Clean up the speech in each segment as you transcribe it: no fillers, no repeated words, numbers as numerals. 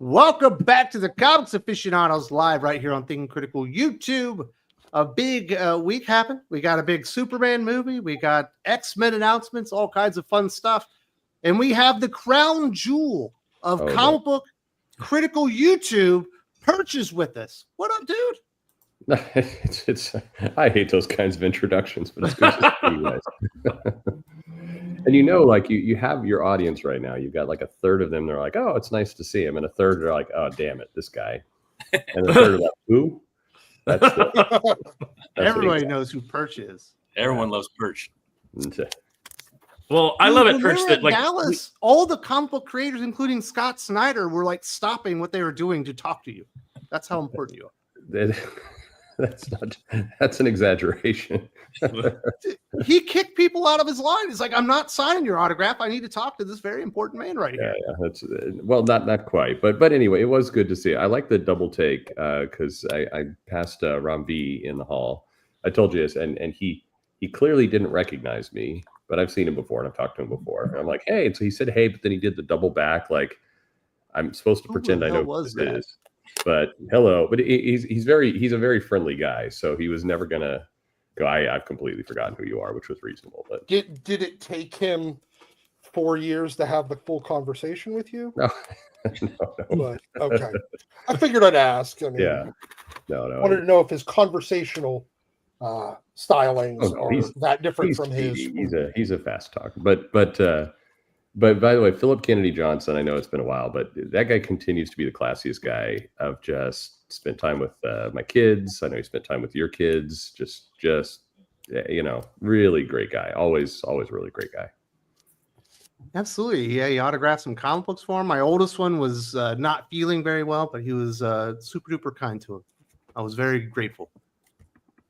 Welcome back to the Comics Aficionados live right here on Thinking Critical YouTube. A big week happened. We got a big Superman movie. We got X-Men announcements, all kinds of fun stuff. And we have the crown jewel of comic book critical YouTube, Purchase, with us. What up, dude? I hate those kinds of introductions, but it's good to see you guys. And you know, like you have your audience right now. You've got like a third of them. They're like, "Oh, it's nice to see him," and a third are like, "Oh, damn it, this guy." And the third are like, "Who?" Everybody knows who Perch is. Everyone loves Perch. Okay. Well, I love it, Perch. That like Dallas, all the comic book creators, including Scott Snyder, were like stopping what they were doing to talk to you. That's how important you are. That's an exaggeration. He kicked people out of his line. He's like, "I'm not signing your autograph. I need to talk to this very important man right here." Yeah, that's well, not quite, but anyway, it was good to see. I like the double take because I passed Ram V in the hall. I told you this, and he clearly didn't recognize me, but I've seen him before and I've talked to him before. And I'm like, "Hey," and so he said, "Hey," but then he did the double back, like I'm supposed to pretend I know what this is. But hello, but he's a very friendly guy, so he was never gonna go. I've completely forgotten who you are, which was reasonable. But did it take him 4 years to have the full conversation with you? No. But okay, I figured I'd ask. I mean, yeah, no. I wanted to know if his conversational stylings are that different from his. He's a fast talker, but by the way, Philip Kennedy Johnson, I know it's been a while, but that guy continues to be the classiest guy. I've just spent time with my kids. I know he spent time with your kids. Just really great guy. Always really great guy. Absolutely. Yeah, he autographed some comic books for him. My oldest one was not feeling very well, but he was super duper kind to him. I was very grateful.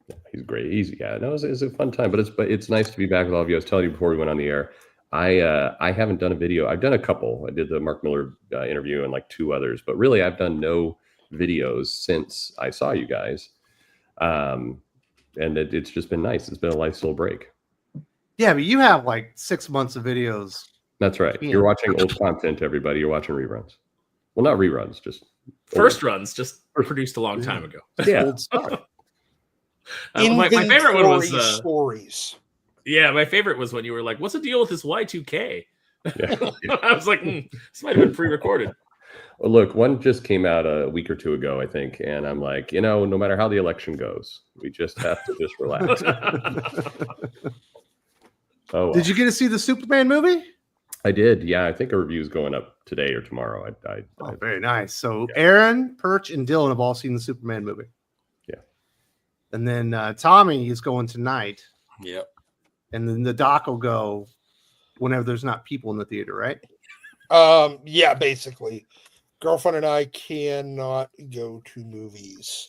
Yeah, he's great. It was a fun time, but it's nice to be back with all of you. I was telling you before we went on the air, I haven't done a video. I've done a couple. I did the Mark Miller interview and like 2 others, but really I've done no videos since I saw you guys. And it's just been nice. It's been a nice little break. Yeah, but you have like 6 months of videos. That's right. You're watching old content, everybody. You're watching reruns. Well, not reruns, just first runs, just produced a long time ago. Yeah. Old stuff. My favorite one was stories. Yeah, my favorite was when you were like, "What's the deal with this Y2K?" Yeah. I was like, "This might have been pre-recorded." Well, look, one just came out a week or 2 ago, I think, and I'm like, no matter how the election goes, we just have to just relax. Oh, well. Did you get to see the Superman movie? I did. Yeah, I think a review is going up today or tomorrow. Very nice. So Aaron, Perch, and Dylan have all seen the Superman movie. Yeah. And then Tommy is going tonight. Yep. And then the doc will go whenever there's not people in the theater, right? Yeah, basically. Girlfriend and I cannot go to movies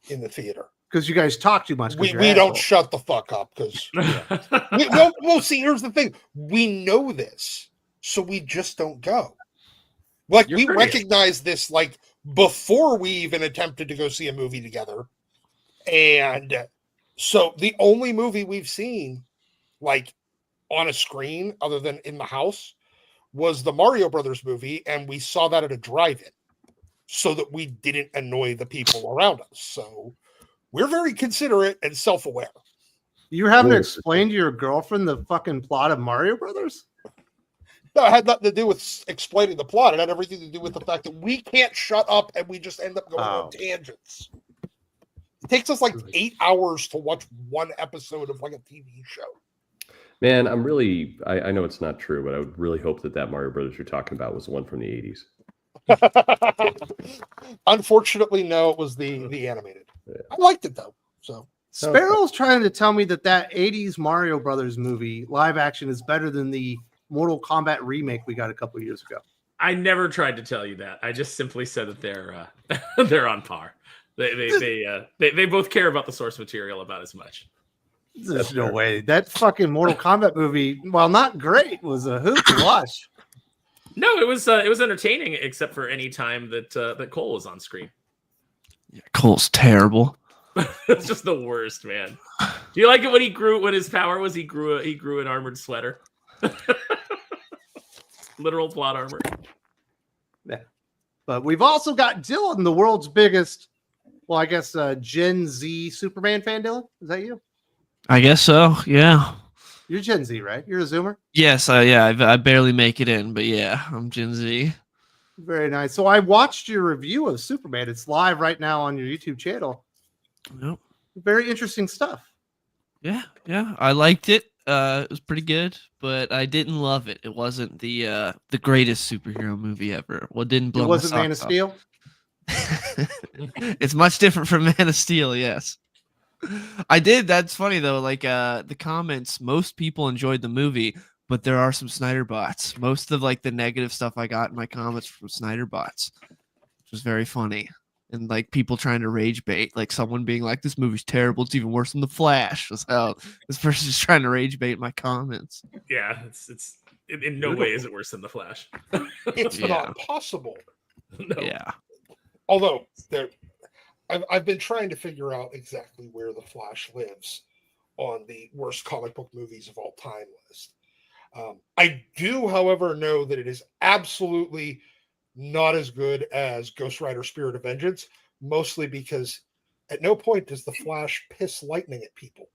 in the theater. Because you guys talk too much. We don't shut the fuck up. Because well, see, here's the thing. We know this, so we just don't go. Like, we recognize this like before we even attempted to go see a movie together. And so the only movie we've seen like on a screen other than in the house was the Mario Brothers movie, and we saw that at a drive-in so that we didn't annoy the people around us. So we're very considerate and self-aware. You're having to explain to your girlfriend the fucking plot of Mario Brothers? No, it had nothing to do with explaining the plot. It had everything to do with the fact that we can't shut up and we just end up going on tangents. It takes us like 8 hours to watch one episode of like a TV show. Man, I know it's not true, but I would really hope that Mario Brothers you're talking about was the one from the 80s. Unfortunately, no, it was the animated. Yeah. I liked it though. So Sparrow's trying to tell me that 80s Mario Brothers movie live action is better than the Mortal Kombat remake we got a couple of years ago. I never tried to tell you that. I just simply said that they're on par. They both care about the source material about as much. There's no way. That fucking Mortal Kombat movie, while not great, was a hoot to watch. No, it was entertaining, except for any time that Cole was on screen. Yeah, Cole's terrible. It's just the worst, man. Do you like it when his power was he grew an armored sweater? Literal plot armor. But we've also got Dylan, the world's biggest, well, I guess Gen Z Superman fan. Dylan, is that you? I guess so. Yeah. You're Gen Z, right? You're a Zoomer. Yes. I barely make it in, but yeah, I'm Gen Z. Very nice. So I watched your review of Superman. It's live right now on your YouTube channel. Yep. Very interesting stuff. Yeah. I liked it. It was pretty good, but I didn't love it. It wasn't the greatest superhero movie ever. Well, it didn't blow It wasn't my Man of socks Steel. It's much different from Man of Steel. Yes. I did. That's funny though. Like the comments, most people enjoyed the movie, but there are some Snyder bots. Most of like the negative stuff I got in my comments from Snyder bots, which was very funny. And like people trying to rage bait, like someone being like, "This movie's terrible. It's even worse than The Flash." Was how this person's just trying to rage bait my comments. Yeah, it's in no way is it worse than The Flash. It's Yeah. not possible. No. Yeah. Although I've been trying to figure out exactly where the Flash lives on the worst comic book movies of all time list. I do, however, know that it is absolutely not as good as Ghost Rider Spirit of Vengeance, mostly because at no point does the Flash piss lightning at people.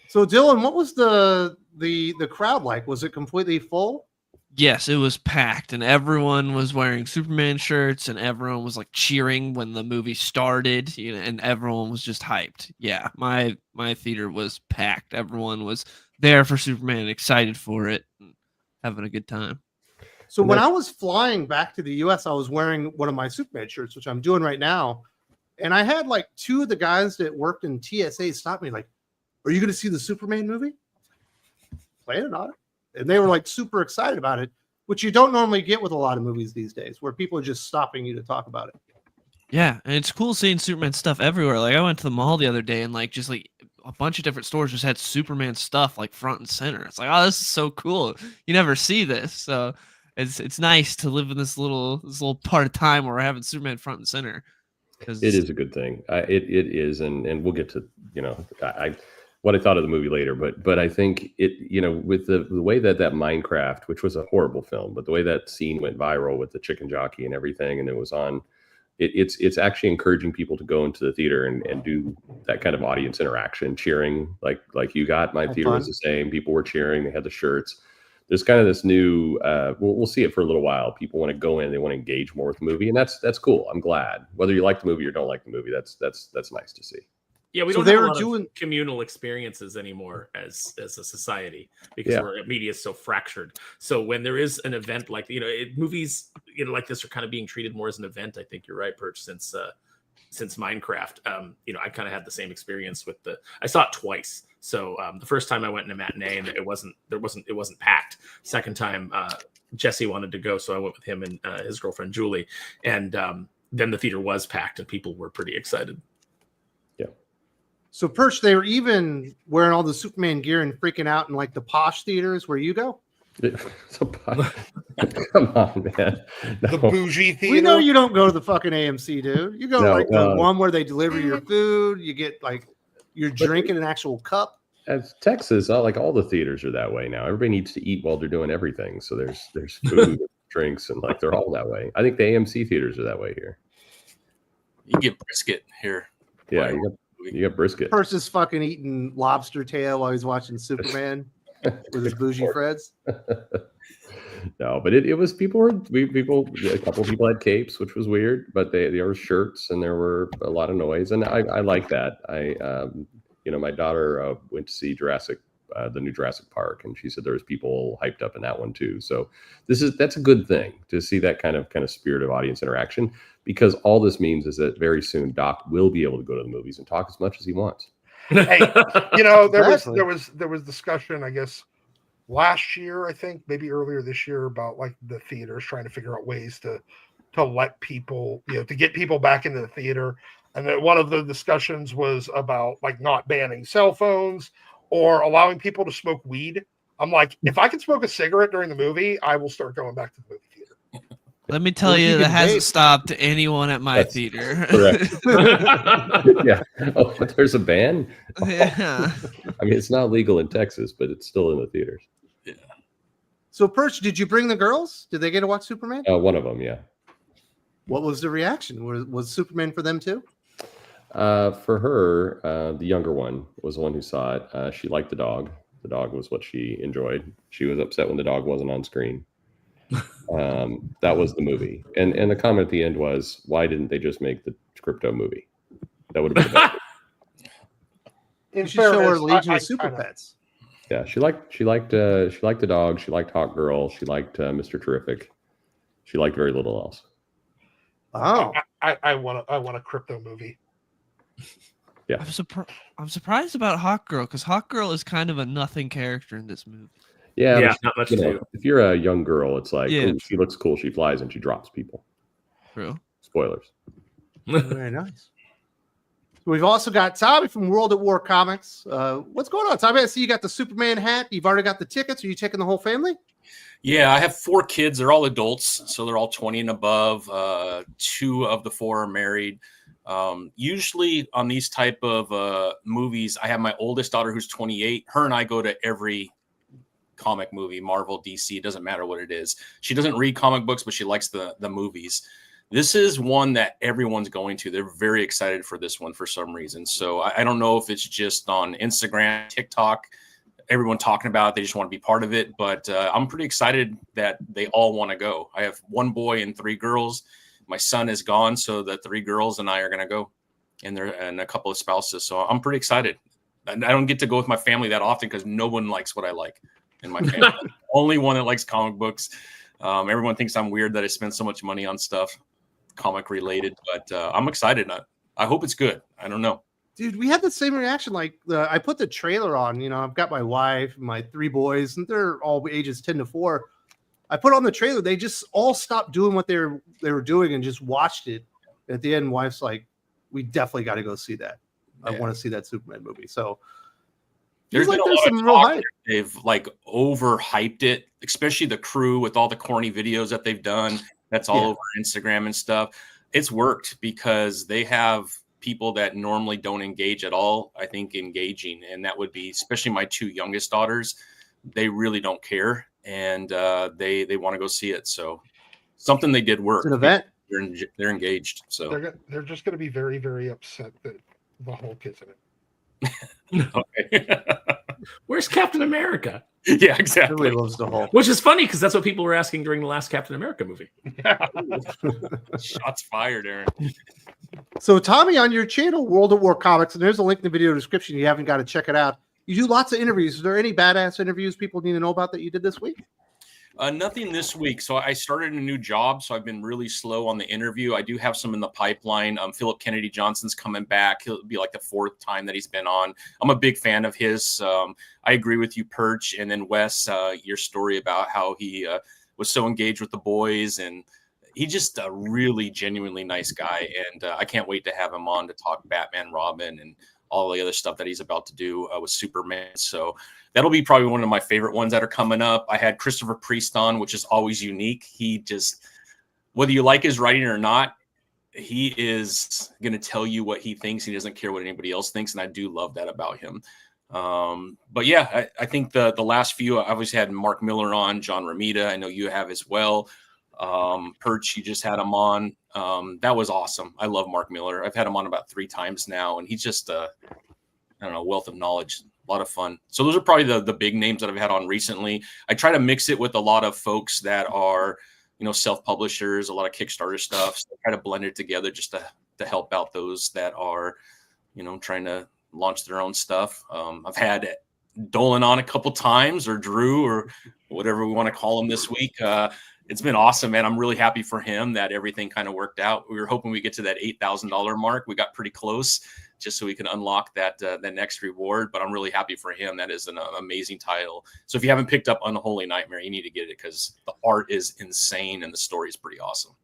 So Dylan, what was the crowd like? Was it completely full? Yes, it was packed, and everyone was wearing Superman shirts, and everyone was like cheering when the movie started, and everyone was just hyped. Yeah, my theater was packed. Everyone was there for Superman, excited for it, and having a good time. So when I was flying back to the US, I was wearing one of my Superman shirts, which I'm doing right now. And I had like two of the guys that worked in TSA stop me like, "Are you going to see the Superman movie?" Planning on it. And they were like super excited about it, which you don't normally get with a lot of movies these days, where people are just stopping you to talk about it. Yeah, and it's cool seeing Superman stuff everywhere. Like I went to the mall the other day, and like just like a bunch of different stores just had Superman stuff like front and center. It's like, oh, this is so cool. You never see this, so it's nice to live in this little part of time where we're having Superman front and center. It is a good thing. It is, and we'll get to what I thought of the movie later, but I think it, with the way that Minecraft, which was a horrible film, but the way that scene went viral with the chicken jockey and everything, and it was on, it's actually encouraging people to go into the theater and do that kind of audience interaction, cheering like you got. My theater was the same. People were cheering. They had the shirts. There's kind of this new, we'll see it for a little while. People want to go in, they want to engage more with the movie, and that's cool. I'm glad. Whether you like the movie or don't like the movie, that's nice to see. Yeah, we So don't they have were a lot doing- of communal experiences anymore as a society because our media is so fractured. So when there is an event like movies like this are kind of being treated more as an event. I think you're right, Perch. Since Minecraft, I kind of had the same experience with I saw it twice. So the first time I went in a matinee and it wasn't packed. Second time, Jesse wanted to go, so I went with him and his girlfriend Julie, and then the theater was packed and people were pretty excited. So Perch, they were even wearing all the Superman gear and freaking out in like the posh theaters where you go. Come on, man. The bougie theater. We know you don't go to the fucking AMC, dude. You go to the one where they deliver your food. You get like you're drinking an actual cup. As Texas, like all the theaters are that way now. Everybody needs to eat while they're doing everything. So there's food, drinks, and like they're all that way. I think the AMC theaters are that way here. You get brisket here. Yeah, you got brisket. Perch is fucking eating lobster tail while he's watching Superman with his bougie Freds. No, but it was a couple of people had capes, which was weird, but there were shirts and there were a lot of noise, and I like that. My daughter went to see the new Jurassic Park, and she said there was people hyped up in that one too. So that's a good thing to see that kind of spirit of audience interaction, because all this means is that very soon Doc will be able to go to the movies and talk as much as he wants. Hey, there Exactly. was discussion, I guess, last year, I think, maybe earlier this year, about like the theaters trying to figure out ways to let people, to get people back into the theater. And then one of the discussions was about like not banning cell phones or allowing people to smoke weed. I'm like, if I can smoke a cigarette during the movie, I will start going back to the movie theater. Let me tell Well, you, you that can hasn't vape. stopped anyone at my theater. Correct. Yeah. Oh, there's a ban? Yeah. I mean, it's not legal in Texas, but it's still in the theaters. So, Perch, did you bring the girls? Did they get to watch Superman? One of them, yeah. What was the reaction? Was Superman for them too? For her, the younger one was the one who saw it. She liked the dog. The dog was what she enjoyed. She was upset when the dog wasn't on screen. That was the movie. And the comment at the end was, why didn't they just make the crypto movie? That would have been better. You should show her Legion of Super Pets. Yeah, she liked the dog. She liked Hawk Girl. She liked Mr. Terrific. She liked very little else. Oh, I want a crypto movie. Yeah, I'm surprised about Hawk Girl because Hawk Girl is kind of a nothing character in this movie. yeah. Yeah, But, not much you to know, do. if you're a young girl, it's like, Yeah. "Ooh, she looks cool. She flies and she drops people." True. Spoilers. very nice. We've also got Tommy from World at War Comics. What's going on, Tommy? I see you got the Superman hat. You've already got the tickets. Are you taking the whole family? Yeah, I have 4 kids. They're all adults, so they're all 20 and above. 2 of the 4 are married. Usually on these type of movies, I have my oldest daughter who's 28. Her and I go to every comic movie, Marvel, DC, doesn't matter what it is. She doesn't read comic books, but she likes the movies. This is one that everyone's going to. They're very excited for this one for some reason. So I don't know if it's just on Instagram, TikTok, everyone talking about it. They just want to be part of it. But I'm pretty excited that they all want to go. I have 1 boy and 3 girls. My son is gone, so the 3 girls and I are going to go, and a couple of spouses. So I'm pretty excited. And I don't get to go with my family that often because no one likes what I like in my family. Only one that likes comic books. Everyone thinks I'm weird that I spend so much money on stuff comic related, but I'm excited. I hope it's good. I don't know. Dude, we had the same reaction. Like I put the trailer on, I've got my wife, my 3 boys, and they're all ages 10 to 4. I put on the trailer. They just all stopped doing what they were doing and just watched it. At the end, wife's like, we definitely got to go see that. I want to see that Superman movie. So there's like been a there's lot some of real talk hype. that they've like overhyped it, especially the crew with all the corny videos that they've done. That's all over Instagram and stuff. It's worked because they have people that normally don't engage at all, I think, engaging. And that would be especially my 2 youngest daughters. They really don't care. And they want to go see it. So something they did work. It's an event. They're engaged. So They're just going to be very, very upset that the Hulk isn't it. okay. Where's Captain America? Yeah, exactly. Everybody loves the Hulk. Which is funny because that's what people were asking during the last Captain America movie. Shots fired, Aaron. So, Tommy, on your channel, World at War Comics, and there's a link in the video description. You haven't got to check it out. You do lots of interviews. Is there any badass interviews people need to know about that you did this week? Nothing this week. So I started a new job, so I've been really slow on the interview. I do have some in the pipeline. Philip Kennedy Johnson's coming back. He'll be like the 4th time that he's been on. I'm a big fan of his. I agree with you, Perch, and then Wes, your story about how he was so engaged with the boys, and he's just a really genuinely nice guy. And I can't wait to have him on to talk Batman, Robin, and all the other stuff that he's about to do with Superman. So that'll be probably one of my favorite ones that are coming up. I had Christopher Priest on, which is always unique. He just, whether you like his writing or not, he is going to tell you what he thinks. He doesn't care what anybody else thinks. And I do love that about him. But yeah, I think the last few, I obviously had Mark Miller on, John Romita. I know you have as well. Perch, you just had him on. That was awesome. I love Mark Miller. I've had him on about 3 times now, and he's just I don't know, wealth of knowledge. A lot of fun. So those are probably the big names that I've had on recently. I try to mix it with a lot of folks that are, self-publishers, a lot of Kickstarter stuff. So I try to blend it together just to help out those that are, trying to launch their own stuff. I've had Dolan on a couple times, or Drew, or whatever we want to call him this week. It's been awesome, man. I'm really happy for him that everything kind of worked out. We were hoping we get to that $8,000 mark. We got pretty close, just so we can unlock that next reward. But I'm really happy for him. That is an amazing title. So if you haven't picked up Unholy Nightmare, you need to get it because the art is insane and the story is pretty awesome.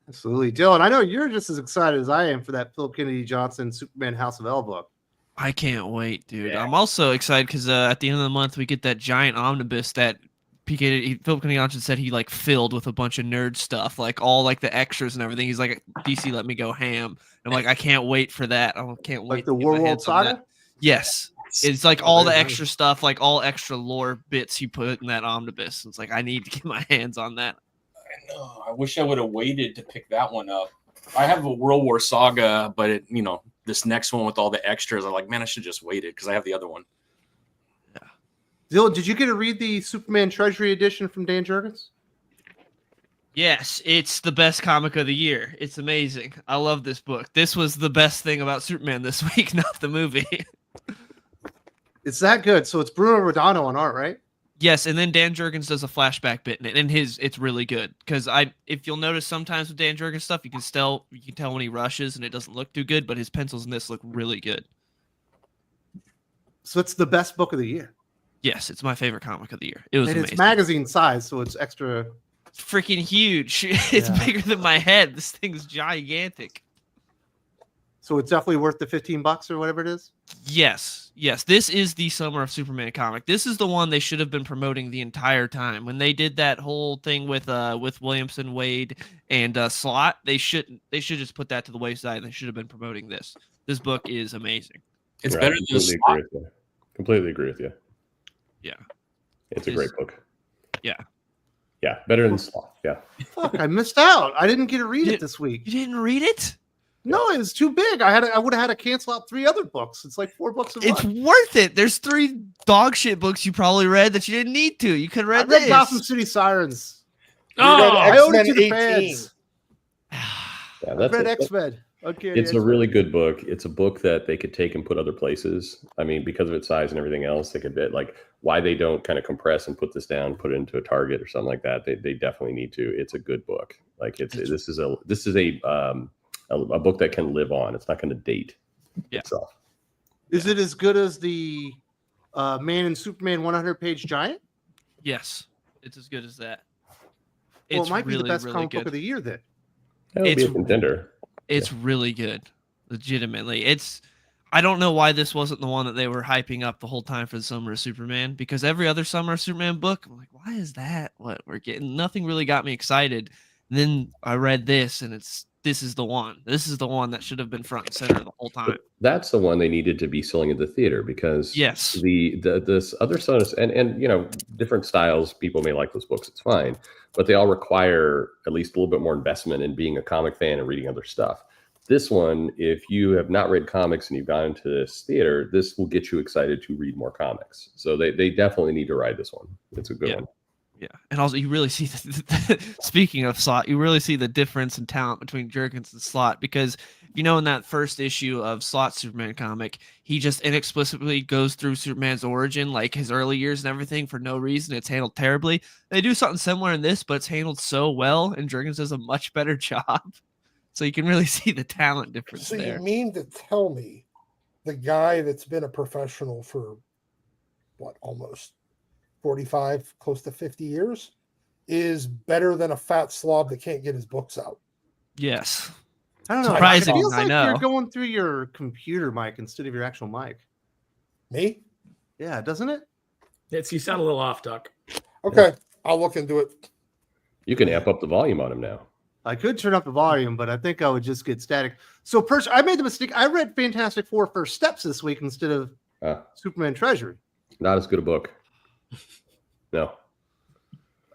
Absolutely. Dylan, I know you're just as excited as I am for that Phil Kennedy Johnson Superman House of L book. I can't wait, dude. Yeah. I'm also excited because at the end of the month, we get that giant omnibus that Philip Kennedy Johnson said he filled with a bunch of nerd stuff, all the extras and everything. He's like, DC, let me go ham. I'm like, I can't wait for that. I can't wait. Like the War World Saga? Yes. It's like all the extra stuff, like all extra lore bits you put in that omnibus. It's like I need to get my hands on that. I know. I wish I would have waited to pick that one up. I have a World War Saga, but this next one with all the extras, I'm like, man, I should just waited because I have the other one. Dylan, did you get to read the Superman Treasury edition from Dan Jurgens? Yes, it's the best comic of the year. It's amazing. I love this book. This was the best thing about Superman this week, not the movie. It's that good. So it's Bruno Rodano on art, right? Yes, and then Dan Jurgens does a flashback bit in it, and it's really good because if you'll notice sometimes with Dan Jurgens stuff, you can tell when he rushes and it doesn't look too good, but his pencils in this look really good. So it's the best book of the year. Yes, it's my favorite comic of the year. It was amazing. It's magazine size, so it's extra. It's freaking huge. It's bigger than my head. This thing's gigantic. So it's definitely worth the $15 or whatever it is? Yes. This is the Summer of Superman comic. This is the one they should have been promoting the entire time. When they did that whole thing with Williamson, Wade, and Slott, they should just put that to the wayside, and they should have been promoting this. This book is amazing. It's better than Slott. Completely agree with you. Yeah. It's a great book. Yeah. Yeah, better than Slott. Yeah. Fuck, I missed out. I didn't get to read it this week. You didn't read it? No, it was too big. I would have had to cancel out 3 other books. It's like $4 a month. It's worth it. There's 3 dog shit books you probably read that you didn't need to. You could have read this. Gotham City Sirens. I owed it to the fans. Yeah, I read X-Men. Okay, it's a really good book. It's a book that they could take and put other places. I mean, because of its size and everything else, they could why they don't kind of compress and put this down, put it into a Target or something like that. They definitely need to. It's a good book. Like this is a book that can live on. It's not going to date itself. Is it as good as the Man and Superman 100-page giant? Yes, it's as good as that. Well, it might be the best comic book of the year then. It's be a contender. It's really good. Legitimately. I don't know why this wasn't the one that they were hyping up the whole time for the Summer of Superman, because every other Summer of Superman book, I'm like, why is that what we're getting? Nothing really got me excited. And then I read this, and this is the one. This is the one that should have been front and center the whole time. But that's the one they needed to be selling at the theater, because this other stuff, and different styles, people may like those books, it's fine, but they all require at least a little bit more investment in being a comic fan and reading other stuff. This one, if you have not read comics and you've gone into this theater, this will get you excited to read more comics. So they definitely need to ride this one. It's a good one. Yeah, and also you really see speaking of Slott, you really see the difference in talent between Jurgens and Slott, because in that first issue of Slott's Superman comic, he just inexplicably goes through Superman's origin, like his early years and everything, for no reason. It's handled terribly. They do something similar in this, but it's handled so well, and Jurgens does a much better job. So you can really see the talent difference there. So you mean to tell me the guy that's been a professional for almost 45, close to 50 years is better than a fat slob that can't get his books out? Yes. I don't know. Surprising, it feels like I know. you're going through your computer mic instead of your actual mic. Me? Yeah, doesn't it? You sound a little off, Doc. Okay, I'll look into it. You can amp up the volume on him now. I could turn up the volume, but I think I would just get static. So I made the mistake. I read Fantastic Four First Steps this week instead of Superman Treasury. Not as good a book. No.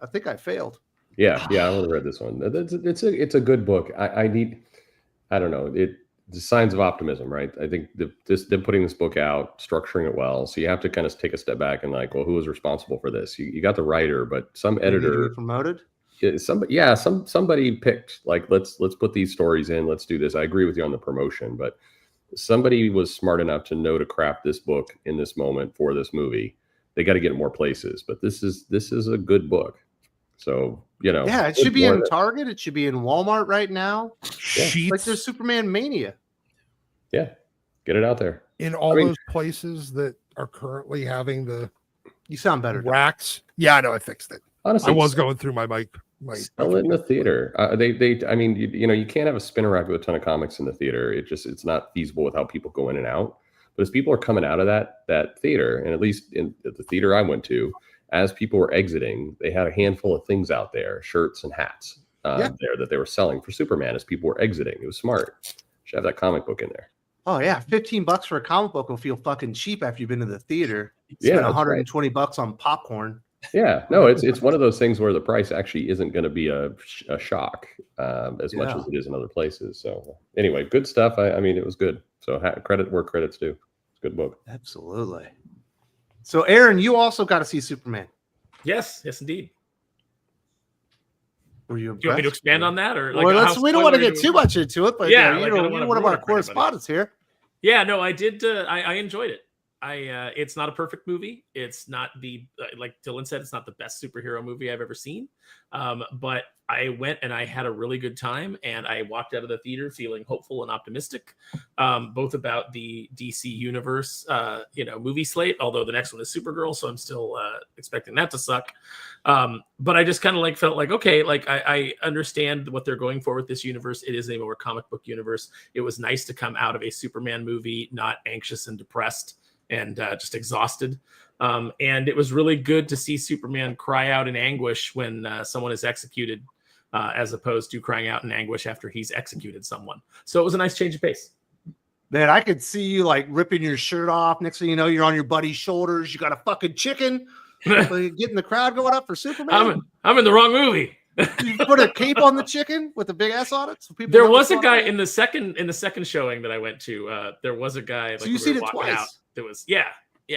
I think I failed. Yeah, I only read this one. It's a good book. I don't know. The signs of optimism, right? I think them putting this book out, structuring it well. So you have to kind of take a step back and who was responsible for this? You got the writer, but some editor promoted. Somebody picked let's put these stories in. Let's do this. I agree with you on the promotion, but somebody was smart enough to know to craft this book in this moment for this movie. They got to get it more places, but this is a good book. So it should be in Target. It should be in Walmart right now. Yeah. Like there's Superman Mania. Yeah, get it out there in all those places that are currently having the. You sound better. Racks. Yeah, I know. I fixed it. Honestly, I was going through my mic. Sell it in the theater. You can't have a spinner rack with a ton of comics in the theater. It's not feasible with how people go in and out. But as people are coming out of that theater, and at least in the theater I went to, as people were exiting, they had a handful of things out there, shirts and hats there that they were selling for Superman as people were exiting. It was smart. Should have that comic book in there. Oh yeah, $15 for a comic book will feel fucking cheap after you've been to the theater. Yeah, Spend that's right. $120 on popcorn. Yeah, no, it's one of those things where the price actually isn't going to be a shock as much as it is in other places. So anyway, good stuff. I mean, it was good. So credit where credit's due. It's a good book. Absolutely. So Aaron, you also got to see Superman. Yes, indeed. Were you? Do you want me to expand on that, or Well, we don't want to get too much into it, but yeah, you're one of our correspondents here. Yeah, no, I did. I enjoyed it. It's not a perfect movie. It's not the like Dylan said, it's not the best superhero movie I've ever seen. But I went and I had a really good time, and I walked out of the theater feeling hopeful and optimistic, both about the DC universe, movie slate. Although the next one is Supergirl, so I'm still expecting that to suck. But I just kind of felt like, okay, I understand what they're going for with this universe. It is a more comic book universe. It was nice to come out of a Superman movie not anxious and depressed and just exhausted. And it was really good to see Superman cry out in anguish when someone is executed, as opposed to crying out in anguish after he's executed someone. So it was a nice change of pace. Man, I could see you ripping your shirt off. Next thing you know, you're on your buddy's shoulders. You got a fucking chicken. Getting the crowd going up for Superman. I'm in the wrong movie. You put a cape on the chicken with a big S on it. So people there was a guy in the second showing that I went to. There was a guy. So you seen it twice. Out, there was yeah.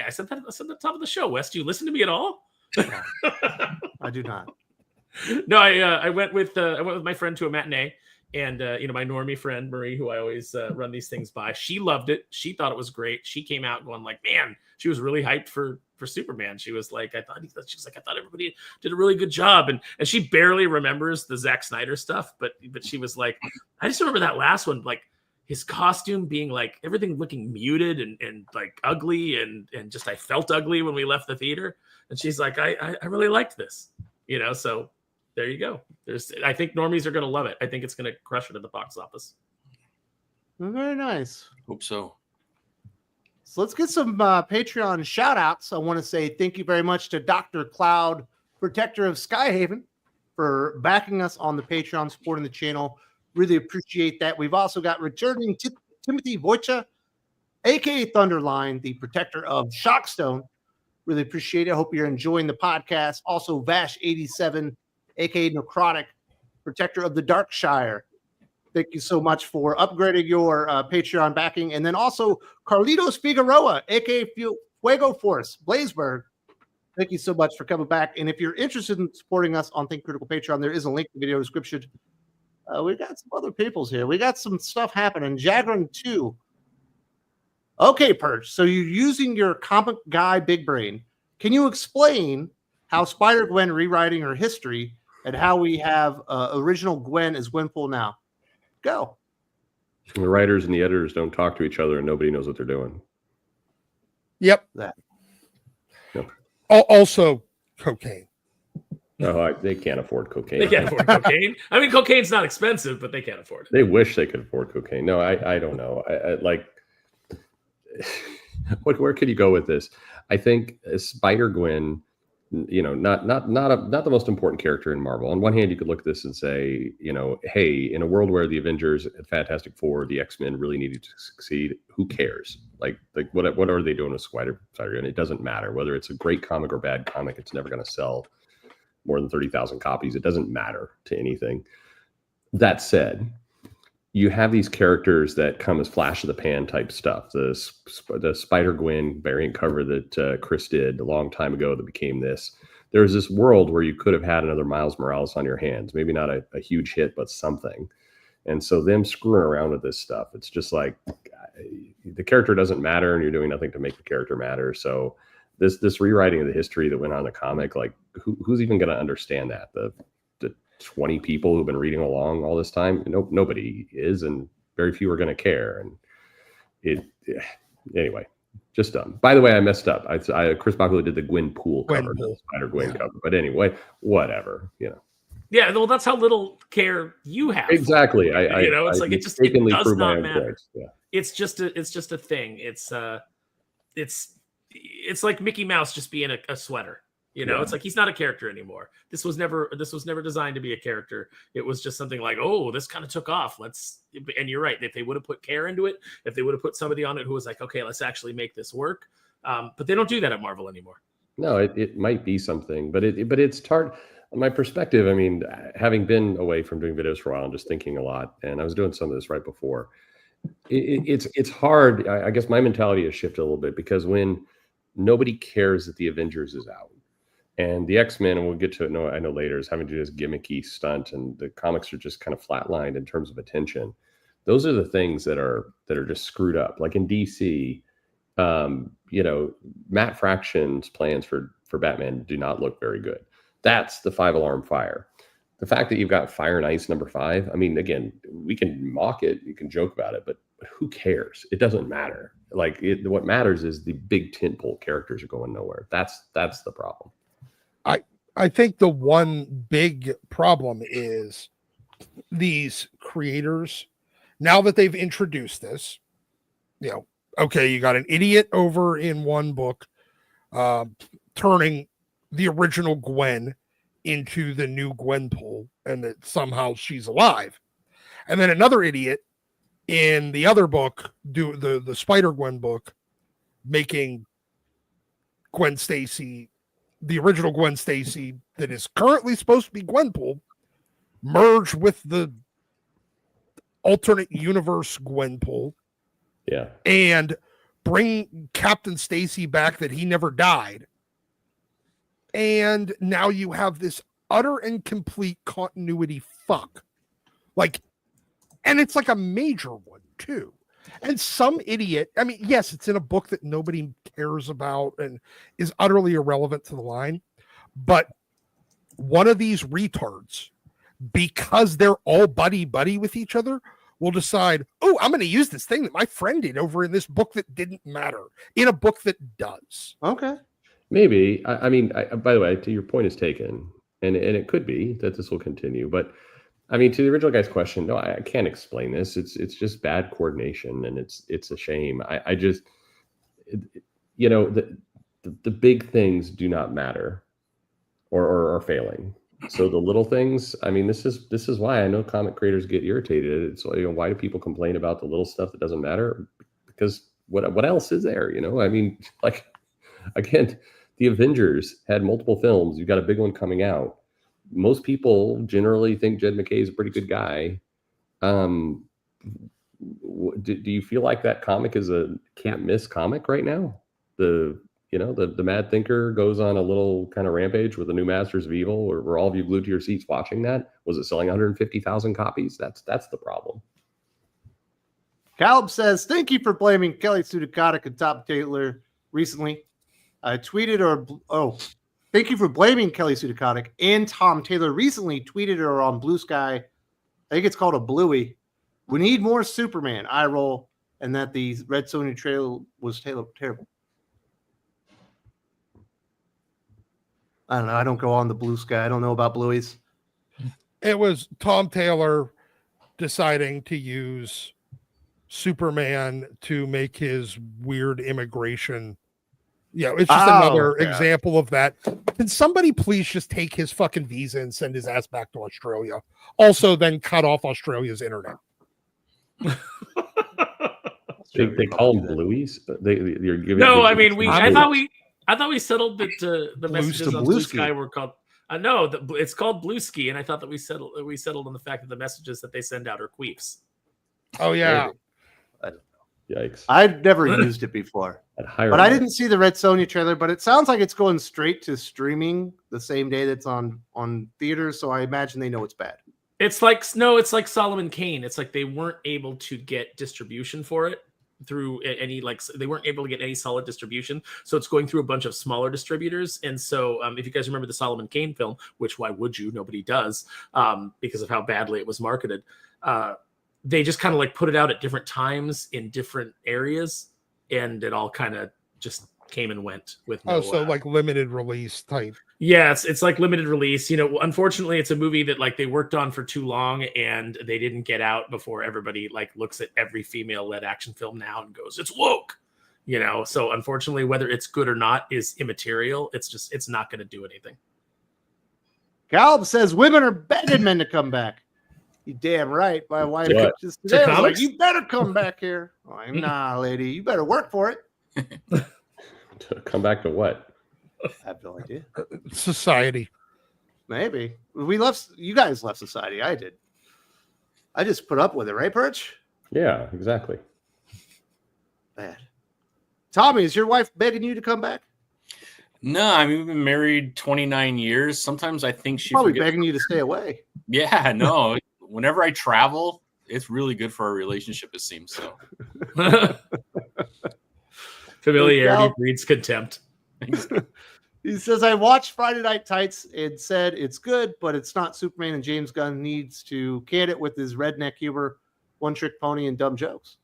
I said that. I said at the top of the show. Wes, do you listen to me at all? I do not. No, I went with my friend to a matinee, and my normie friend Marie, who I always run these things by. She loved it. She thought it was great. She came out going man, she was really hyped for Superman. She was like, I thought everybody did a really good job, and she barely remembers the Zack Snyder stuff, but she was like, I just remember that last one, his costume being everything looking muted and ugly, and just I felt ugly when we left the theater. And she's like, I really liked this, so there you go. I think normies are going to love it. I think it's going to crush it at the box office. Very nice. Hope so. So let's get some Patreon shout outs. I want to say thank you very much to Dr. Cloud, Protector of Skyhaven, for backing us on the Patreon, supporting the channel. Really appreciate that. We've also got returning Timothy Wojcik, aka Thunderline, the Protector of Shockstone. Really appreciate it. Hope you're enjoying the podcast. Also, Vash87, aka Necrotic, Protector of the Darkshire. Thank you so much for upgrading your Patreon backing. And then also Carlitos Figueroa, aka Fuego Force, Blazeberg. Thank you so much for coming back. And if you're interested in supporting us on Think Critical Patreon, there is a link in the video description. We got some other peoples here. We got some stuff happening. Jagrin 2. Okay, Perch. So you're using your comic guy big brain. Can you explain how Spider-Gwen rewriting her history and how we have original Gwen as Gwenpool now? Go. The writers and the editors don't talk to each other, and nobody knows what they're doing. Yep. That. Yep. Also, cocaine. No, they can't afford cocaine. They can't afford cocaine. I mean, cocaine's not expensive, but they can't afford it. They wish they could afford cocaine. No, I don't know. Where could you go with this? I think Spider-Gwen, not the most important character in Marvel. On one hand, you could look at this and say, hey, in a world where the Avengers, Fantastic Four, the X-Men really needed to succeed, who cares? What are they doing with Spider-Gwen? It doesn't matter whether it's a great comic or bad comic. It's never going to sell more than 30,000 copies. It doesn't matter to anything. That said, you have these characters that come as flash of the pan type stuff. The Spider-Gwen variant cover that Chris did a long time ago that became this. There's this world where you could have had another Miles Morales on your hands. Maybe not a huge hit, but something. And so them screwing around with this stuff, it's just the character doesn't matter and you're doing nothing to make the character matter. So this rewriting of the history that went on in the comic, who's even going to understand that? The 20 people who've been reading along all this time, nobody is, and very few are going to care. And anyway, just dumb. By the way, I messed up. Chris Bacalo did the Gwenpool cover, the Spider-Gwen cover. But anyway, whatever, Yeah, well, that's how little care you have. Exactly. It does not matter. Yeah. It's just a thing. It's like Mickey Mouse just being a sweater. You know, Yeah. it's like he's not a character anymore. This was never designed to be a character. It was just something like, oh, this kind of took off. And you're right. If they would have put care into it, if they would have put somebody on it who was like, okay, let's actually make this work. But they don't do that at Marvel anymore. No, it might be something, but it's hard. My perspective, I mean, having been away from doing videos for a while and just thinking a lot, and I was doing some of this right before, it's hard. I guess my mentality has shifted a little bit because when nobody cares that the Avengers is out and the X-Men, and we'll get to it, I know later, is having to do this gimmicky stunt and the comics are just kind of flatlined in terms of attention. Those are the things that are just screwed up. Like in DC, Matt Fraction's plans for Batman do not look very good. That's the 5-alarm fire. The fact that you've got Fire and Ice number 5, I mean, again, we can mock it, you can joke about it, but who cares? It doesn't matter. Like what matters is the big tentpole characters are going nowhere. That's the problem. I think the one big problem is these creators, now that they've introduced this, okay, you got an idiot over in one book turning the original Gwen into the new Gwenpool, and that somehow she's alive. And then another idiot in the other book, do the Spider-Gwen book, making Gwen Stacy, the original Gwen Stacy that is currently supposed to be Gwenpool, merge with the alternate universe Gwenpool. Yeah. And bring Captain Stacy back that he never died. And now you have this utter and complete continuity fuck. Like, and it's like a major one too. And some idiot, I mean, yes, it's in a book that nobody cares about and is utterly irrelevant to the line. But one of these retards, because they're all buddy-buddy with each other, will decide, oh, I'm going to use this thing that my friend did over in this book that didn't matter, in a book that does. Okay. Maybe. I mean, by the way, to your point is taken, and it could be that this will continue. But I mean, to the original guy's question, no, I can't explain this. It's just bad coordination, and it's a shame. I just, the big things do not matter, or are failing. So the little things, I mean, this is why I know comic creators get irritated. It's why do people complain about the little stuff that doesn't matter? Because what else is there? I mean, like, again, the Avengers had multiple films. You got a big one coming out. Most people generally think Jed McKay is a pretty good guy. Do you feel like that comic is a can't miss comic right now? The Mad Thinker goes on a little kind of rampage with the new Masters of Evil, or were all of you glued to your seats watching that? Was it selling 150,000 copies? That's the problem. Caleb says, thank you for blaming Kelly Sudikotic and Tom Taylor recently. Thank you for blaming Kelly Sudikotic and Tom Taylor recently tweeted her on Blue Sky. I think it's called a Bluey. We need more Superman. I roll. And that the Red Sonja trailer was terrible. I don't know. I don't go on the Blue Sky. I don't know about Blueies. It was Tom Taylor deciding to use Superman to make his weird immigration. It's just another example of that. Can somebody please just take his fucking visa and send his ass back to Australia? Also, then cut off Australia's internet. They call them Blueies. You're giving. No, I mean I thought we settled that the messages on Blue Sky were called. No, it's called Blue Ski, and I thought that we settled on the fact that the messages that they send out are queefs. Oh yeah. Yikes! I've never used it before, but I didn't see the Red Sonja trailer. But it sounds like it's going straight to streaming the same day that's on theaters. So I imagine they know it's bad. It's like Solomon Kane. It's like they weren't able to get distribution for it through any they weren't able to get any solid distribution, so it's going through a bunch of smaller distributors. And so if you guys remember the Solomon Kane film, which why would you? Nobody does, because of how badly it was marketed. They just kind of put it out at different times in different areas, and it all kind of just came and went with no, limited release type. Yeah, it's like limited release. Unfortunately, it's a movie that they worked on for too long, and they didn't get out before everybody looks at every female-led action film now and goes, "It's woke," You know, so unfortunately, whether it's good or not is immaterial. It's not going to do anything. Galb says women are begging men to come back. You damn right. My wife What? just today was like, comics? you better come back here. I'm like, nah, lady, you better work for it. To come back to what? I have no idea. Society. Maybe. You guys left society. I did. I just put up with it, right, Perch? Yeah, exactly. Bad. Tommy, is your wife begging you to come back? No, I mean, we've been married 29 years. Sometimes I think she Probably forgets. begging you to stay away. Yeah, no. Whenever I travel, it's really good for our relationship, it seems. So Familiarity breeds contempt. He says, I watched Friday Night Tights and said it's good, but it's not Superman, and James Gunn needs to can it with his redneck humor, one trick pony, and dumb jokes.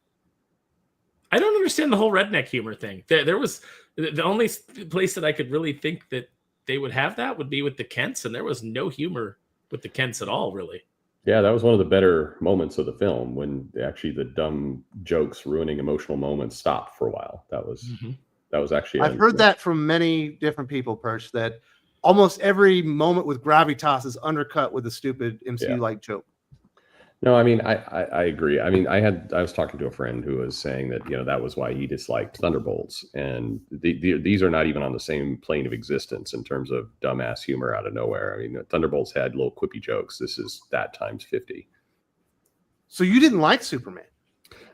I don't understand the whole redneck humor thing. There was the only place that I could really think that they would have that would be with the Kents, and there was no humor with the Kents at all, really. Yeah, that was one of the better moments of the film when actually the dumb jokes ruining emotional moments stopped for a while. That was actually. I've heard that from many different people, Perch, that almost every moment with gravitas is undercut with a stupid MCU-like joke. No, I mean, I agree. I mean, I was talking to a friend who was saying that, you know, that was why he disliked Thunderbolts, and these are not even on the same plane of existence in terms of dumbass humor out of nowhere. I mean, Thunderbolts had little quippy jokes. This is that times 50. So you didn't like Superman?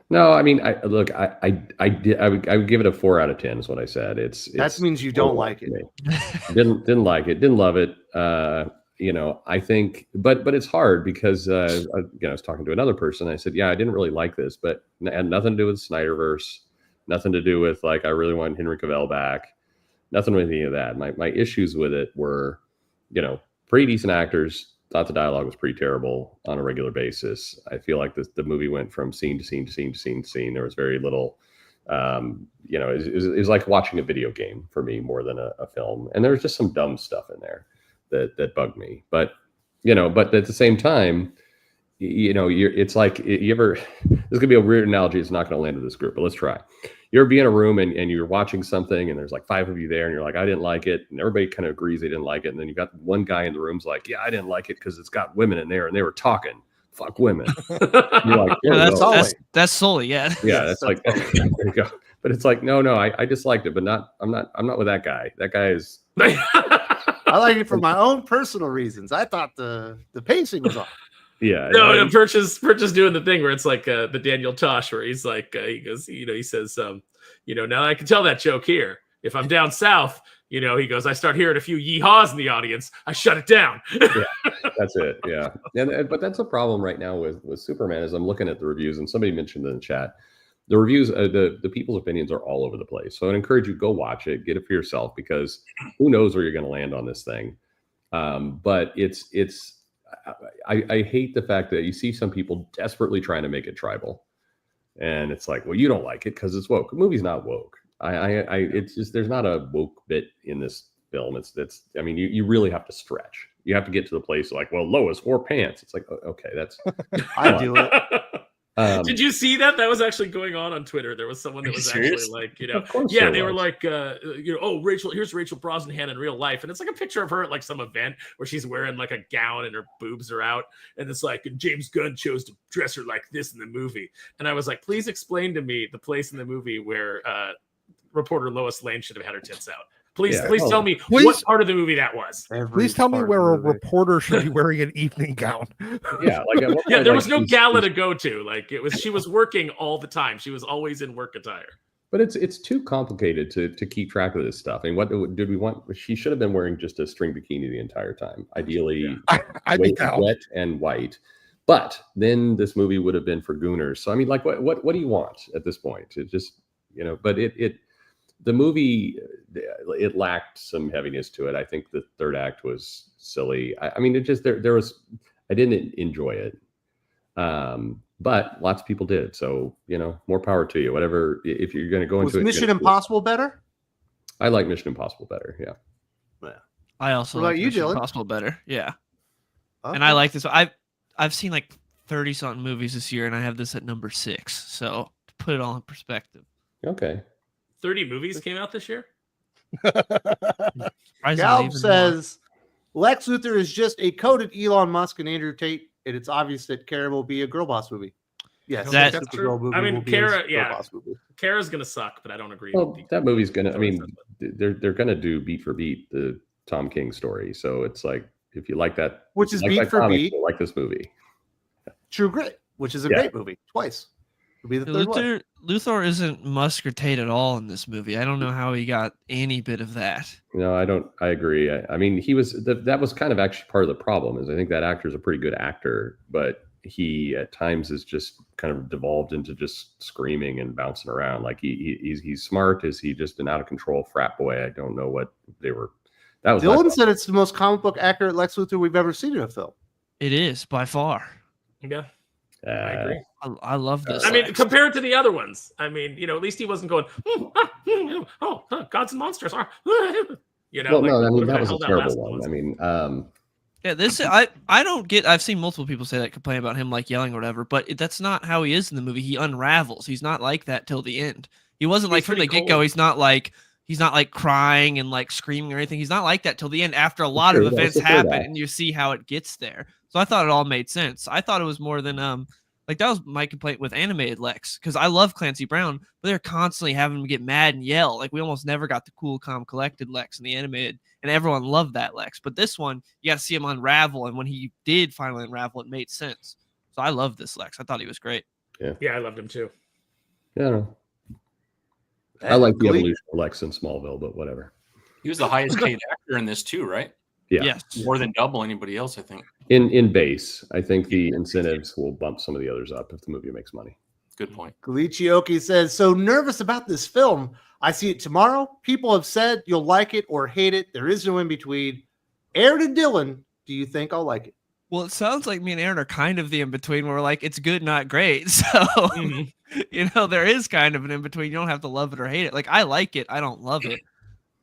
No, I mean, I would give it a 4 out of 10 is what I said. That means you don't like it. Didn't like it. Didn't love it. You know, I think, but it's hard because, I was talking to another person. I said, yeah, I didn't really like this, but it had nothing to do with Snyderverse, nothing to do with like, I really want Henry Cavill back, nothing with any of that. My issues with it were, you know, pretty decent actors. Thought the dialogue was pretty terrible on a regular basis. I feel like the movie went from scene to scene to scene to scene to scene. There was very little, you know, it was like watching a video game for me more than a film. And there was just some dumb stuff in there that bugged me. But, you know, but at the same time, you know, it's like you ever, this could be a weird analogy. It's not going to land with this group, but let's try. You ever be in a room and you're watching something and there's like 5 of you there and you're like, I didn't like it. And everybody kind of agrees they didn't like it. And then you got one guy in the room's like, yeah, I didn't like it because it's got women in there and they were talking. Fuck women. You're like, Yeah, oh, that's Sully, yeah. yeah, that's like, okay, there you go. But it's like, no, I disliked it, but I'm not with that guy. That guy is. I like it for my own personal reasons. I thought the pacing was off. Yeah. No, Perch is doing the thing where it's like the Daniel Tosh, where he's like, he goes, you know, he says, you know, now I can tell that joke here. If I'm down south, you know, he goes, I start hearing a few yeehaws in the audience, I shut it down. Yeah, that's it. Yeah. But that's a problem right now with Superman is I'm looking at the reviews, and somebody mentioned in the chat, the reviews, the people's opinions are all over the place. So I'd encourage you, go watch it, get it for yourself, because who knows where you're going to land on this thing. But I hate the fact that you see some people desperately trying to make it tribal, and it's like, well, you don't like it because it's woke. The movie's not woke. It's just, there's not a woke bit in this film. I mean, you really have to stretch. You have to get to the place like, well, Lois wore pants. It's like, okay, that's I do it. Did you see that? That was actually going on Twitter. There was someone that was actually like, you know, yeah, they were like, you know, oh, here's Rachel Brosnahan in real life. And it's like a picture of her at like some event where she's wearing like a gown and her boobs are out. And it's like, James Gunn chose to dress her like this in the movie. And I was like, please explain to me the place in the movie where reporter Lois Lane should have had her tits out. Please tell me what part of the movie that was. Please tell me where a reporter should be wearing an evening gown. Yeah, like yeah, there was no gala to go to. Like she was working all the time. She was always in work attire. But it's too complicated to keep track of this stuff. I mean, what did we want? She should have been wearing just a string bikini the entire time, ideally wet and white. But then this movie would have been for gooners. So I mean, like, what do you want at this point? It just, you know, but the movie, it lacked some heaviness to it. I think the third act was silly. I mean, it just, there was, I didn't enjoy it. But lots of people did. So, you know, more power to you. Whatever, if you're going to go into it. Was Mission Impossible better? I like Mission Impossible better. Yeah. Yeah. I also What about like you, Mission Dylan? Impossible better. Yeah. Okay. And I like this. I've seen like 30 something movies this year, and I have this at number 6. So to put it all in perspective. Okay. 30 movies came out this year. Surprisingly, Galb even says Lex Luthor is just a coded Elon Musk and Andrew Tate, and it's obvious that Kara will be a girl boss movie. Yes, That- the That's girl true. movie I mean, will be a Kara, girl yeah. boss movie. Kara's gonna suck, but I don't agree. Well, with that movie's gonna. I story mean, stuff. they're gonna do beat for beat the Tom King story. So it's like if you like that, Which if you is like beat that for comic, beat. you'll like this movie. True Grit, which is a Yeah. great movie, twice. It'll be the third one. Luthor isn't Musk or Tate at all in this movie. I don't know how he got any bit of that. No, I don't. I agree. I mean, he was that was kind of actually part of the problem. Is I think that actor is a pretty good actor, but he at times is just kind of devolved into just screaming and bouncing around. Like he's smart. Is he just an out of control frat boy? I don't know what they were. That was my Dylan problem. said it's the most comic book accurate Lex Luthor we've ever seen in a film. It is by far. Yeah, I agree. I love this. I mean, Lex. compared to the other ones, I mean, at least he wasn't going, gods and monsters are, Well, no, I mean look that at was how a that terrible last one. was. I mean, Yeah, this I don't get. I've seen multiple people say that, complain about him like yelling or whatever, but that's not how he is in the movie. He unravels. He's not like that till the end. He wasn't like He's from the pretty get go. cold. He's not like crying and like screaming or anything. He's not like that till the end. After a lot of Sure, that's events the third happen, act. and you see how it gets there. So I thought it all made sense. I thought it was more than like that was my complaint with animated Lex, because I love Clancy Brown, but they're constantly having him get mad and yell. Like we almost never got the cool, calm, collected Lex in the animated, and everyone loved that Lex. But this one, you got to see him unravel, and when he did finally unravel, it made sense. So I love this Lex. I thought he was great. Yeah, I loved him too. yeah, I like the Glee- evolution of Lex in Smallville, but whatever. He was the highest paid actor in this too, right? Yeah. Yes. More than double anybody else, I think. In base, I think the incentives will bump some of the others up if the movie makes money. Good point. Galichioki says, so nervous about this film. I see it tomorrow. People have said you'll like it or hate it. There is no in between. Aaron and Dylan, do you think I'll like it? Well, it sounds like me and Aaron are kind of the in between, where we're like, it's good, not great. So, Mhm. there is kind of an in between. You don't have to love it or hate it. Like, I like it. I don't love it.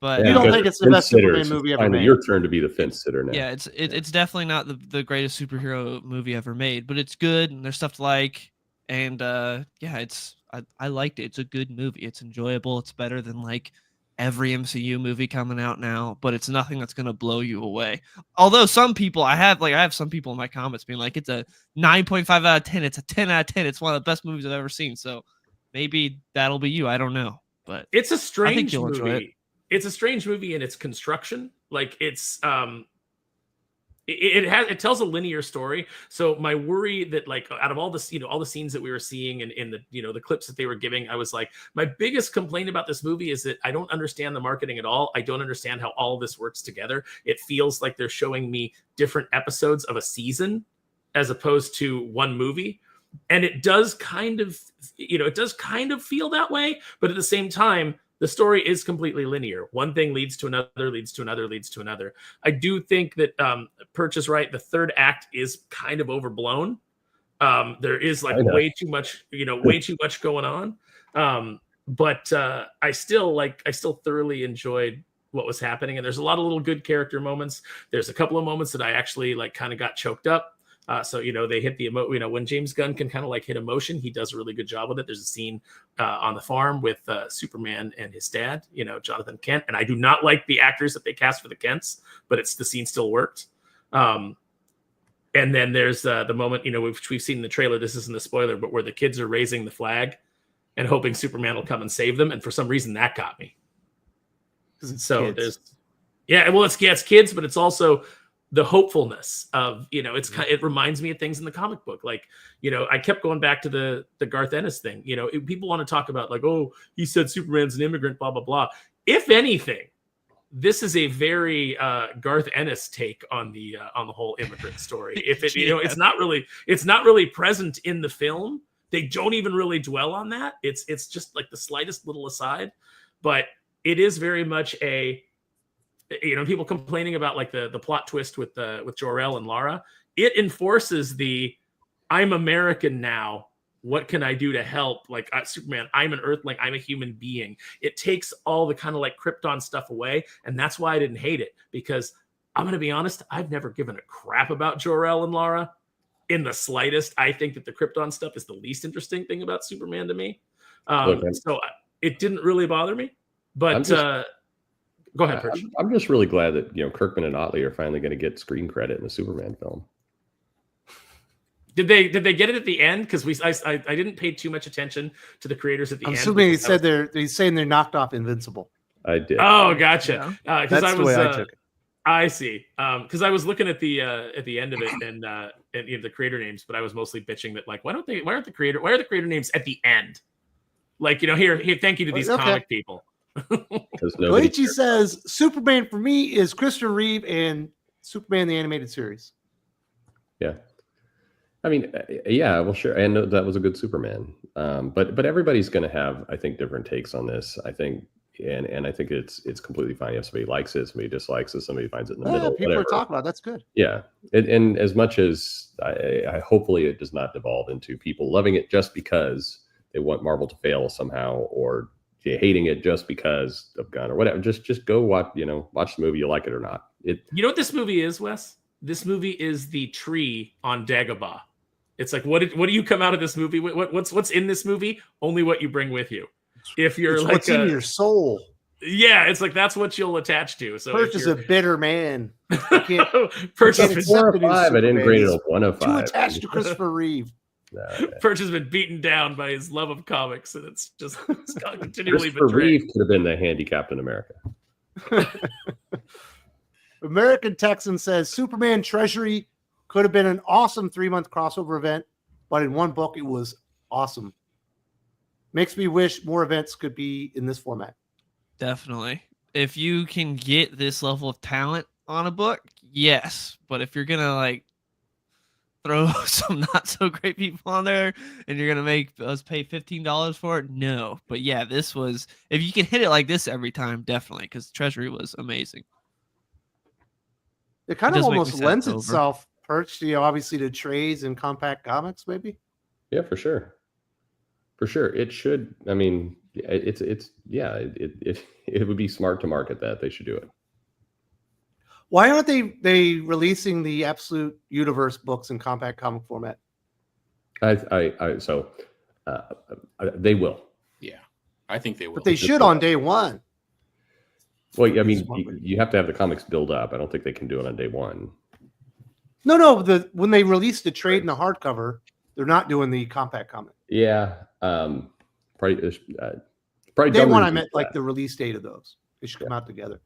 But You don't because think it's the fence best Superman sitters, movie it's ever finally made? your turn to be the fence sitter now. yeah, it's definitely not the greatest superhero movie ever made, but it's good and there's stuff to like. And yeah, I liked it. It's a good movie. It's enjoyable. It's better than like every MCU movie coming out now, but it's nothing that's gonna blow you away. Although some people, I have some people in my comments being like, it's a 9.5 out of 10. It's a 10 out of 10. It's one of the best movies I've ever seen. So maybe that'll be you. I don't know, but It's a strange you'll enjoy movie. It's a strange movie in its construction. Like it's it tells a linear story. So my worry that like out of all the all the scenes that we were seeing and in the the clips that they were giving, I was like, my biggest complaint about this movie is that I don't understand the marketing at all. I don't understand how all of this works together. It feels like they're showing me different episodes of a season as opposed to one movie. And it does kind of, feel that way, but at the same time, the story is completely linear. One thing leads to another, leads to another, leads to another. I do think that Perch is right. The third act is kind of overblown. There is like way too much, way too much going on. But I still thoroughly enjoyed what was happening. And there's a lot of little good character moments. There's a couple of moments that I actually like kind of got choked up. So they hit the when James Gunn can kind of like hit emotion, he does a really good job with it. There's a scene on the farm with Superman and his dad, Jonathan Kent, and I do not like the actors that they cast for the Kents, but the scene still worked. And then there's the moment we've seen in the trailer. This isn't a spoiler, but where the kids are raising the flag and hoping Superman will come and save them, and for some reason that got me. So kids. it's kids, but it's also the hopefulness of it reminds me of things in the comic book. Like I kept going back to the Garth Ennis thing. People want to talk about like, oh, he said Superman's an immigrant, blah blah blah. If anything, this is a very Garth Ennis take on the whole immigrant story. If it it's not really present in the film. They don't even really dwell on that. It's just like the slightest little aside, but it is very much a people complaining about like the plot twist with Jor-El and Lara. It enforces the I'm American now. What can I do to help? Like Superman, I'm an Earthling. I'm a human being. It takes all the kind of like Krypton stuff away, and that's why I didn't hate it. Because I'm going to be honest, I've never given a crap about Jor-El and Lara in the slightest. I think that the Krypton stuff is the least interesting thing about Superman to me. So it didn't really bother me. But go ahead, Perch. I'm just really glad that Kirkman and Otley are finally going to get screen credit in the Superman film. Did they get it at the end? Because I didn't pay too much attention to the creators at the end. I'm assuming he's saying they're knocked off Invincible. I did. Oh, gotcha. That's the way I took it. I see. Because I was looking at the end of it and the creator names, but I was mostly bitching that why are the creator names at the end? Here, thank you to these comic people. Koichi says Superman for me is Christopher Reeve and Superman the Animated Series. Yeah. I mean, yeah, well, sure. I know that was a good Superman. But everybody's going to have, I think, different takes on this. I think, and I think it's completely fine if somebody likes it, somebody dislikes it, somebody finds it in the middle. People are talking about that's good. Yeah, and as much as I hopefully it does not devolve into people loving it just because they want Marvel to fail somehow, or hating it just because of Gunn or whatever. Just go watch the movie, you like it or not. You know what this movie is, Wes? This movie is the tree on Dagobah. It's like, what do you come out of this movie? What's in this movie? Only what you bring with you. If you're what's in your soul. Yeah, it's like that's what you'll attach to. So Perch is a bitter man. Perch has been 4 or 5. I didn't grade it a 1 of 5. Too attached to Christopher Reeve. Perch has been beaten down by his love of comics, and it's continually Christopher betrayed. Reeve could have been the handy Captain America. American Texan says Superman Treasury could have been an awesome 3-month crossover event, but in one book it was awesome. Makes me wish more events could be in this format. Definitely. If you can get this level of talent on a book, yes. But if you're gonna throw some not so great people on there and you're gonna make us pay $15 for it, no. But yeah, this was, if you can hit it like this every time, definitely, because Treasury was amazing. It kind of almost lends itself, Perch, obviously to trades and compact comics, maybe. Yeah, for sure. For sure, it should. I mean, it would be smart to market that. They should do it. Why aren't they releasing the Absolute Universe books in compact comic format? So they will. Yeah, I think they will. But they should on day one. Well, I mean, you have to have the comics build up. I don't think they can do it on day one. No. When they release the trade and the hardcover, they're not doing the compact comic. Yeah, probably day one. I meant the release date of those. They should come out together.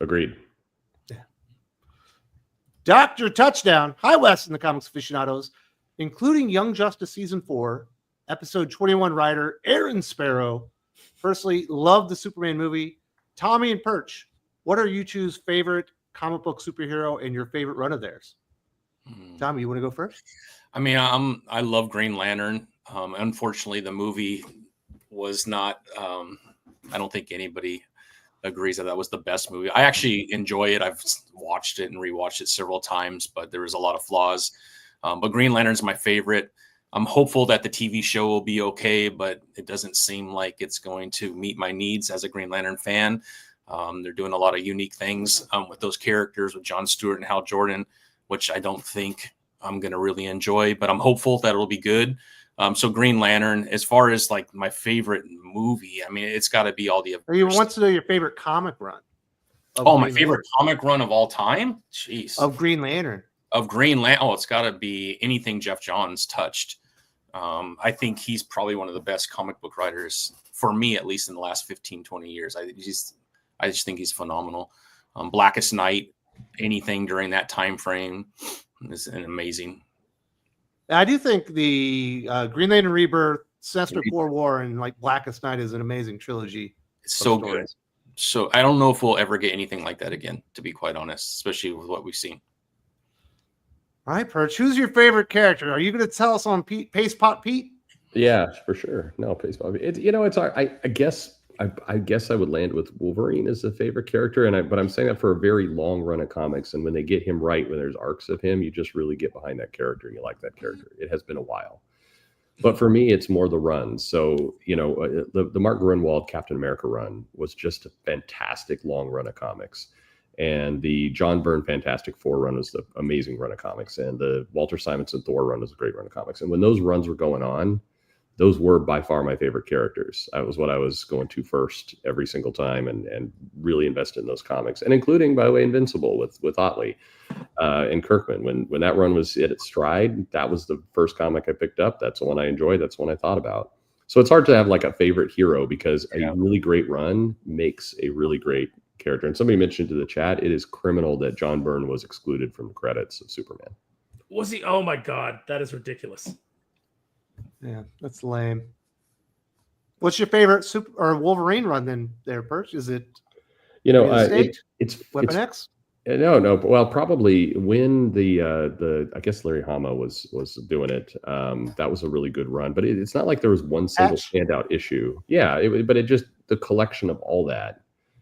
Agreed. Yeah. Dr. Touchdown. Hi, Wes and the Comics Aficionados, including Young Justice Season 4, Episode 21 writer Aaron Sparrow. Personally, love the Superman movie. Tommy and Perch, what are you two's favorite comic book superhero and your favorite run of theirs? Tommy, you want to go first? I mean, I love Green Lantern. Unfortunately, the movie was not. I don't think anybody agrees that was the best movie. I actually enjoy it. I've watched it and rewatched it several times, but there was a lot of flaws. But Green Lantern's my favorite. I'm hopeful that the TV show will be okay, but it doesn't seem like it's going to meet my needs as a Green Lantern fan. They're doing a lot of unique things with those characters, with Jon Stewart and Hal Jordan, which I don't think I'm going to really enjoy, but I'm hopeful that it'll be good. So Green Lantern, as far as my favorite movie, I mean, it's got to be all the other. You want to know your favorite comic run? My favorite comic run of all time? Jeez. Of Green Lantern. Of Green Lantern. Oh, it's got to be anything Jeff Johns touched. I think he's probably one of the best comic book writers, for me, at least in the last 15, 20 years. I just think he's phenomenal. Blackest Night, anything during that time frame is amazing. I do think the Green Lantern Rebirth, Sinestro Corps War, and Blackest Night is an amazing trilogy. It's so good. So I don't know if we'll ever get anything like that again, to be quite honest, especially with what we've seen. All right, Perch, who's your favorite character? Are you going to tell us on Pace Pot Pete? Yeah, for sure. No, Pace Pot Pete. It's I guess I would land with Wolverine as a favorite character, but I'm saying that for a very long run of comics, and when they get him right, when there's arcs of him, you just really get behind that character and you like that character. It has been a while, but for me, it's more the runs. So the Mark Gruenwald Captain America run was just a fantastic long run of comics, and the John Byrne Fantastic Four run was the amazing run of comics, and the Walter Simonson Thor run was a great run of comics. And when those runs were going on, those were by far my favorite characters. That was what I was going to first every single time, and really invested in those comics, and including, by the way, Invincible with Otley and Kirkman. When that run was at its stride, that was the first comic I picked up. That's the one I enjoyed. That's the one I thought about. So it's hard to have like a favorite hero, because a really great run makes a really great character. And somebody mentioned to the chat, it is criminal that John Byrne was excluded from the credits of Superman. Was he? Oh my God, that is ridiculous. Yeah, that's lame. What's your favorite Wolverine run then? There, Perch? Is it? It's Weapon X. No. Well, probably when the I guess Larry Hama was doing it. That was a really good run, but it's not like there was one single standout issue. Yeah, but it just, the collection of all that,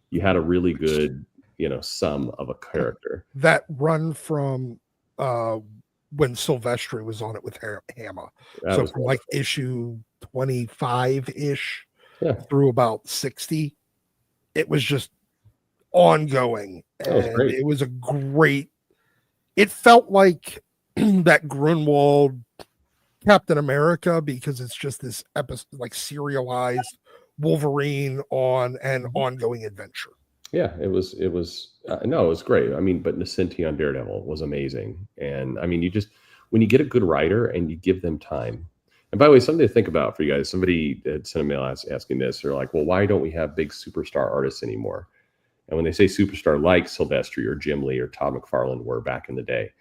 you had a really good sum of a character. That run from when Silvestri was on it with Hama. So from like issue 25-ish through about 60, it was just ongoing. And it was a great, it felt like that Grunwald Captain America, because it's just this episode, like serialized Wolverine on an ongoing adventure. Yeah, it was great. I mean, but Nascenti on Daredevil was amazing. And I mean, when you get a good writer and you give them time. And by the way, something to think about for you guys, somebody had sent a mail asking this. They're like, well, why don't we have big superstar artists anymore? And when they say superstar, like Silvestri or Jim Lee or Todd McFarlane were back in the day.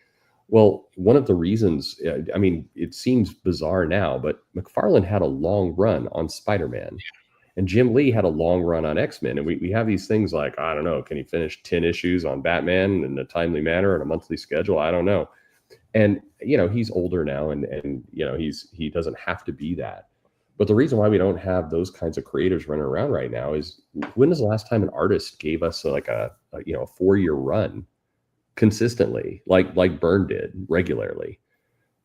Well, one of the reasons, I mean, it seems bizarre now, but McFarlane had a long run on Spider-Man. And Jim Lee had a long run on X-Men. And we have these things like, I don't know, can he finish 10 issues on Batman in a timely manner on a monthly schedule? I don't know. And, he's older now and he doesn't have to be that. But the reason why we don't have those kinds of creators running around right now is, when was the last time an artist gave us a 4-year run consistently, like Byrne did regularly?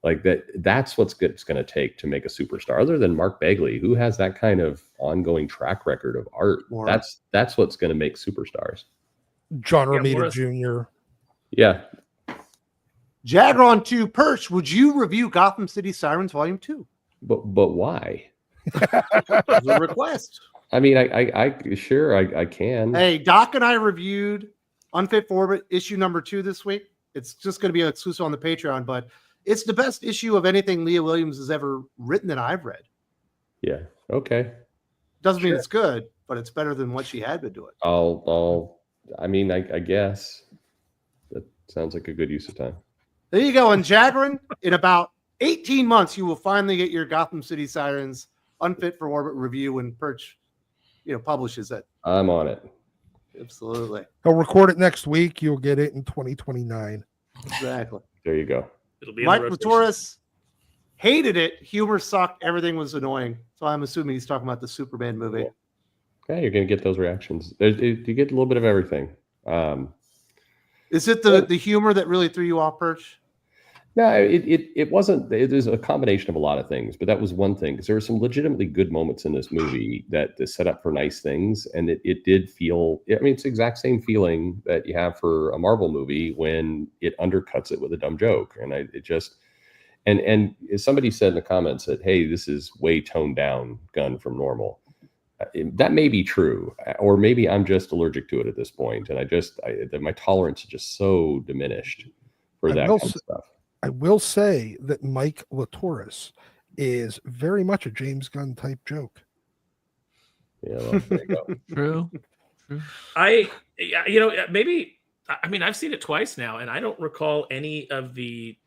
Like that's what's it's going to take to make a superstar, other than Mark Bagley, who has that kind of ongoing track record of art. That's what's going to make superstars. John Romita Jr. Yeah. Jagron 2 Perch, would you review Gotham City Sirens Volume 2? But why? It's a request. I mean, I can. Hey, Doc and I reviewed Unfit for Orbit issue number 2 this week. It's just going to be exclusive on the Patreon, but it's the best issue of anything Leah Williams has ever written that I've read. Yeah. Okay. Doesn't mean it's good, but it's better than what she had been doing. I guess that sounds like a good use of time. There you go. And Jagrin, in about 18 months, you will finally get your Gotham City Sirens Unfit for Orbit review when Perch, publishes it. I'm on it. Absolutely. He'll record it next week. You'll get it in 2029. Exactly. There you go. It'll be Mike Latoris hated it. Humor sucked. Everything was annoying. So I'm assuming he's talking about the Superman movie. Yeah, you're going to get those reactions. You get a little bit of everything. Is it the humor that really threw you off, Perch? No, it wasn't. It was a combination of a lot of things, but that was one thing, because there were some legitimately good moments in this movie that set up for nice things, and it did feel. I mean, it's the exact same feeling that you have for a Marvel movie when it undercuts it with a dumb joke, and and somebody said in the comments that, hey, this is way toned down Gunn from normal. That may be true, or maybe I'm just allergic to it at this point, and my tolerance is just so diminished for that kind of stuff. I will say that Mike Latoris is very much a James Gunn type joke. Yeah, well, there you go. True. Maybe. I mean, I've seen it twice now, and I don't recall any of the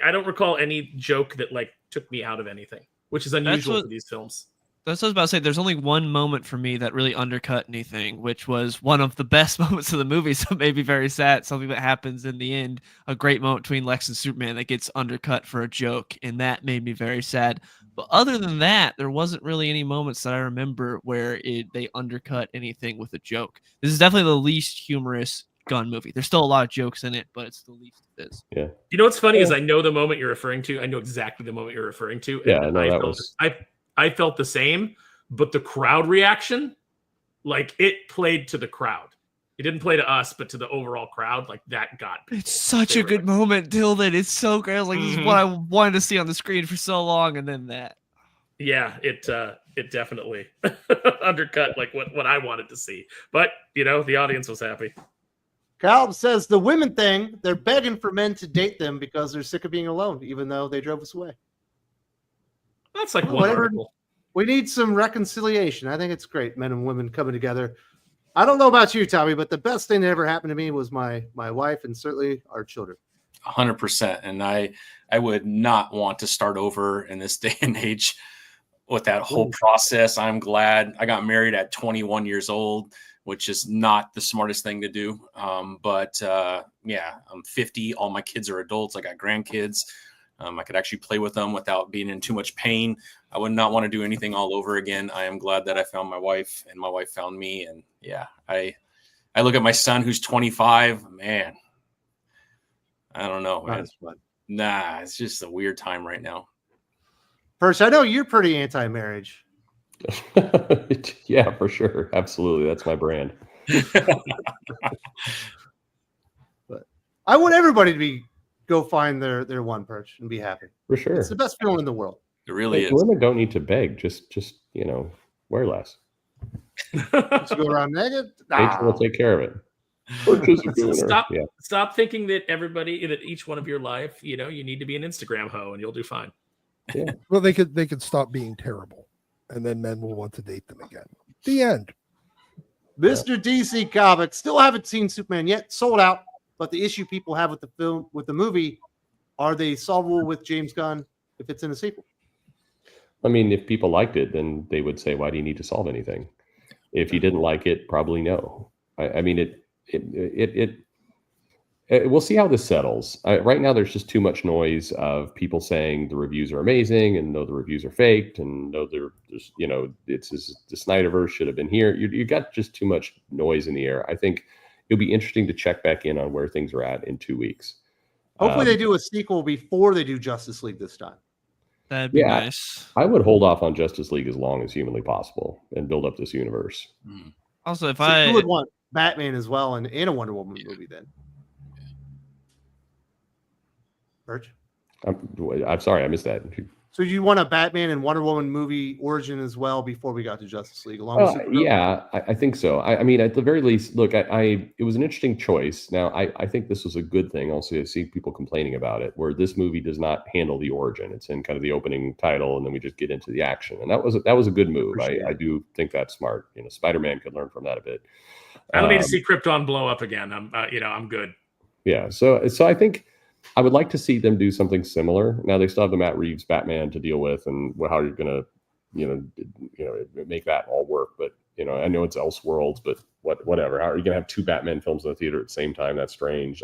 I don't recall any joke that took me out of anything, which is unusual for these films. That's what I was about to say. There's only one moment for me that really undercut anything, which was one of the best moments of the movie. So it made me very sad. Something that happens in the end, a great moment between Lex and Superman that gets undercut for a joke. And that made me very sad. But other than that, there wasn't really any moments that I remember where they undercut anything with a joke. This is definitely the least humorous Gunn movie. There's still a lot of jokes in it, but it's the least it is. Yeah. You know what's funny is I know the moment you're referring to. I know exactly the moment you're referring to. Yeah, no, I felt the same, but the crowd reaction, it played to the crowd. It didn't play to us, but to the overall crowd, that got people. It's such a good moment, Tilden. It's so great. I was like, this is what I wanted to see on the screen for so long, and then that. Yeah, it definitely undercut like what I wanted to see. But the audience was happy. Caleb says the women thing, they're begging for men to date them because they're sick of being alone, even though they drove us away. That's like one Whatever. article. We need some reconciliation. I think it's great, men and women coming together. I don't know about you, Tommy, but the best thing that ever happened to me was my wife and certainly our children. 100%. And I would not want to start over in this day and age with that whole process. I'm glad I got married at 21 years old, which is not the smartest thing to do. But I'm 50. All my kids are adults. I got grandkids. I could actually play with them without being in too much pain. I would not want to do anything all over again. I am glad that I found my wife and my wife found me. And I look at my son who's 25, man, I don't know, man. Nah, it's just a weird time right now. First, I know you're pretty anti-marriage. Yeah, for sure. Absolutely. That's my brand. But I want everybody to go find their one perch and be happy. For sure. It's the best feeling in the world. It really is. Women don't need to beg. Just wear less. Just go around naked. Nature will take care of it. Stop thinking that each one of your life, you need to be an Instagram hoe and you'll do fine. Yeah. Well, they could stop being terrible, and then men will want to date them again. The end. Mr. DC Comics, still haven't seen Superman yet. Sold out. But the issue people have with the movie, are they solvable with James Gunn if it's in a sequel? I mean, if people liked it, then they would say, "Why do you need to solve anything?" If you didn't like it, probably no. I mean, we'll see how this settles. Right now, there's just too much noise of people saying the reviews are amazing and no, the reviews are faked, and no, the Snyderverse should have been here. You got just too much noise in the air. I think it'll be interesting to check back in on where things are at in 2 weeks. Hopefully, they do a sequel before they do Justice League this time. That'd be nice. I would hold off on Justice League as long as humanly possible and build up this universe. Also, you would want Batman as well and a Wonder Woman movie then. Birch? I'm sorry, I missed that. So you want a Batman and Wonder Woman movie origin as well before we got to Justice League? I think so. I mean, at the very least, look, it was an interesting choice. Now, I think this was a good thing. Also, I see people complaining about it, where this movie does not handle the origin. It's in kind of the opening title, and then we just get into the action. And that was a good move. I do think that's smart. Spider-Man could learn from that a bit. I don't need to see Krypton blow up again. I'm good. Yeah. So I think I would like to see them do something similar. Now they still have the Matt Reeves Batman to deal with, and how you're gonna, make that all work. But I know it's Elseworlds, but whatever. How are you gonna have 2 Batman films in the theater at the same time? That's strange.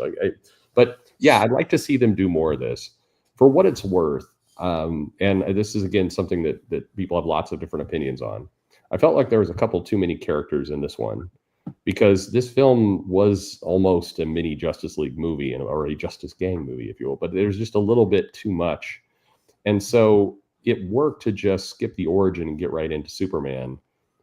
But yeah, I'd like to see them do more of this. For what it's worth, and this is again something that people have lots of different opinions on. I felt like there was a couple too many characters in this one, because this film was almost a mini Justice League movie or a Justice Gang movie, if you will, but there's just a little bit too much. And so it worked to just skip the origin and get right into Superman.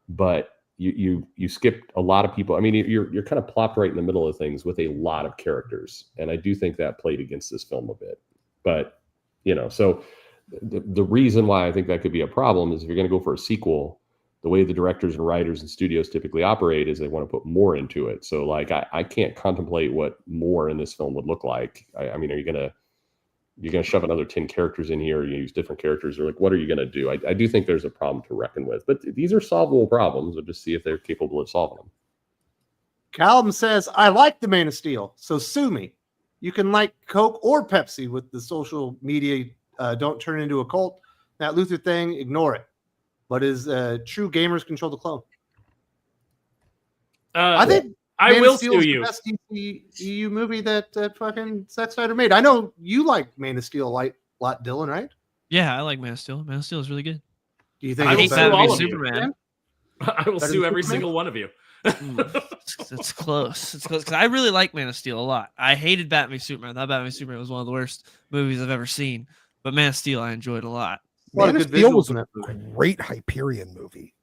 But you skipped a lot of people. I mean, you're kind of plopped right in the middle of things with a lot of characters. And I do think that played against this film a bit. But, so the reason why I think that could be a problem is if you're going to go for a sequel, the way the directors and writers and studios typically operate is they want to put more into it. So like, I can't contemplate what more in this film would look like. I mean, are you going to shove another 10 characters in here? You use different characters, or like, what are you going to do? I do think there's a problem to reckon with, but these are solvable problems. We'll just see if they're capable of solving them. Callum says, I like the Man of Steel, so sue me. You can like Coke or Pepsi with the social media. Don't turn into a cult. That Luther thing, ignore it. But is true gamers control the clone? I think I will sue you. The best EU movie that fucking Zack Snyder made. I know you like Man of Steel a lot, Dylan, right? Yeah, I like Man of Steel. Man of Steel is really good. Do you think I it's will better sue than all of you. Superman? I will sue every single one of you. It's close. It's close because I really like Man of Steel a lot. I hated Batman v Superman. I thought Batman v Superman was one of the worst movies I've ever seen. But Man of Steel, I enjoyed a lot. Man of Steel was a great Hyperion movie.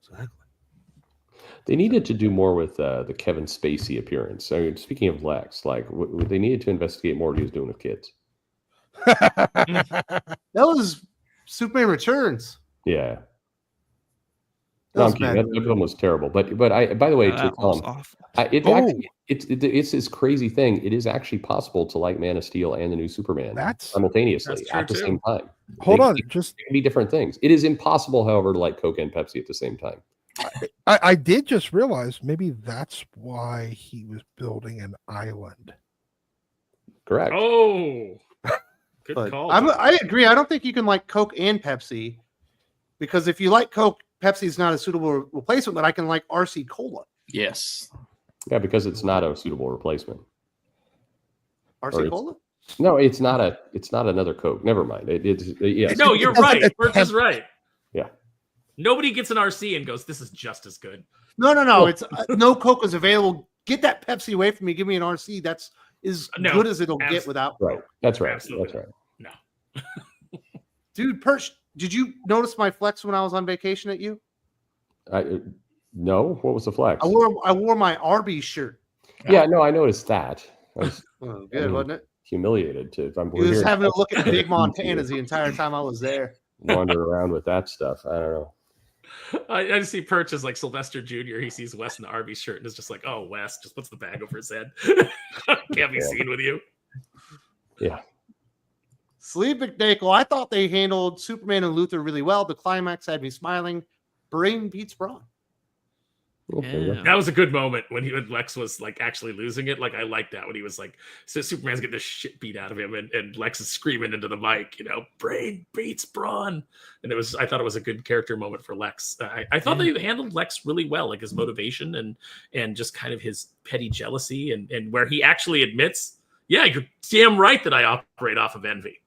Exactly. They needed to do more with the Kevin Spacey appearance. I mean, speaking of Lex, like they needed to investigate more what he was doing with kids. That was Superman Returns. Yeah. That No, was I'm kidding. bad. That film was terrible. But I, by the way, to That was Tom, awful. it's this crazy thing. It is actually possible to like Man of Steel and the new Superman simultaneously That's true, at the too. same time. Hold on, They just can be different things. It is impossible, however, to like Coke and Pepsi at the same time. I did just realize maybe that's why he was building an island. Correct. Oh, good But call. I agree. I don't think you can like Coke and Pepsi because if you like Coke, Pepsi is not a suitable replacement, but I can like RC Cola. Yes. Yeah, because it's not a suitable replacement. RC Cola? No, it's not another Coke. Never mind. Yes. No, you're right. Birch is right. Yeah. Nobody gets an RC and goes, "This is just as good." No. It's no Coke is available. Get that Pepsi away from me. Give me an RC. That's as No, good as it'll get without Right. Coke. That's right. Absolutely. That's right. No. Dude, Perch, did you notice my flex when I was on vacation at you? No. What was the flex? I wore my Arby's shirt. Yeah. No, I noticed that. I was Oh, good, wasn't it? humiliated to. He was having a look at big Montanas the entire time I was there. wander around with that stuff. I don't know. I just see Perch as like Sylvester Jr. He sees Wes in the Arby's shirt and is just like, "Oh, Wes," just puts the bag over his head. Can't be seen with you. Yeah. Sleeve McNakel, I thought they handled Superman and Luthor really well. The climax had me smiling. Brain beats brawn. Okay, Yeah. That was a good moment when Lex was like actually losing it. Like I liked that when he was like, so Superman's getting the shit beat out of him, and Lex is screaming into the mic, brain beats brawn, and I thought it was a good character moment for Lex. I thought they handled Lex really well, like his motivation and just kind of his petty jealousy, and where he actually admits, yeah, you're damn right that I operate off of envy.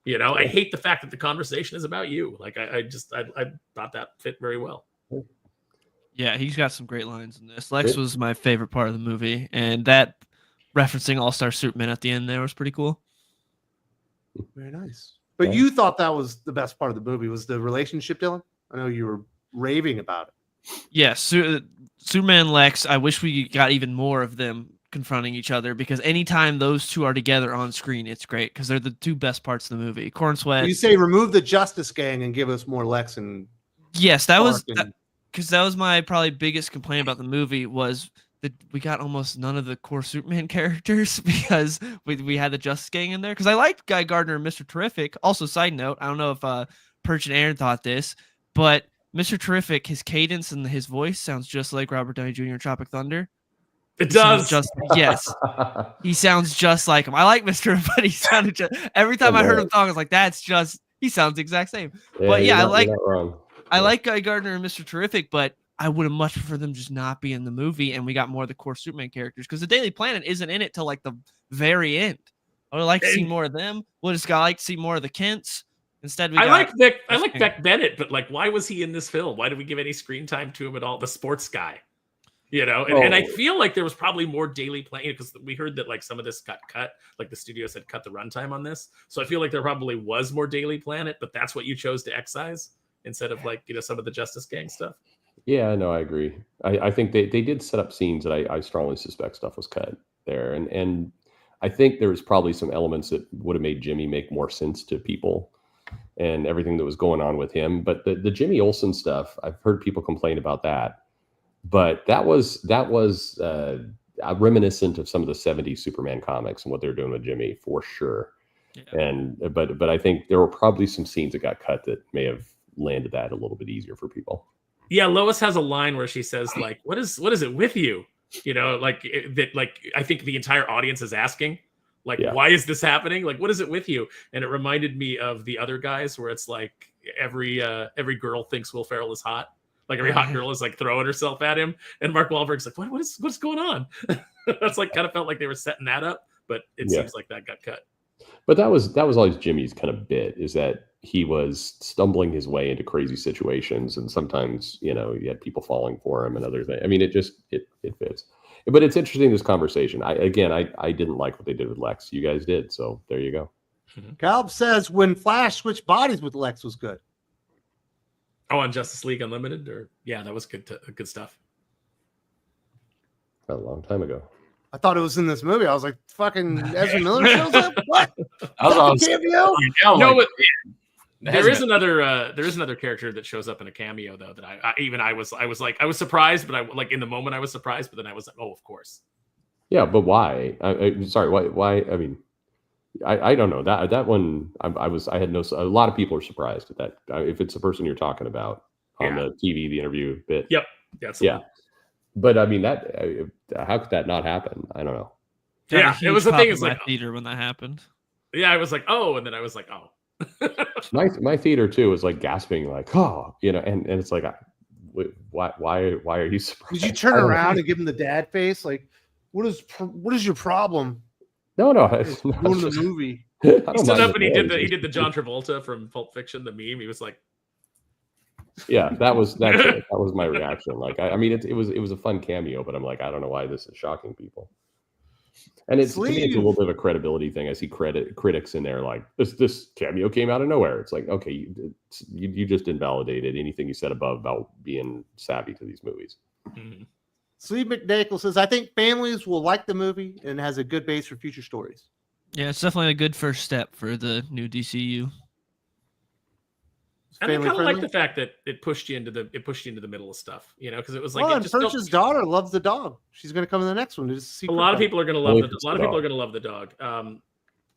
I hate the fact that the conversation is about you. Like I thought that fit very well. Yeah, he's got some great lines in this. Lex was my favorite part of the movie, and that referencing All-Star Superman at the end there was pretty cool. Very nice. But you thought that was the best part of the movie, was the relationship, Dylan? I know you were raving about it. Yeah, Superman and Lex, I wish we got even more of them confronting each other, because anytime those two are together on screen, it's great, because they're the two best parts of the movie. Corn Sweat. You say remove the Justice Gang and give us more Lex and Yes, that was... Clark and- because that was my probably biggest complaint about the movie, was that we got almost none of the core Superman characters because we had the Justice Gang in there. Because I liked Guy Gardner and Mr. Terrific. Also, side note, I don't know if Perch and Aaron thought this, but Mr. Terrific, his cadence and his voice sounds just like Robert Downey Jr. in Tropic Thunder. It does. Yes, he sounds just like him. I like Mr. But he sounded just every time I heard him talk, I was like, he sounds the exact same. But yeah, I like Guy Gardner and Mr. Terrific, but I would have much preferred them just not be in the movie, and we got more of the core Superman characters, because the Daily Planet isn't in it till like the very end. I would like to see more of them. Would just like to see more of the Kents. Instead, I like Beck Bennett, but like, why was he in this film? Why did we give any screen time to him at all? The sports guy, And I feel like there was probably more Daily Planet, because we heard that like some of this got cut, like the studios had cut the runtime on this. So I feel like there probably was more Daily Planet, but that's what you chose to excise instead of like, some of the Justice Gang stuff. Yeah, no, I agree. I think they did set up scenes that I strongly suspect stuff was cut there. And I think there was probably some elements that would have made Jimmy make more sense to people and everything that was going on with him. But the Jimmy Olsen stuff, I've heard people complain about that. But that was reminiscent of some of the 70s Superman comics and what they're doing with Jimmy, for sure. Yeah. But I think there were probably some scenes that got cut that may have landed that a little bit easier for people. Yeah, Lois has a line where she says like, what is it with you? I think the entire audience is asking, like, why is this happening? Like, what is it with you? And it reminded me of The Other Guys, where it's like every girl thinks Will Ferrell is hot. Like every hot girl is like throwing herself at him. And Mark Wahlberg's like, what's going on? That's like kind of felt like they were setting that up, but it seems like that got cut. But that was always Jimmy's kind of bit, is that he was stumbling his way into crazy situations, and sometimes you had people falling for him and other things. I mean, it fits. But it's interesting, this conversation. I didn't like what they did with Lex. You guys did, so there you go. Calb says when Flash switched bodies with Lex was good. Oh, on Justice League Unlimited, that was good stuff. A long time ago. I thought it was in this movie. I was like, fucking Ezra Miller shows up? What? I was cameo? There is another character that shows up in a cameo though that I was surprised, but I like in the moment I was surprised, but then I was like, oh, of course. Yeah, but why? Sorry, why? I mean, I don't know that one. I had no. A lot of people are surprised at that. If it's the person you're talking about on the TV, the interview bit. Yep. That's yeah. But I mean, that how could that not happen? I don't know. Yeah, it was the thing. It's It's like theater when that happened. Yeah, I was like, oh, and then I was like, oh. my theater too was like gasping, like, oh, you know, and it's like, why are you surprised? Did you turn around and give him the dad face? Like, what is your problem? No, It's doing the movie. He stood up and he did the John Travolta from Pulp Fiction, the meme. He was like, yeah, that was my reaction. Like, I mean, it was a fun cameo, but I'm like, I don't know why this is shocking people. And to me, it's a little bit of a credibility thing. I see critics in there like, this cameo came out of nowhere. It's like, okay, you just invalidated anything you said above about being savvy to these movies. Mm-hmm. Sleeve McNacle says, I think families will like the movie and has a good base for future stories. Yeah, it's definitely a good first step for the new DCU. And I kind of like the fact that it pushed you into the middle of stuff, you know, because it was like, and Perch's daughter loves the dog. She's going to come in the next one. A lot of people are going to love the dog.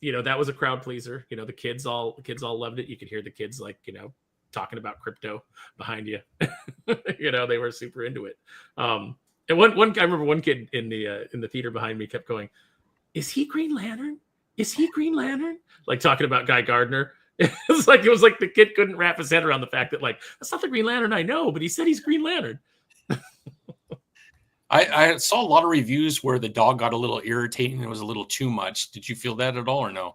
You know, that was a crowd pleaser. You know, the kids all loved it. You could hear the kids like, you know, talking about crypto behind you. You know, they were super into it. And I remember one kid in the theater behind me kept going, "Is he Green Lantern? Is he Green Lantern?" Like talking about Guy Gardner. It was like the kid couldn't wrap his head around the fact that like, that's not the Green Lantern I know, but he said he's Green Lantern. I saw a lot of reviews where the dog got a little irritating and it was a little too much. Did you feel that at all or no?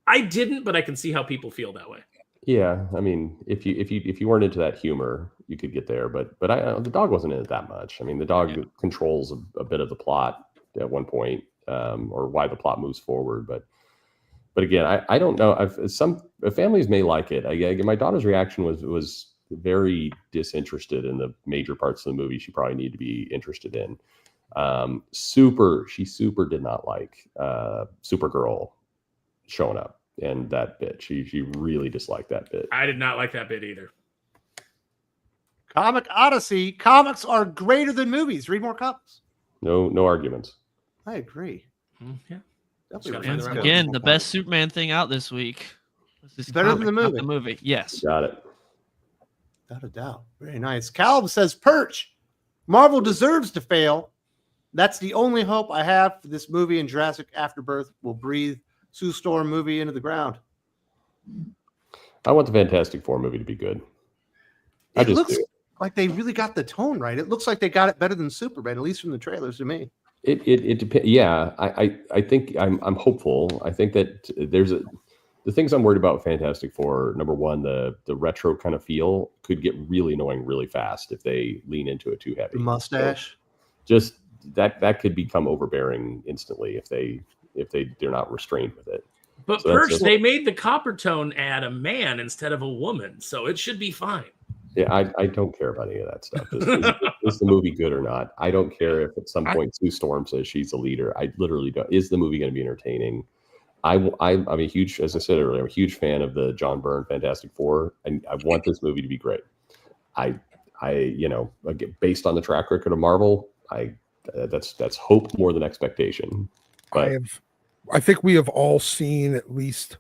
I didn't, but I can see how people feel that way. Yeah, I mean, if you weren't into that humor, you could get there, but the dog wasn't in it that much. I mean, the dog controls a bit of the plot at one point, or why the plot moves forward, But again, I don't know. Some families may like it. My daughter's reaction was very disinterested in the major parts of the movie she probably need to be interested in. She super did not like Supergirl showing up and that bit. She really disliked that bit. I did not like that bit either. Comic Odyssey. Comics are greater than movies. Read more comics. No arguments. I agree. Yeah. Once again, the best Superman thing out this week. Better than the movie. The movie, yes. Got it. Without a doubt. Very nice. Caleb says, Perch, Marvel deserves to fail. That's the only hope I have for this movie, and Jurassic Afterbirth will breathe Sue Storm movie into the ground. I want the Fantastic Four movie to be good. It looks like they really got the tone right. It looks like they got it better than Superman, at least from the trailers to me. It depends. Yeah, I think I'm hopeful. I think that the things I'm worried about Fantastic Four. Number one, the retro kind of feel could get really annoying really fast if they lean into it too heavy. The mustache, so just that could become overbearing instantly if they're not restrained with it. But so Perch, they made the Copper Tone ad a man instead of a woman, so it should be fine. Yeah, I don't care about any of that stuff. Is the movie good or not? I don't care if at some point Sue Storm says she's a leader. I literally don't. Is the movie going to be entertaining? I'm a huge, as I said earlier, I'm a huge fan of the John Byrne Fantastic Four, and I want this movie to be great. Based on the track record of Marvel, that's hope more than expectation. But I think we have all seen at least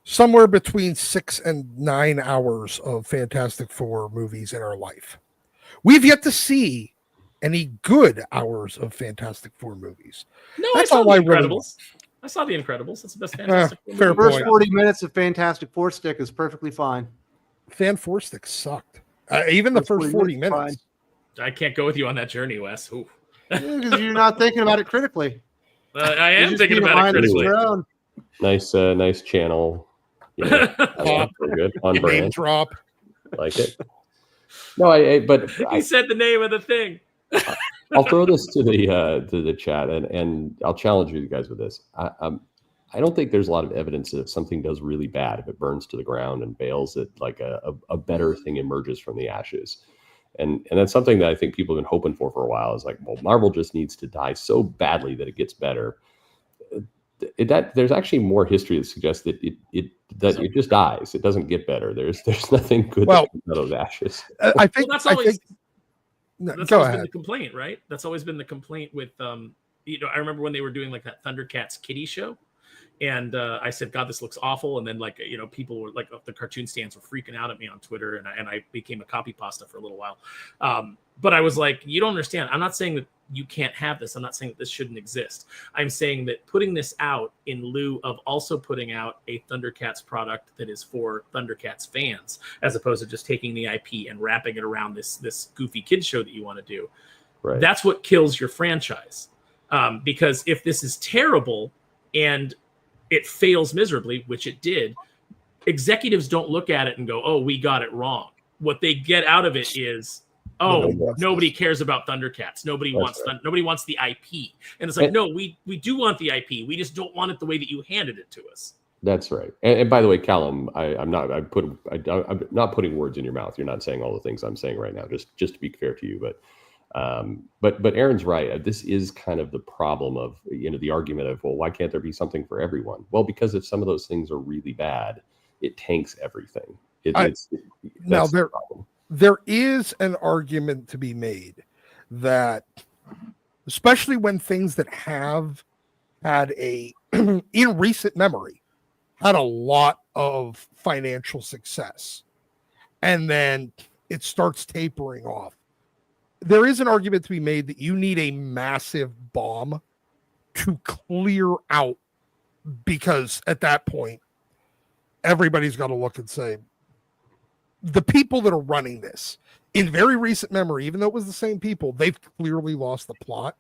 somewhere between 6 and 9 hours of Fantastic Four movies in our life. We've yet to see any good hours of Fantastic Four movies. No, that's all The Incredibles. I saw The Incredibles. That's the best Fantastic Four movie. First 40 minutes of Fantastic Four stick is perfectly fine. Fan Four stick sucked. Even the first 40 minutes. I can't go with you on that journey, Wes. Because you're not thinking about it critically. I am thinking about it critically. Nice channel. Good on brand. Name drop. Like it. No, but he said the name of the thing. I'll throw this to the chat and I'll challenge you guys with this. I don't think there's a lot of evidence that if something does really bad, if it burns to the ground and fails, that like a better thing emerges from the ashes. And that's something that I think people have been hoping for a while. Is like, well, Marvel just needs to die so badly that it gets better. that there's actually more history that suggests that it just dies. It doesn't get better. There's nothing good Well, that comes out of those ashes. I think Well, that's I always think no, that's go always ahead. been the complaint, right? That's always been the complaint with I remember when they were doing like that Thundercats kiddie show. And I said, God, this looks awful. And then, like, people were like, the cartoon stands were freaking out at me on Twitter, and I became a copy pasta for a little while. But I was like, you don't understand. I'm not saying that you can't have this. I'm not saying that this shouldn't exist. I'm saying that putting this out in lieu of also putting out a Thundercats product that is for Thundercats fans, as opposed to just taking the IP and wrapping it around this goofy kids show that you want to do. Right. That's what kills your franchise. Because if this is terrible and it fails miserably, which it did, executives don't look at it and go, oh, we got it wrong. What they get out of it is, nobody cares about Thundercats. Nobody wants the IP. And it's like, no, we do want the IP. We just don't want it the way that you handed it to us. That's right. And by the way, Callum, I'm not putting words in your mouth. You're not saying all the things I'm saying right now, just to be fair to you. But Aaron's right. This is kind of the problem of, the argument of, well, why can't there be something for everyone? Well, because if some of those things are really bad, it tanks everything. Now there is an argument to be made that, especially when things that have had in recent memory, had a lot of financial success, and then it starts tapering off. There is an argument to be made that you need a massive bomb to clear out, because at that point, everybody's got to look and say, the people that are running this in very recent memory, even though it was the same people, they've clearly lost the plot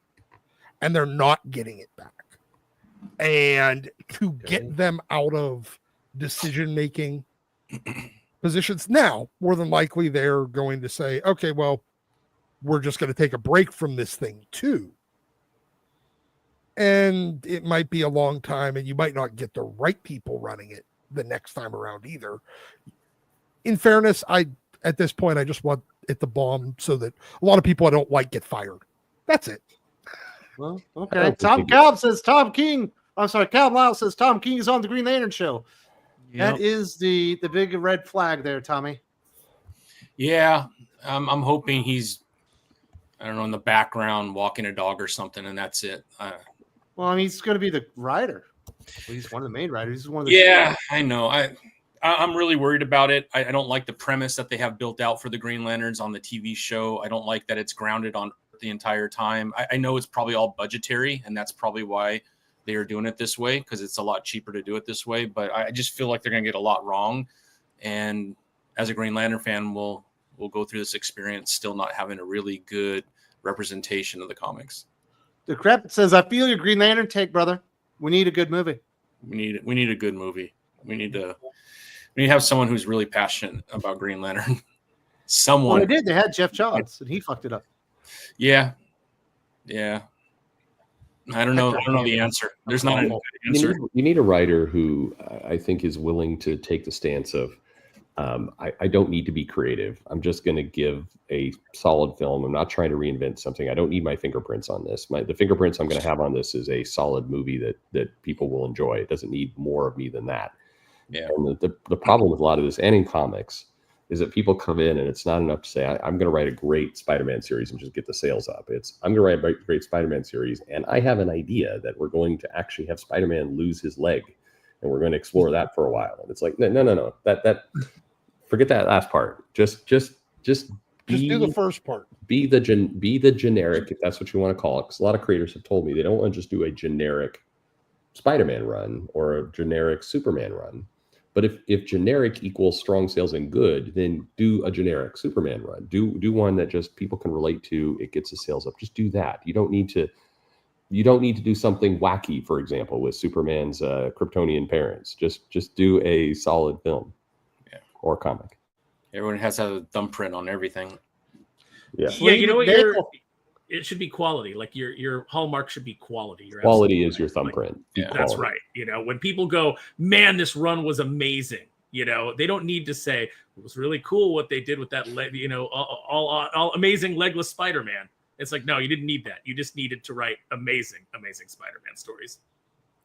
and they're not getting it back. And to get them out of decision-making positions now, more than likely they're going to say, okay, well, we're just going to take a break from this thing too. And it might be a long time, and you might not get the right people running it the next time around either. In fairness, at this point, I just want it to bomb so that a lot of people I don't like get fired. That's it. Well, okay. Callum Lyle says Tom King is on the Green Lantern show. Yep. That is the big red flag there, Tommy. Yeah, I'm hoping he's, I don't know, in the background walking a dog or something, and that's it. Well, I mean, he's going to be the writer. He's one of the main writers. He's one of the shows. I know. I'm really worried about it. I don't like the premise that they have built out for the Green Lanterns on the TV show. I don't like that it's grounded on Earth the entire time. I know it's probably all budgetary, and that's probably why they are doing it this way, because it's a lot cheaper to do it this way. But I just feel like they're going to get a lot wrong. And as a Green Lantern fan, we'll go through this experience still not having a really good representation of the comics. The Crep says, I feel your Green Lantern take, brother. We need a good movie. We need a good movie. We need to have someone who's really passionate about Green Lantern. Someone. Well, they did. They had Jeff Johns, and he fucked it up. Yeah. I don't know the answer. There's not an answer. You need a writer who I think is willing to take the stance of, I don't need to be creative. I'm just going to give a solid film. I'm not trying to reinvent something. I don't need my fingerprints on this. The fingerprints I'm going to have on this is a solid movie that people will enjoy. It doesn't need more of me than that. Yeah. And the problem with a lot of this, and in comics, is that people come in and it's not enough to say, I'm going to write a great Spider-Man series and just get the sales up. I'm going to write a great Spider-Man series, and I have an idea that we're going to actually have Spider-Man lose his leg, and we're going to explore that for a while. And it's like, no. That forget that last part. Just do the first part. Be the generic, if that's what you want to call it. Because a lot of creators have told me they don't want to just do a generic Spider-Man run or a generic Superman run. But if generic equals strong sales and good, then do a generic Superman run. Do one that just people can relate to. It gets the sales up. Just do that. You don't need to do something wacky, for example, with Superman's Kryptonian parents. Just do a solid film, or comic. Everyone has to have a thumbprint on everything. Yeah. You know what? It should be quality. Like your hallmark should be quality. Quality is your thumbprint. That's right. When people go, man, this run was amazing. They don't need to say it was really cool what they did with that leg. All amazing legless Spider-Man. It's like, no, you didn't need that. You just needed to write amazing Spider-Man stories.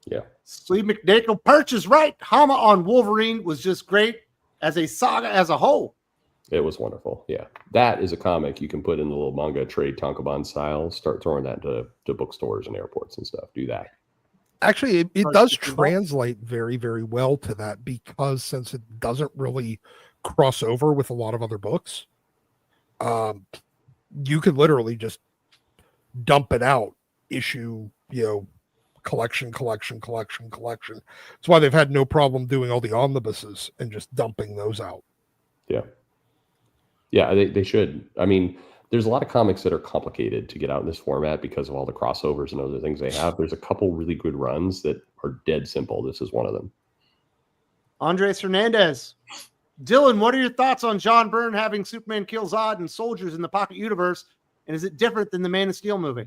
Yeah. Steve McNichol Perch is right. Hama on Wolverine was just great as a saga as a whole. It was wonderful. Yeah. That is a comic you can put in the little manga trade tankobon style. Start throwing that to bookstores and airports and stuff. Do that. Actually, it does translate very, very well to that, because since it doesn't really cross over with a lot of other books, you could literally just dump it out, issue, collection. That's why they've had no problem doing all the omnibuses and just dumping those out. Yeah. Yeah, they should. I mean, there's a lot of comics that are complicated to get out in this format because of all the crossovers and other things they have. There's a couple really good runs that are dead simple. This is one of them. Andres Hernandez. Dylan, what are your thoughts on John Byrne having Superman kill Zod and soldiers in the Pocket Universe? And is it different than the Man of Steel movie?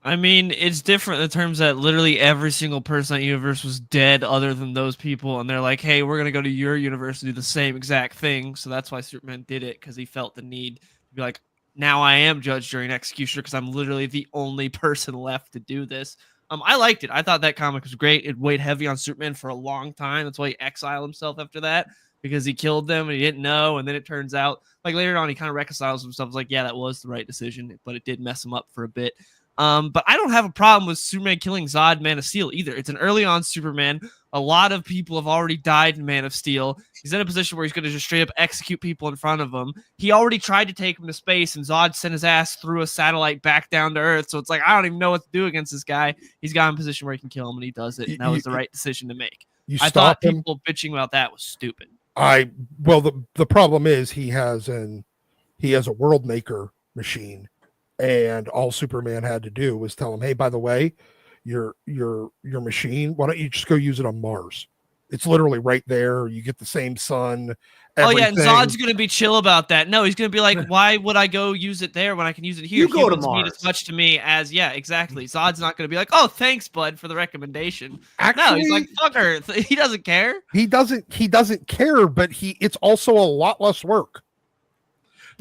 I mean, it's different in terms that literally every single person in that universe was dead other than those people. And they're like, hey, we're going to go to your universe and do the same exact thing. So that's why Superman did it, because he felt the need to be like, now I am judge, jury, and executioner because I'm literally the only person left to do this. I liked it. I thought that comic was great. It weighed heavy on Superman for a long time. That's why he exiled himself after that, because he killed them and he didn't know. And then it turns out, like later on, he kind of reconciles himself. It's like, yeah, that was the right decision, but it did mess him up for a bit. But I don't have a problem with Superman killing Zod, Man of Steel either. It's an early on Superman. A lot of people have already died in Man of Steel. He's in a position where he's going to just straight up execute people in front of him. He already tried to take him to space, and Zod sent his ass through a satellite back down to Earth. So it's like, I don't even know what to do against this guy. He's got in a position where he can kill him, and he does it. And that was the right decision to make. I thought people bitching about that was stupid. Well, the problem is he has a world maker machine, and all Superman had to do was tell him, hey, by the way, your machine, why don't you just go use it on Mars? It's literally right there. You get the same sun. Everything. Oh yeah, and Zod's gonna be chill about that. No, he's gonna be like, why would I go use it there when I can use it here? You go to Humans Mars. mean as much to me as exactly. Zod's not gonna be like, oh, thanks, bud, for the recommendation. Actually, no, he's like, fuck Earth. He doesn't care. He doesn't care, but it's also a lot less work.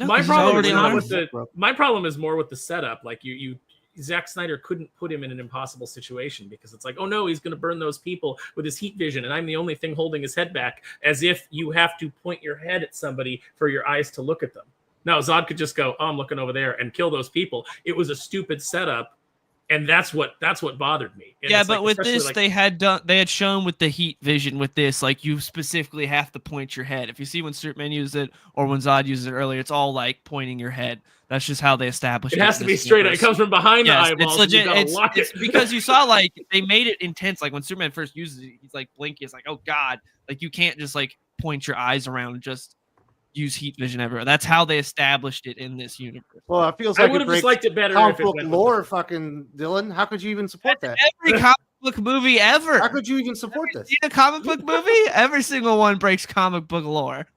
No, my 'cause he's problem already is not on with Earth. my problem is more with the setup. Like Zack Snyder couldn't put him in an impossible situation because it's like, oh no, he's going to burn those people with his heat vision, and I'm the only thing holding his head back, as if you have to point your head at somebody for your eyes to look at them. No, Zod could just go, oh, I'm looking over there, and kill those people. It was a stupid setup, and that's what bothered me. And yeah, it's but like, with this, like, they had shown with the heat vision with this, like you specifically have to point your head. If you see when Superman used it or when Zod uses it earlier, it's all like pointing your head. That's just how they establish it. It has to be straight up. It comes from behind the eyeballs. It's legit. Lock It's because you saw like they made it intense. Like when Superman first uses it, he's like blinky. It's like, oh god, like you can't just like point your eyes around and just use heat vision everywhere. That's how they established it in this universe. Well, it feels I like would it have just breaks liked it better comic if it book went with lore. Fucking Dylan, how could you even support that? Every comic book movie ever. How could you even support this? Seen a comic book movie? Every single one breaks comic book lore.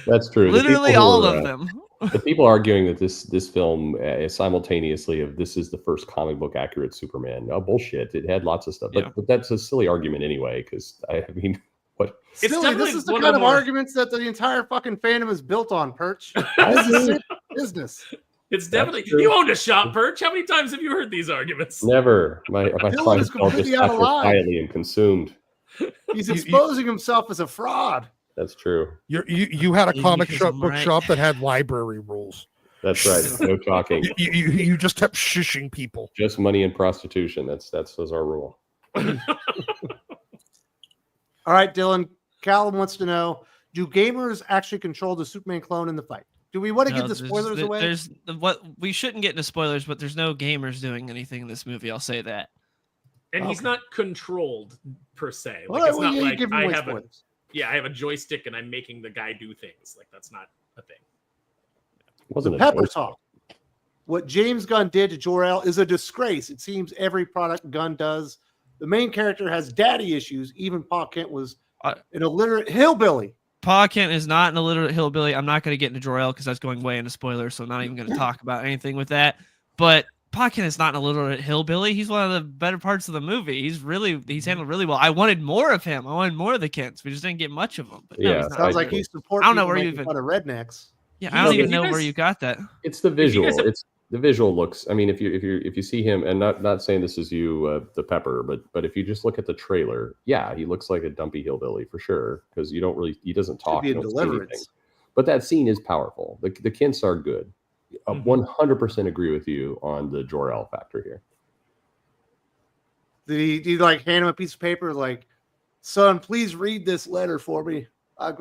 That's true. Literally all of them. The people arguing that this film simultaneously of this is the first comic book accurate Superman. No, bullshit. It had lots of stuff, but that's a silly argument anyway. Because I mean, what? It's Silly, this is the kind of arguments that the entire fucking fandom is built on, Perch. This is business. It's definitely you owned a shop, Perch. How many times have you heard these arguments? Never. My Dylan is clientele just completely out sat of there line. quietly and consumed. He's exposing himself as a fraud. That's true. You had a Yeah, comic because shop I'm book right. shop that had library rules. That's right. No talking. You just kept shushing people. Just money and prostitution. That's our rule. All right, Dylan. Callum wants to know: do gamers actually control the Superman clone in the fight? Do we want to give the spoilers away? There's what we shouldn't get into spoilers, but there's no gamers doing anything in this movie. I'll say that. And he's not controlled per se. Like Well, it's not you like give I away have spoilers. I have a joystick and I'm making the guy do things. Like that's not a thing. Wasn't it? Pepper talk. What James Gunn did to Jor-El is a disgrace. It seems every product Gunn does. The main character has daddy issues. Even Pa Kent was an illiterate hillbilly. Pa Kent is not an illiterate hillbilly. I'm not going to get into Jor-El because that's going way into spoilers, so I'm not even going to talk about anything with that. But Pa Kent is not an illiterate hillbilly. He's one of the better parts of the movie. He's handled really well. I wanted more of him. I wanted more of the Kents. We just didn't get much of them. But no, Yeah, he's not Sounds I like do. he supports. I don't know where you even fun of rednecks. Yeah, I don't If even you know guys- where you got that. It's the visual. guys have- the visual looks. I mean, if you see him, and not saying this is you, the Pepper, but if you just look at the trailer, yeah, he looks like a dumpy hillbilly for sure, because he doesn't talk. Be a you don't say anything. Deliverance. But that scene is powerful. The Kints are good. 100% agree with you on the Jor-El factor here. Did he like hand him a piece of paper like, son, please read this letter for me? I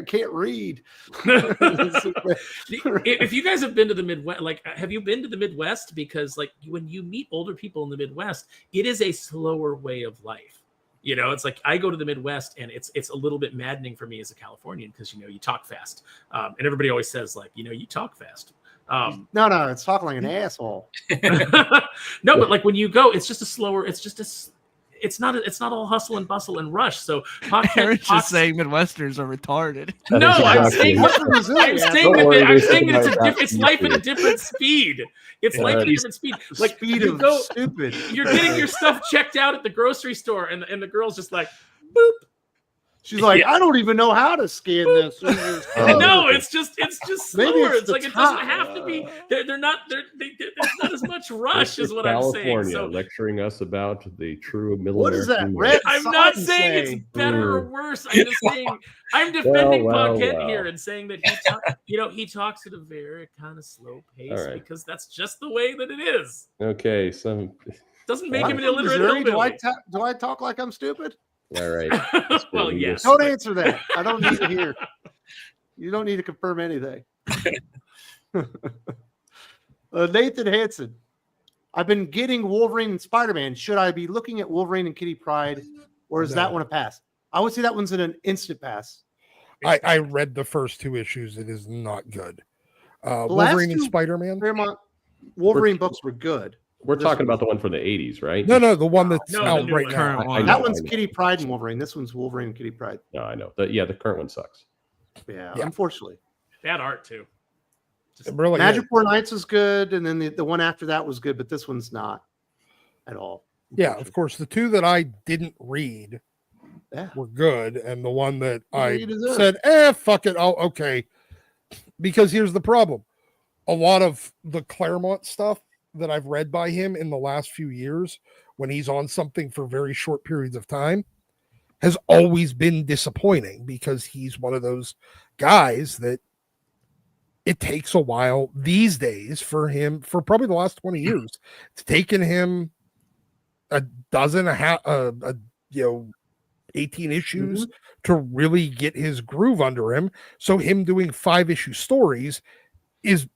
can't read. If you guys have been to the Midwest, like, have you been to the Midwest? Because like when you meet older people in the Midwest, it is a slower way of life. You know, it's like I go to the Midwest and it's a little bit maddening for me as a Californian because, you know, you talk fast. And everybody always says like, you know, you talk fast. No, it's talking like an asshole. No, but like when you go, it's just a slower, it's not all hustle and bustle and rush. So Aaron's just saying Midwesterners are retarded. No, I'm saying that it's life at a different speed. It's life at a different speed. Like Speed you of go, stupid. you're getting your stuff checked out at the grocery store, and the girl's just like, boop. She's like, I don't even know how to scan this. No, it's just slower. Maybe It's the like it doesn't top. have to be. There's not as much rush, is what I'm saying. California So lecturing us about the true middle. What is that? American Red I'm not sign saying say? it's better or worse. I'm just saying I'm defending Well. Paquette here and saying that he talks at a very kind of slow pace All right. because that's just the way that it is. Okay, Doesn't make I'm him an from illiterate Missouri. hillbilly. Do I talk like I'm stupid? all right. Well, yes. Don't answer that. I don't need to hear. You don't need to confirm anything. Nathan Hansen. I've been getting Wolverine and Spider-Man. Should I be looking at Wolverine and Kitty Pryde, or is that one a pass? I would say that one's an instant pass. I read the first 2 issues. It is not good. last Wolverine and 2 Spider-Man. Claremont Wolverine books were good. We're talking about the one from the 80s, right? No, the one that's No, the out new right one. now. Current one. That one's Kitty Pryde and Wolverine. This one's Wolverine and Kitty Pryde. No, I know. The current one sucks. Yeah, Yeah. unfortunately. Bad art too. It really Magic is. 4 Nights is good, and then the one after that was good, but this one's not at all. Yeah, of course. The 2 that I didn't read Yeah. were good, and the one that Yeah, I you deserve said, fuck it, oh, okay. Because here's the problem: a lot of the Claremont stuff that I've read by him in the last few years, when he's on something for very short periods of time, has always been disappointing because he's one of those guys that it takes a while these days for him. For probably the last 20 years, it's taken him a dozen, 18 issues to really get his groove under him. So him doing 5-issue stories is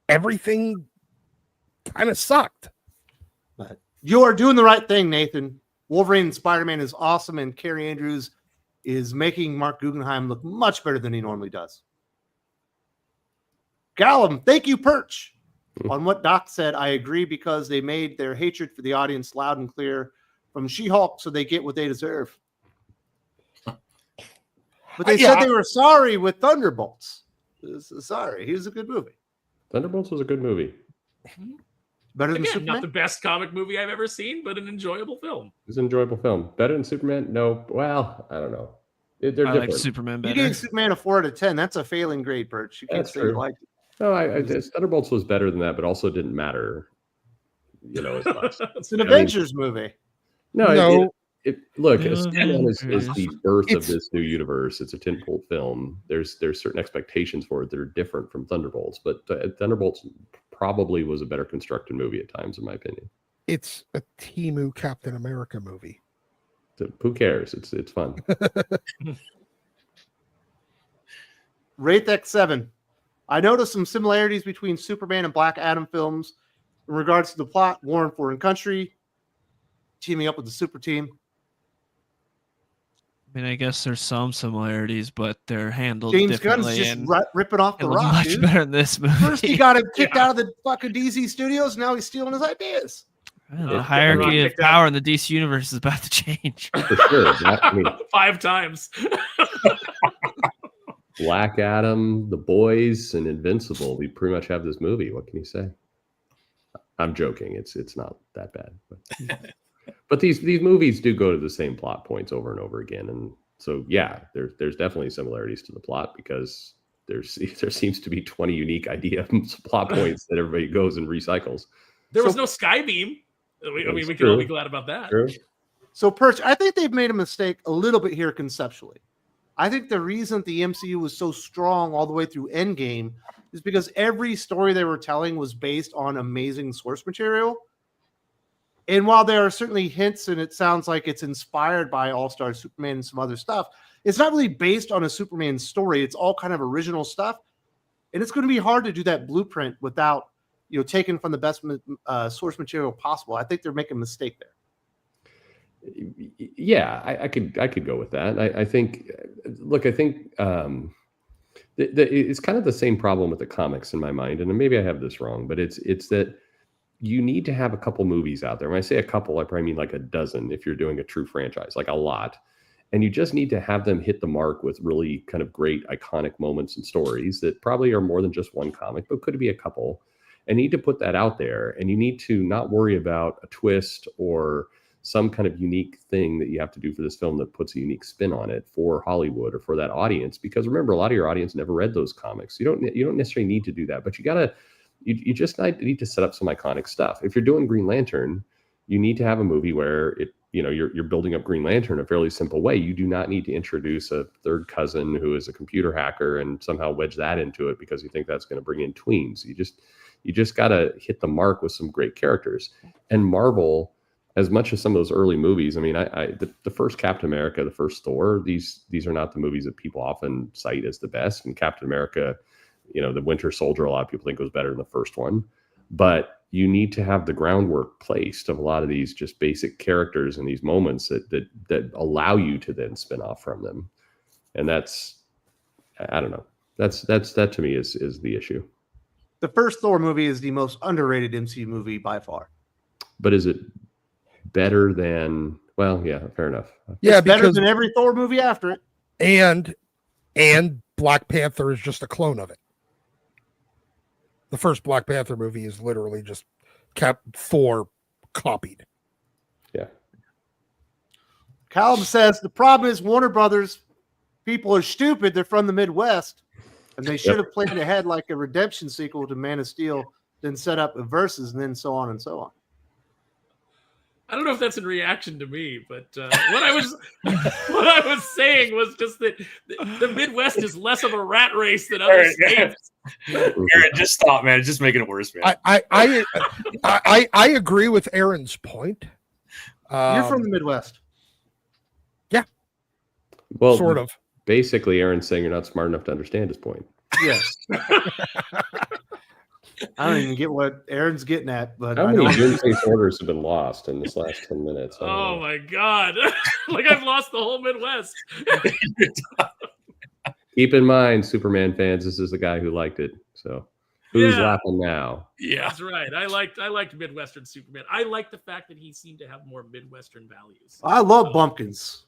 everything kind of sucked. But you are doing the right thing, Nathan. Wolverine and Spider-Man is awesome, and Carrie Andrews is making Mark Guggenheim look much better than he normally does. Gallum, thank you, Perch. On what Doc said, I agree because they made their hatred for the audience loud and clear from She-Hulk, so they get what they deserve. But they said they were sorry with Thunderbolts. Sorry, he was a good movie. Thunderbolts was a good movie. Better than Again, Superman? not the best comic movie I've ever seen, but an enjoyable film. It was an enjoyable film. Better than Superman? No. Well, I don't know. They're I different. like Superman You better. gave Superman a 4 out of 10. That's a failing grade, Perch. You can't That's say true. you liked it. No, Thunderbolts was better than that, but also didn't matter. As much. It's an Avengers movie. No. Look, Yeah, Spider-Man is the birth of It's- this new universe. It's a tentpole film. There's certain expectations for it that are different from Thunderbolts, but Thunderbolts probably was a better constructed movie at times, in my opinion. It's a Temu Captain America movie. So who cares? It's fun. Wraith X7. I noticed some similarities between Superman and Black Adam films in regards to the plot, war in foreign country, teaming up with the super team. I mean, I guess there's some similarities, but they're handled James Gunn's differently just and ripping off the handled rock, much dude. better in this movie. First he got him kicked out of the fucking DC studios, now he's stealing his ideas. The hierarchy of power in the DC universe is about to change. For sure. 5 times. Black Adam, The Boys, and Invincible. We pretty much have this movie. What can you say? I'm joking. It's not that bad. But these movies do go to the same plot points over and over again. And so, yeah, there's definitely similarities to the plot because there seems to be 20 unique plot points that everybody goes and recycles. There was no Skybeam. I mean, we can all be glad about that. True. So, Perch, I think they've made a mistake a little bit here conceptually. I think the reason the MCU was so strong all the way through Endgame is because every story they were telling was based on amazing source material. And while there are certainly hints and it sounds like it's inspired by All-Star Superman and some other stuff, it's not really based on a Superman story. It's all kind of original stuff. And it's going to be hard to do that blueprint without, taking from the best source material possible. I think they're making a mistake there. Yeah, I could go with that. I think it's kind of the same problem with the comics in my mind, and maybe I have this wrong, but it's that you need to have a couple movies out there. When I say a couple, I probably mean like a dozen if you're doing a true franchise, like a lot. And you just need to have them hit the mark with really kind of great iconic moments and stories that probably are more than just one comic, but could be a couple. And you need to put that out there, and you need to not worry about a twist or some kind of unique thing that you have to do for this film that puts a unique spin on it for Hollywood or for that audience. Because remember, a lot of your audience never read those comics. You don't necessarily need to do that, but you just need to set up some iconic stuff. If you're doing Green Lantern, you need to have a movie where you're building up Green Lantern in a fairly simple way. You do not need to introduce a third cousin who is a computer hacker and somehow wedge that into it because you think that's going to bring in tweens. You just got to hit the mark with some great characters. And Marvel, as much as some of those early movies, I mean, the first Captain America, the first Thor, these are not the movies that people often cite as the best. And Captain America, the Winter Soldier, a lot of people think was better than the first one. But you need to have the groundwork placed of a lot of these just basic characters and these moments that allow you to then spin off from them. And that's, I don't know. That to me is the issue. The first Thor movie is the most underrated MCU movie by far. But is it better than? Well, yeah, fair enough. Yeah, it's better than every Thor movie after it. And Black Panther is just a clone of it. The first Black Panther movie is literally just Thor copied. Yeah. Callum says the problem is Warner Brothers people are stupid. They're from the Midwest, and they should have planned ahead like a redemption sequel to Man of Steel, then set up a verses, and then so on and so on. I don't know if that's in reaction to me, but what I was saying was just that the Midwest is less of a rat race than other states. Aaron, just stop, man. It's just making it worse, man. I agree with Aaron's point. You're from the Midwest. Yeah. Well, sort of. Basically, Aaron's saying you're not smart enough to understand his point. Yes. I don't even get what Aaron's getting at, but how many June-based orders have been lost in this last 10 minutes? Oh my God. Like I've lost the whole Midwest. Keep in mind, Superman fans, this is the guy who liked it. So who's laughing now? Yeah, that's right. I liked Midwestern Superman. I liked the fact that he seemed to have more Midwestern values. I love bumpkins.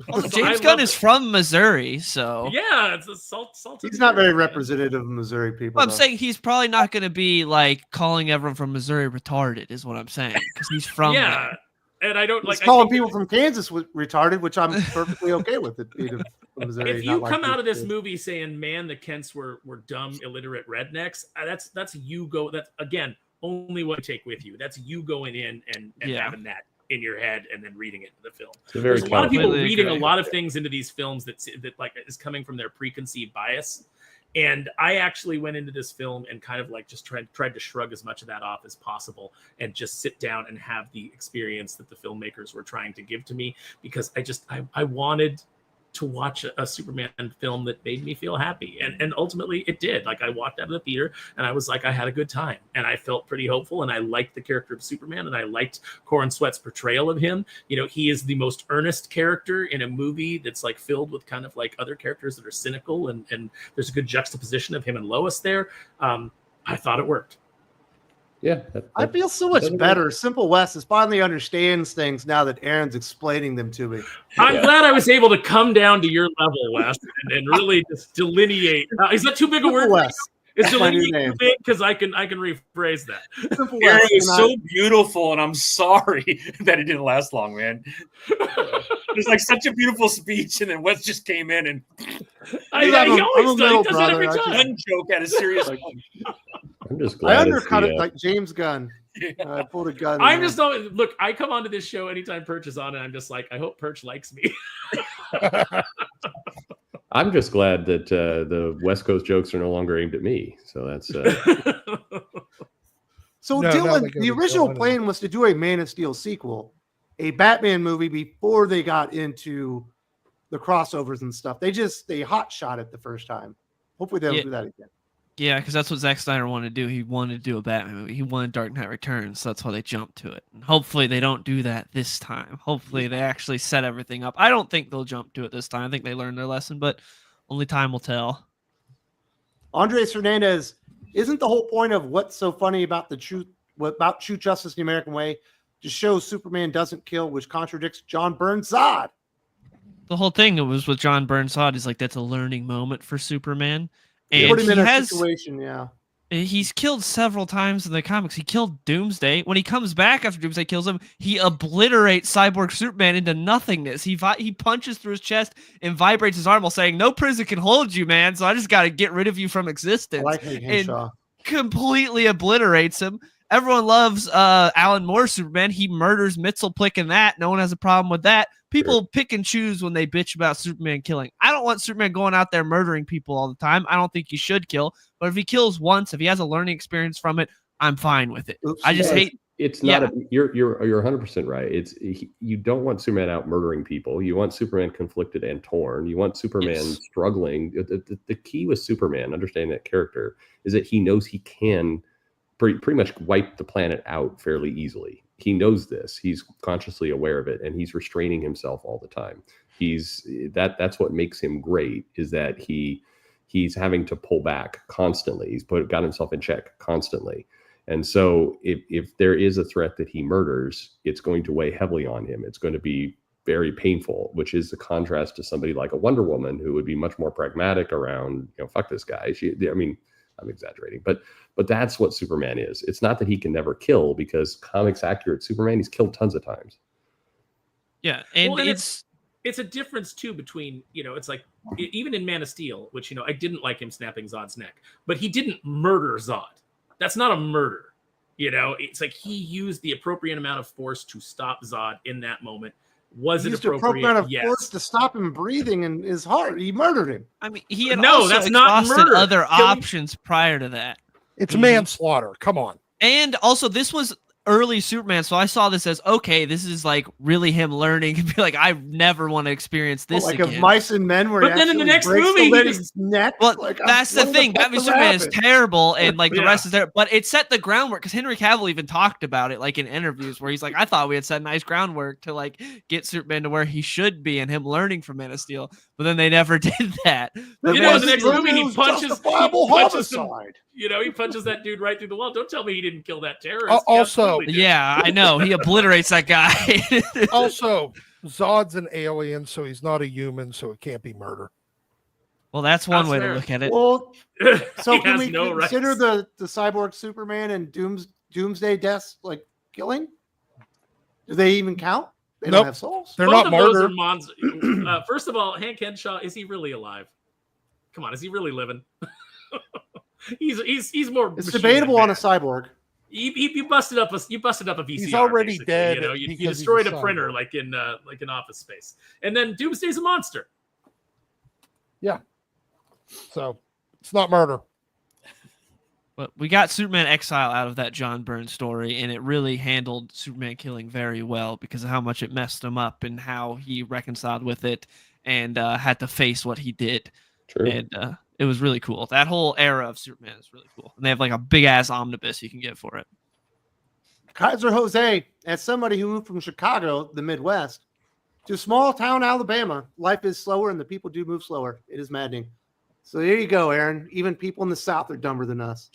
Well, James Gunn is from Missouri, so yeah, it's a salty. He's not very representative of Missouri people. Well, I'm saying he's probably not going to be like calling everyone from Missouri retarded, is what I'm saying, because he's from there. And I don't he's calling people from Kansas retarded, which I'm perfectly okay with. It being from Missouri. If you come out of this movie saying, "Man, the Kents were dumb, illiterate rednecks," that's you go. That's again only what you take with you. That's you going in and having that in your head and then reading it in the film. There's a lot of people reading a lot of things into these films that like is coming from their preconceived bias. And I actually went into this film and kind of like just tried to shrug as much of that off as possible and just sit down and have the experience that the filmmakers were trying to give to me, because I wanted to watch a Superman film that made me feel happy. And ultimately it did. Like I walked out of the theater and I was like, I had a good time and I felt pretty hopeful and I liked the character of Superman and I liked Corin Sweat's portrayal of him. He is the most earnest character in a movie that's like filled with kind of like other characters that are cynical and there's a good juxtaposition of him and Lois there. I thought it worked. Yeah. I feel so much better. Simple West is finally understands things now that Aaron's explaining them to me. I'm glad I was able to come down to your level, Wes, and really just delineate. Is that too big a word? Is my new delineate name. too big? Because I can rephrase that. Simple Aaron West, was not- so beautiful, and I'm sorry that it didn't last long, man. It was like such a beautiful speech, and then Wes just came in and He I'm a always does. He middle does that every brother. I time. gun joke at a serious. I'm just I glad. it's undercut the, it like James Gunn. I pulled a gun. I'm in just don't look. I come onto this show anytime Perch is on, and I'm just like, I hope Perch likes me. I'm just glad that the West Coast jokes are no longer aimed at me. So that's So No, Dylan, they go the to original Dylan. plan was to do a Man of Steel sequel, a Batman movie before they got into the crossovers and stuff. They hot shot it the first time. Hopefully they don't Yeah. do that again. Yeah, because that's what Zack Snyder wanted to do. He wanted to do a Batman movie. He wanted Dark Knight Returns, so that's why they jumped to it. And hopefully they don't do that this time. Hopefully they actually set everything up. I don't think they'll jump to it this time. I think they learned their lesson, but only time will tell. Andres Hernandez, isn't the whole point of what's so funny about true justice in the American way to show Superman doesn't kill, which contradicts John Byrne's Zod? The whole thing was with John Burnside is like that's a learning moment for Superman. And Put him he in a has situation, yeah. he's killed several times in the comics. He killed Doomsday. When he comes back after Doomsday kills him, he obliterates Cyborg Superman into nothingness. He punches through his chest and vibrates his arm while saying, "No prison can hold you, man. So I just got to get rid of you from I existence." like Hank And Henshaw. completely obliterates him. Everyone loves Alan Moore's Superman. He murders Mxyzptlk in that. No one has a problem with that. People pick and choose when they bitch about Superman killing. I don't want Superman going out there murdering people all the time. I don't think he should kill. But if he kills once, if he has a learning experience from it, I'm fine with it. Oops, I just yeah. hate. it's not. You're 100% right. You don't want Superman out murdering people. You want Superman conflicted and torn. You want Superman Yes. struggling. The key with Superman, understanding that character, is that he knows he can pretty much wipe the planet out fairly easily. He knows this. He's consciously aware of it, and he's restraining himself all the time. That's what makes him great, is that he's having to pull back constantly. He's got himself in check constantly. And so if there is a threat that he murders, it's going to weigh heavily on him. It's going to be very painful, which is the contrast to somebody like a Wonder Woman, who would be much more pragmatic around, fuck this guy. I'm exaggerating, but that's what Superman is. It's not that he can never kill, because comics accurate Superman, he's killed tons of times. Yeah, and Well, and it's it's a difference too between, it's like even in Man of Steel, which I didn't like him snapping Zod's neck, but he didn't murder Zod. That's not a murder. It's like he used the appropriate amount of force to stop Zod in that moment. Was He it used the appropriate? appropriate amount of Yes. force to stop him breathing in his heart. He murdered him. I mean, he had No, also that's not exhausted murder. other Killing- options prior to that. It's manslaughter. Come on. And also, this was early Superman, so I saw this as, okay, this is like really him learning and be like, I never want to experience this Like again. of Mice and Men, where But he then in the actually next breaks movie, the he lady's neck. Well, Like, that's the what thing. fuck Batman was Superman is happening? terrible, and like the Yeah. rest is there. But it set the groundwork, because Henry Cavill even talked about it, like in interviews, where he's like, "I thought we had set nice groundwork to like get Superman to where he should be, and him learning from Man of Steel." But then they never did that. The in the man's next murder movie, he was punches justifiable some- homicide. he punches that dude right through the wall. Don't tell me he didn't kill that terrorist. He Also- absolutely did. Yeah, I know he obliterates that guy. Also, Zod's an alien, so he's not a human, so it can't be murder. Well, that's one That's way fair. to look at it. Well, so He can has we no consider rights. the cyborg Superman and Doomsday deaths like killing? Do they even count? They Nope. don't have souls. They're Both not of those murder. are first of all, Hank Henshaw, is he really alive? Come on, is he really living? he's more. It's machine debatable than on a man. cyborg. You busted up a VCR. He's already basically, dead You because he's destroyed a a printer cyborg. like in Office Space, and then Doomsday's a monster. So it's not murder. But we got Superman Exile out of that John Byrne story, and it really handled Superman killing very well because of how much it messed him up and how he reconciled with it and had to face what he did. True. And it was really cool. That whole era of Superman is really cool. And they have like a big ass omnibus you can get for it. Kaiser Jose, as somebody who moved from Chicago, the Midwest, to small town Alabama, life is slower and the people do move slower. It is maddening. So there you go, Aaron. Even people in the South are dumber than us.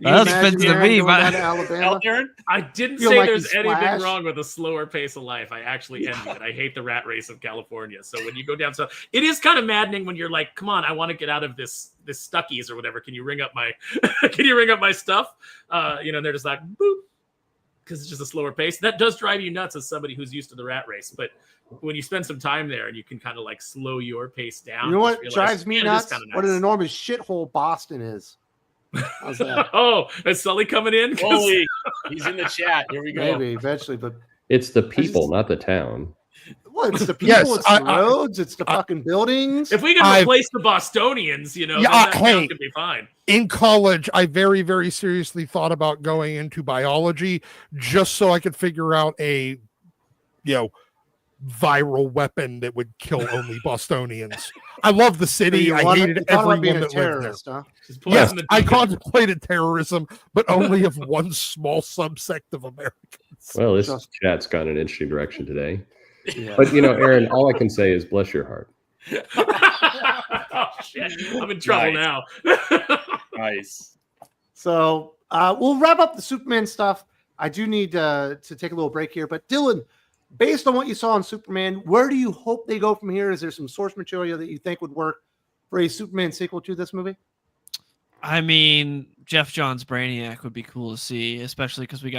That's offensive to me, going down but to Alabama. Out there? I didn't Feel say like there's you anything splash. wrong with a slower pace of life. I actually envy it. I hate the rat race of California. So when you go down south, it is kind of maddening when you're like, "Come on, I want to get out of this Stuckies or whatever. Can you ring up my can you ring up my stuff?" And they're just like, "Boop," because it's just a slower pace. That does drive you nuts as somebody who's used to the rat race. But when you spend some time there and you can kind of like slow your pace down, You know what realize, drives me "Man, it is nuts? kinda What an nice." enormous shithole Boston is. How's that? Oh, is Sully coming in? 'Cause- Holy, he's in the chat. Here we go. Maybe eventually, but It's the people, just- not the town. well, it's the people, Yes, it's the roads, it's the fucking buildings. If we can I've- replace the Bostonians, Yeah, then that town hey. could be fine. In college, I very, very seriously thought about going into biology just so I could figure out a, viral weapon that would kill only Bostonians. I love the city. You I wanna- hated you thought about being everyone a that lived there. terrorist, huh? Just Yes, poison the I deacon. contemplated terrorism, but only of one small subsect of Americans. Well, this Just- chat's gone in an interesting direction today. Yeah. But Aaron, all I can say is bless your heart. Oh shit! I'm in trouble Nice. now. Nice. So we'll wrap up the Superman stuff. I do need to take a little break here, but Dylan, based on what you saw on Superman, where do you hope they go from here? Is there some source material that you think would work for a Superman sequel to this movie? I mean, Jeff Johns' Brainiac would be cool to see, especially because we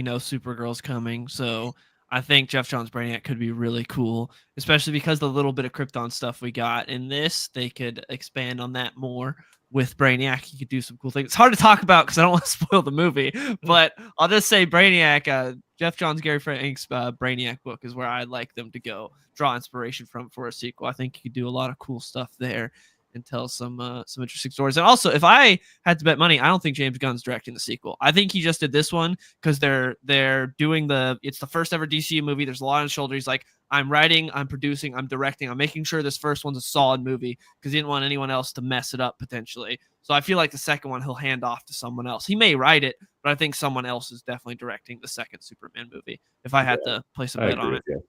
know Supergirl's coming. So I think Jeff Johns' Brainiac could be really cool, especially because the little bit of Krypton stuff we got in this, they could expand on that more. With Brainiac, he could do some cool things. It's hard to talk about because I don't want to spoil the movie, but I'll just say Brainiac, Jeff Johns, Gary Frank's Brainiac book is where I'd like them to go draw inspiration from for a sequel. I think you could do a lot of cool stuff there and tell some interesting stories. And also, if I had to bet money, I don't think James Gunn's directing the sequel. I think he just did this one because they're doing it's the first ever DCU movie. There's a lot on his shoulder. He's like, I'm writing, I'm producing, I'm directing. I'm making sure this first one's a solid movie because he didn't want anyone else to mess it up potentially. So I feel like the second one he'll hand off to someone else. He may write it, but I think someone else is definitely directing the second Superman movie. If I had to place a I bet agree on with it.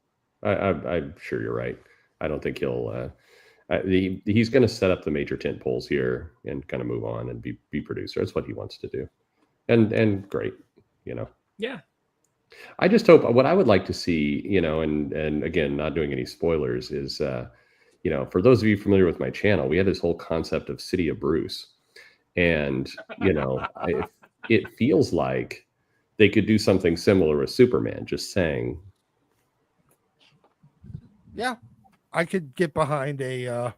you. I'm sure you're right. I don't think he'll. He's going to set up the major tent poles here and kind of move on and be producer. That's what he wants to do, and great, Yeah. I just hope what I would like to see, and again, not doing any spoilers, is for those of you familiar with my channel, we had this whole concept of City of Bruce, and it feels like they could do something similar with Superman, just saying. Yeah, I could get behind and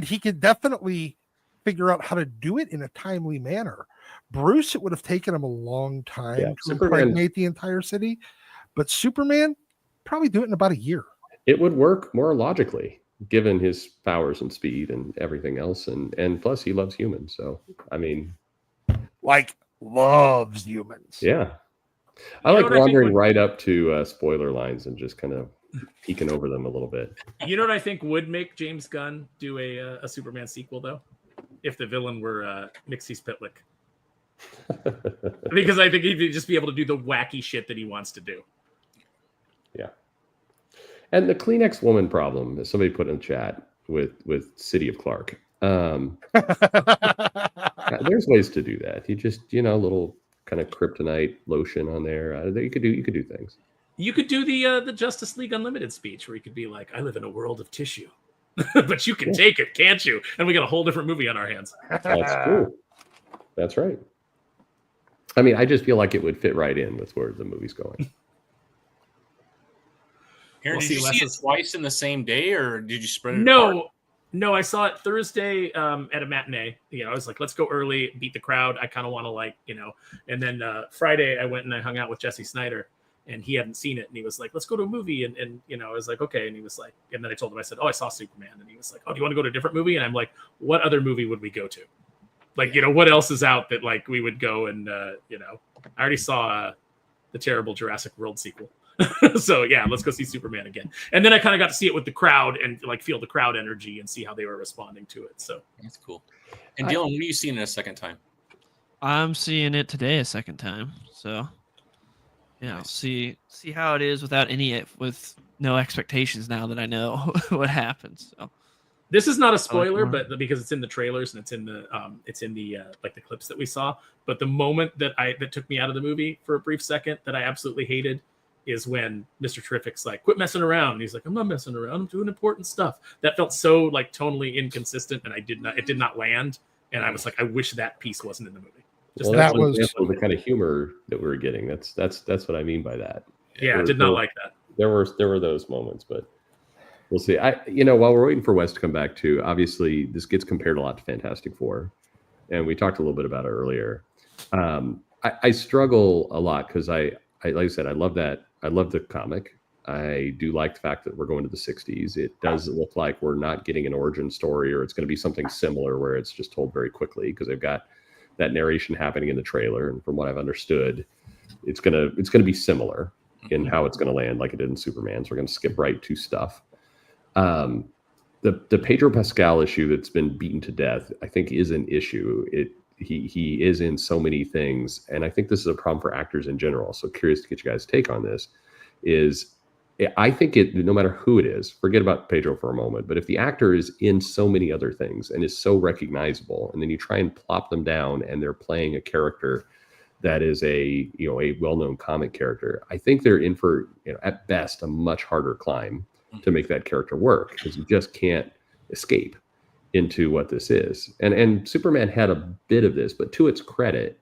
he could definitely figure out how to do it in a timely manner. Bruce, it would have taken him a long time to Superman, impregnate the entire city, but Superman probably do it in about a year. It would work more logically, given his powers and speed and everything else, and plus he loves humans. So I mean, loves humans. yeah, I You know like what I think wandering would- right up to spoiler lines and just kind of peeking over them a little bit. You know what I think would make James Gunn do a Superman sequel though, if the villain were Mixie Spitlick, because I think he'd just be able to do the wacky shit that he wants to do. Yeah. And the Kleenex woman problem, as somebody put in the chat with City of Clark. There's ways to do that. You just, a little kind of kryptonite lotion on there. You could do things. You could do the Justice League Unlimited speech where you could be like, I live in a world of tissue. But you can take it, can't you? And we got a whole different movie on our hands. That's true. That's right. I mean, I just feel like it would fit right in with where the movie's going. Aaron, We'll did you see see it Les's- twice in the same day, or did you spread it apart? No, I saw it Thursday at a matinee. I was like, let's go early, beat the crowd. I kind of want to and then Friday I went and I hung out with Jesse Snyder and he hadn't seen it. And he was like, let's go to a movie. And I was like, okay. And he was like, and then I told him, I said, oh, I saw Superman. And he was like, oh, do you want to go to a different movie? And I'm like, what other movie would we go to? What else is out that we would go and, I already saw the terrible Jurassic World sequel. So yeah, let's go see Superman again. And then I kind of got to see it with the crowd and feel the crowd energy and see how they were responding to it. So That's cool. And Dylan, when are you seeing it a second time? I'm seeing it today a second time. So yeah, I'll see how it is with no expectations now that I know what happens. So This is not a spoiler, more. but because it's in the trailers and it's in the like the clips that we saw. But the moment that took me out of the movie for a brief second that I absolutely hated is when Mr. Terrific's like, "Quit messing around." And he's like, "I'm not messing around. I'm doing important stuff." That felt so like tonally inconsistent, and it did not land. And I was like, I wish that piece wasn't in the movie. Well, that that was- was the kind of humor that we were getting. That's what I mean by that. Yeah, I did not like that. There were those moments, but we'll see. While we're waiting for Wes to come back too, obviously this gets compared a lot to Fantastic Four, and we talked a little bit about it earlier. I struggle a lot because I like I said, I love the comic. I do like the fact that we're going to the 60s. It does look like we're not getting an origin story, or it's going to be something similar where it's just told very quickly because they've got that narration happening in the trailer. And from what I've understood, it's gonna be similar in how it's going to land, like it did in Superman. So we're going to skip right to stuff. The Pedro Pascal issue that's been beaten to death, I think, is an issue. He is in so many things, and I think this is a problem for actors in general. So curious to get you guys' take on this. I think no matter who it is, forget about Pedro for a moment, but if the actor is in so many other things and is so recognizable, and then you try and plop them down and they're playing a character that is a well-known comic character, I think they're in for, at best, a much harder climb to make that character work, because you just can't escape into what this is. And Superman had a bit of this, but to its credit,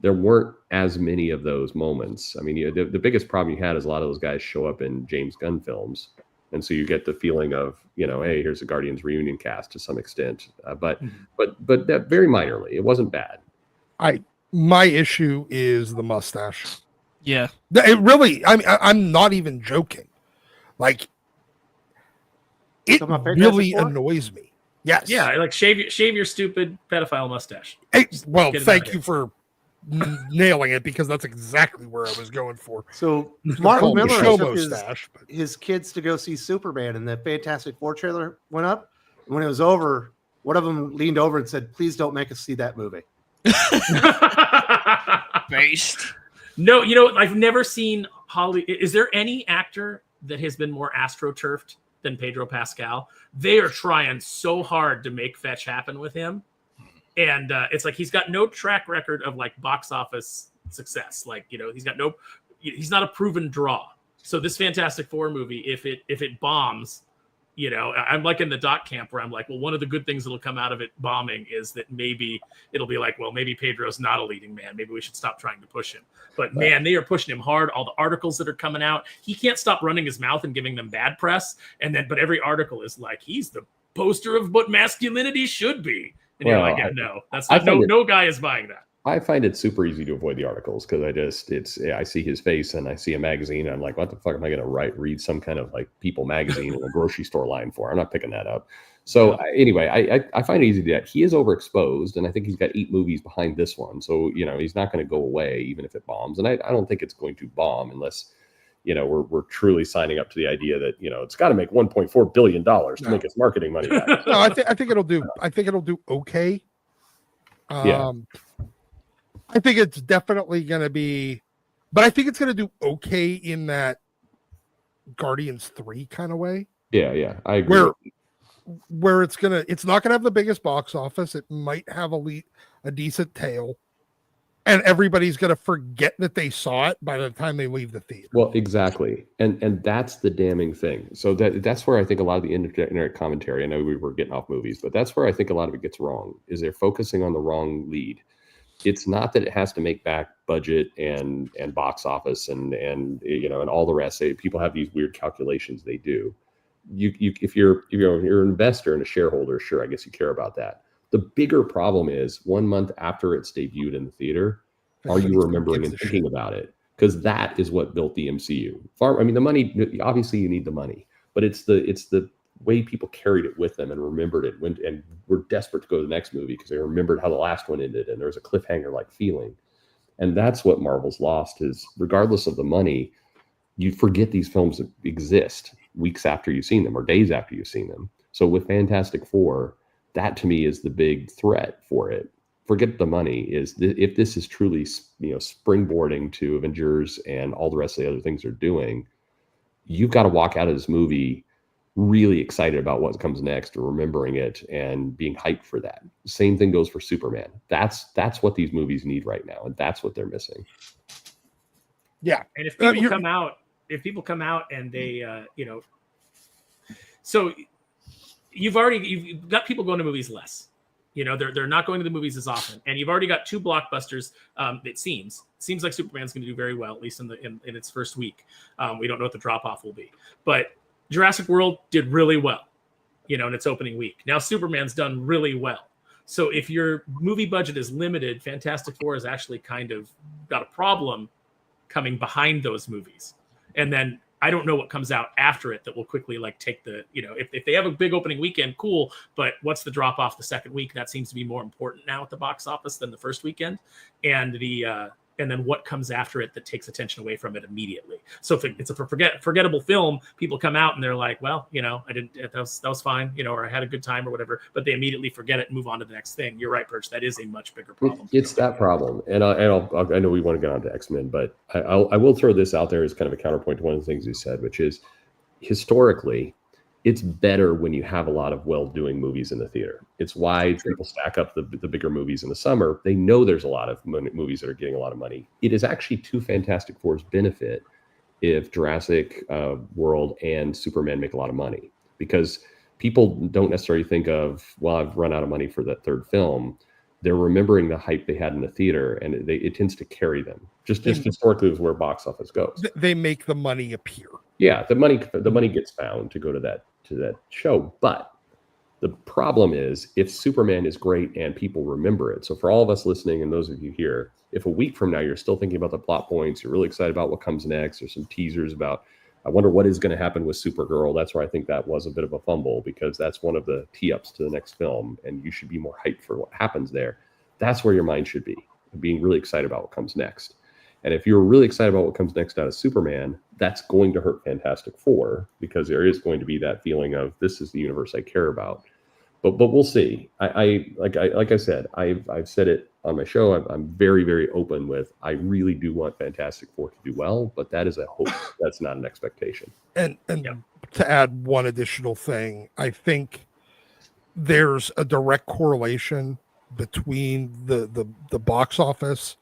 there weren't as many of those moments. I mean, the biggest problem you had is a lot of those guys show up in James Gunn films. And so you get the feeling of, hey, here's the Guardians reunion cast to some extent. But that very minorly, it wasn't bad. My issue is the mustache. Yeah. It really, I'm not even joking. Like, it Talking about Fantastic really Four? annoys me. Yes. Yeah, like shave your stupid pedophile mustache. Well, Get it thank out of you for nailing it, because that's exactly where I was going for. So Call Mark me Miller show took mustache, but his kids to go see Superman, and the Fantastic Four trailer went up. And when it was over, one of them leaned over and said, "Please don't make us see that movie." Based. No, I've never seen Holly. Is there any actor that has been more astroturfed than Pedro Pascal? They are trying so hard to make fetch happen with him. And it's like he's got no track record of like box office success. Like, he's not a proven draw. So this Fantastic Four movie, if it bombs, I'm like in the Doc camp where I'm like, well, one of the good things that'll come out of it bombing is that maybe it'll be like, well, maybe Pedro's not a leading man. Maybe we should stop trying to push him. But man, they are pushing him hard. All the articles that are coming out, he can't stop running his mouth and giving them bad press. But every article is like, he's the poster of what masculinity should be. And you're like, yeah, no, that's not, no guy is buying that. I find it super easy to avoid the articles because I see his face and I see a magazine and I'm like, what the fuck am I going to read some kind of like People magazine in a grocery store line for? I'm not picking that up. So anyway, I find it easy to do that. He is overexposed, and I think he's got 8 movies behind this one. So, he's not going to go away even if it bombs. And I don't think it's going to bomb unless, we're truly signing up to the idea that, it's got to make $1.4 billion to make its marketing money back. no, I think it'll do. I think it'll do okay. Yeah. I think it's definitely going to be, but I think it's going to do okay in that Guardians 3 kind of way. Yeah, I agree. Where it's not gonna have the biggest box office. It might have a decent tail, and everybody's gonna forget that they saw it by the time they leave the theater. Well, exactly, and that's the damning thing. So that's where I think a lot of the internet commentary. I know we were getting off movies, but that's where I think a lot of it gets wrong. Is they're focusing on the wrong lead. It's not that it has to make back budget and box office and all the rest. People have these weird calculations they do. If you're an investor and a shareholder, sure, I guess you care about that. The bigger problem is 1 month after it's debuted in the theater, are you remembering and thinking about it? Because that is what built the MCU. The money, obviously you need the money, but it's the way people carried it with them and remembered it and were desperate to go to the next movie because they remembered how the last one ended and there was a cliffhanger like feeling. And that's what Marvel's lost, is regardless of the money, you forget these films exist weeks after you've seen them or days after you've seen them. So with Fantastic Four, that to me is the big threat for it. Forget the money. If this is truly springboarding to Avengers and all the rest of the other things they're doing, you've got to walk out of this movie really excited about what comes next or remembering it and being hyped for that. Same thing goes for Superman. That's what these movies need right now, and that's what they're missing. Yeah. And if people come out and they, so you've got people going to movies less. They're not going to the movies as often, and you've already got 2 blockbusters. It seems like Superman's going to do very well, at least in its first week. We don't know what the drop off will be, but Jurassic World did really well, in its opening week. Now Superman's done really well. So if your movie budget is limited, Fantastic Four has actually kind of got a problem coming behind those movies. And then I don't know what comes out after it that will quickly take the, if they have a big opening weekend, cool. But what's the drop off the second week? That seems to be more important now at the box office than the first weekend. And then what comes after it that takes attention away from it immediately. So if it's a forgettable film, people come out and they're like, well, that was fine, or I had a good time or whatever, but they immediately forget it and move on to the next thing. You're right, Perch. That is a much bigger problem. It's that problem. And I know we want to get on to X-Men, but I will throw this out there as kind of a counterpoint to one of the things you said, which is historically, it's better when you have a lot of well-doing movies in the theater. It's why people stack up the bigger movies in the summer. They know there's a lot of movies that are getting a lot of money. It is actually to Fantastic Four's benefit if Jurassic World and Superman make a lot of money, because people don't necessarily think of, well, I've run out of money for that third film. They're remembering the hype they had in the theater, and it tends to carry them. Just historically is where box office goes. They make the money appear. Yeah, the money gets found to go to that show. But the problem is if Superman is great and people remember it. So for all of us listening and those of you here, if a week from now you're still thinking about the plot points, you're really excited about what comes next, there's some teasers about, I wonder what is going to happen with Supergirl. That's where I think that was a bit of a fumble, because that's one of the tee-ups to the next film, and you should be more hyped for what happens there. That's where your mind should be, being really excited about what comes next. And if you're really excited about what comes next out of Superman, that's going to hurt Fantastic Four, because there is going to be that feeling of, this is the universe I care about. But we'll see. Like I said, I've said it on my show. I'm very, very open with, I really do want Fantastic Four to do well, but that is a hope. That's not an expectation. And to add one additional thing, I think there's a direct correlation between the box office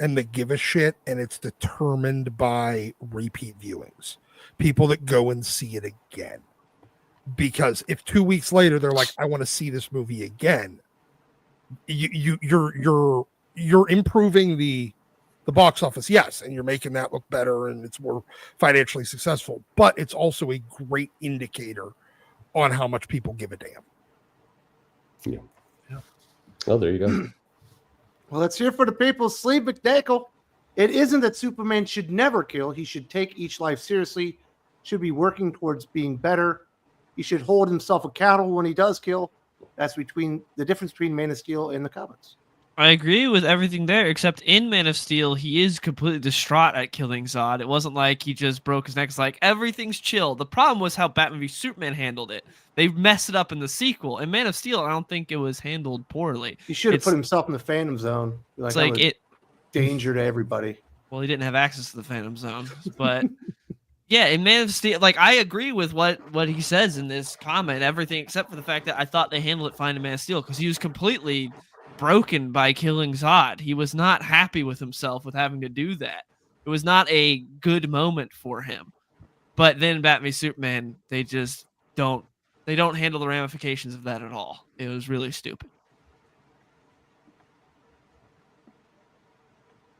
and the give a shit, and it's determined by repeat viewings, people that go and see it again. Because if 2 weeks later they're like, I want to see this movie again, you're improving the box office, yes, and you're making that look better and it's more financially successful, but it's also a great indicator on how much people give a damn. Yeah. Well, there you go. Well, let's hear for the people. Sleeve McDakel. It isn't that Superman should never kill. He should take each life seriously, should be working towards being better. He should hold himself accountable when he does kill. That's the difference between Man of Steel and the comics. I agree with everything there, except in Man of Steel, he is completely distraught at killing Zod. It wasn't like he just broke his neck. It's like, everything's chill. The problem was how Batman v Superman handled it. They messed it up in the sequel. In Man of Steel, I don't think it was handled poorly. He should have put himself in the Phantom Zone. It's like danger to everybody. Well, he didn't have access to the Phantom Zone, but yeah, in Man of Steel, like, I agree with what he says in this comment, everything except for the fact that I thought they handled it fine in Man of Steel, because he was completely broken by killing Zod. He was not happy with himself with having to do that. It was not a good moment for him. But then Batman v Superman, they don't handle the ramifications of that at all. It was really stupid.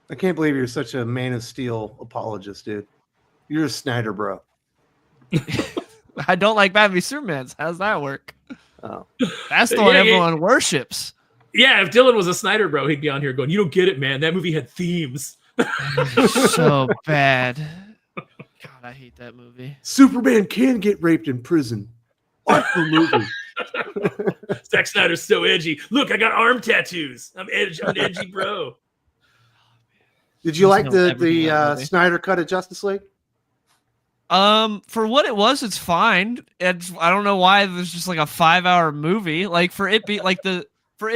I can't believe you're such a Man of Steel apologist, dude. You're a Snyder bro. I don't like Batman v Superman. How's that work? Oh. That's the one everyone worships. Yeah, if Dylan was a Snyder bro, he'd be on here going, you don't get it, man. That movie had themes. So bad. God, I hate that movie. Superman can get raped in prison. What the movie? Zack Snyder's so edgy. Look, I got arm tattoos. I'm an edgy bro. Did you like the Snyder cut of Justice League? For what it was, it's fine. I don't know why there's just like a 5-hour movie. Like, for it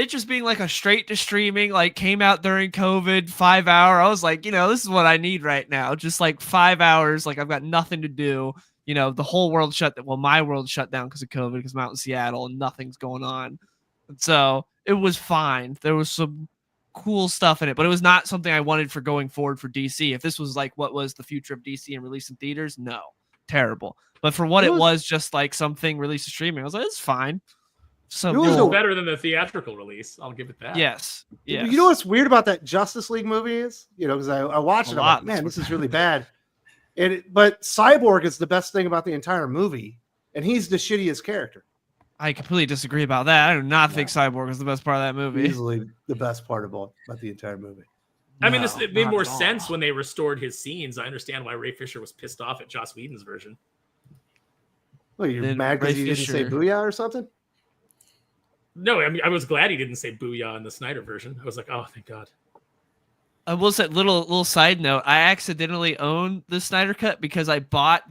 just being like a straight to streaming, like, came out during COVID, 5-hour. I was like, this is what I need right now. Just like 5 hours. Like, I've got nothing to do. you know, the whole world shut down. Well, my world shut down because of COVID because I'm out in Seattle and nothing's going on. And so it was fine. There was some cool stuff in it, but it was not something I wanted for going forward for DC. If this was like what was the future of DC and released in theaters, no, terrible. But for what it was just like something released to streaming, I was like, it's fine. So it was better than the theatrical release. I'll give it that. Yes. You know what's weird about that Justice League movie is, you know, because I watched it, I'm like, man, this is really bad. But Cyborg is the best thing about the entire movie, and he's the shittiest character. I completely disagree about that. I do not think Cyborg is the best part of that movie. Easily the best part about the entire movie. I mean, it made more sense when they restored his scenes. I understand why Ray Fisher was pissed off at Joss Whedon's version. Well, you're mad because he didn't say booyah or something? No, I mean, I was glad he didn't say booyah in the Snyder version. I was like, oh, thank God. I will say, little side note, I accidentally own the Snyder Cut because I bought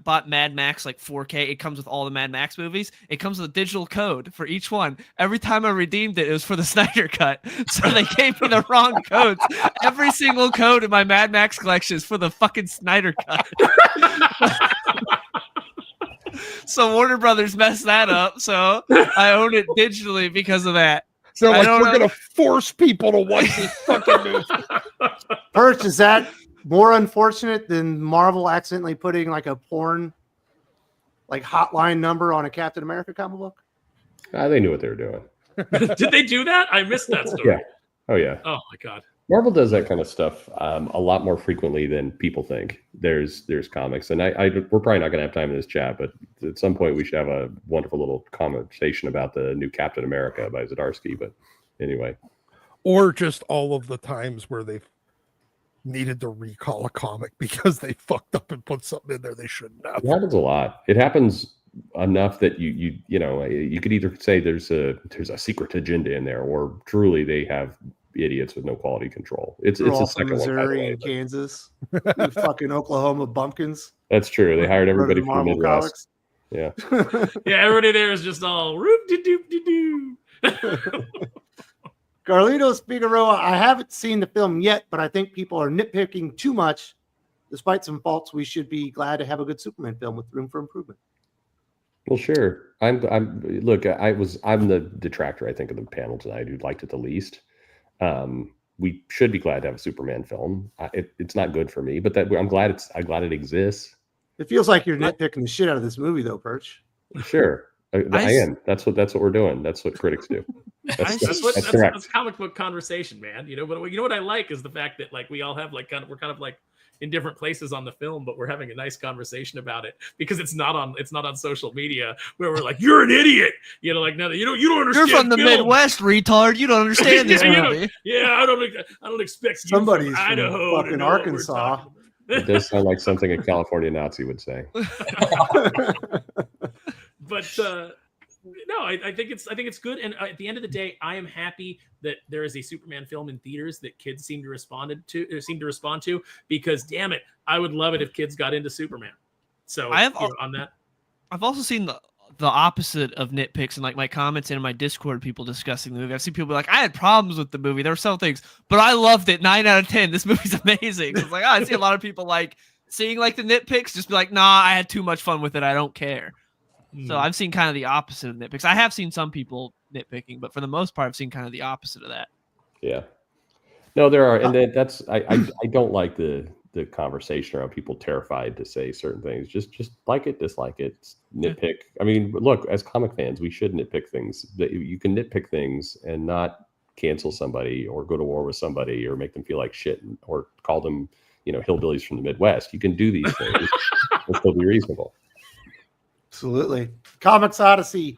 bought Mad Max like 4K. It comes with all the Mad Max movies. It comes with a digital code for each one. Every time I redeemed it, it was for the Snyder Cut. So they gave me the wrong codes. Every single code in my Mad Max collection is for the fucking Snyder Cut. So Warner Brothers messed that up. So I own it digitally because of that. So like, we're going to force people to watch this fucking movie. Perch, is that more unfortunate than Marvel accidentally putting like a porn like hotline number on a Captain America comic book? They knew what they were doing. Did they do that? I missed that story. Yeah. Oh, yeah. Oh, my God. Marvel does that kind of stuff a lot more frequently than people think. There's comics, and we're probably not going to have time in this chat, but at some point we should have a wonderful little conversation about the new Captain America by Zdarsky. But anyway, or just all of the times where they've needed to recall a comic because they fucked up and put something in there they shouldn't have. It happens a lot. It happens enough that you could either say there's a secret agenda in there, or truly they have idiots with no quality control. It's a second Missouri one, and Kansas, you fucking Oklahoma bumpkins. That's true. They hired everybody from the Midwest. Yeah. Yeah, everybody there is just all roop de doop de doo. Carlitos Figueroa, I haven't seen the film yet, but I think people are nitpicking too much. Despite some faults, we should be glad to have a good Superman film with room for improvement. Well, sure. I'm the detractor, I think, of the panel tonight who liked it the least. We should be glad to have a Superman film. It's not good for me, but I'm glad it exists. It feels like you're nitpicking the shit out of this movie, though, Perch. Sure, I am. That's what we're doing. That's what critics do. That's comic book conversation, man. You know, but you know what I like is the fact that like we all have like we're kind of like in different places on the film, but we're having a nice conversation about it because it's not on social media where we're like, you're an idiot, you know, like no, you don't understand. You're from the Midwest, retard. You don't understand this movie. I don't expect somebody's you from Idaho, fucking Arkansas. It does sound like something a California Nazi would say. But no, I think it's good. And at the end of the day, I am happy that there is a Superman film in theaters that kids seem to respond to because damn it, I would love it if kids got into Superman. So on that, I've also seen the opposite of nitpicks and like my comments and in my Discord, people discussing the movie. I've seen people be like, I had problems with the movie. There were some things, but I loved it. 9 out of 10. This movie's amazing. So it's like, I see a lot of people like seeing like the nitpicks, just be like, nah, I had too much fun with it. I don't care. So I've seen kind of the opposite of nitpicks. I have seen some people nitpicking, but for the most part, I've seen kind of the opposite of that. Yeah. No, there are, and that's I don't like the conversation around people terrified to say certain things. Just like it, dislike it, nitpick. I mean, look, as comic fans, we should nitpick things. That you can nitpick things and not cancel somebody or go to war with somebody or make them feel like shit or call them, hillbillies from the Midwest. You can do these things and still be reasonable. Absolutely. Comics Odyssey.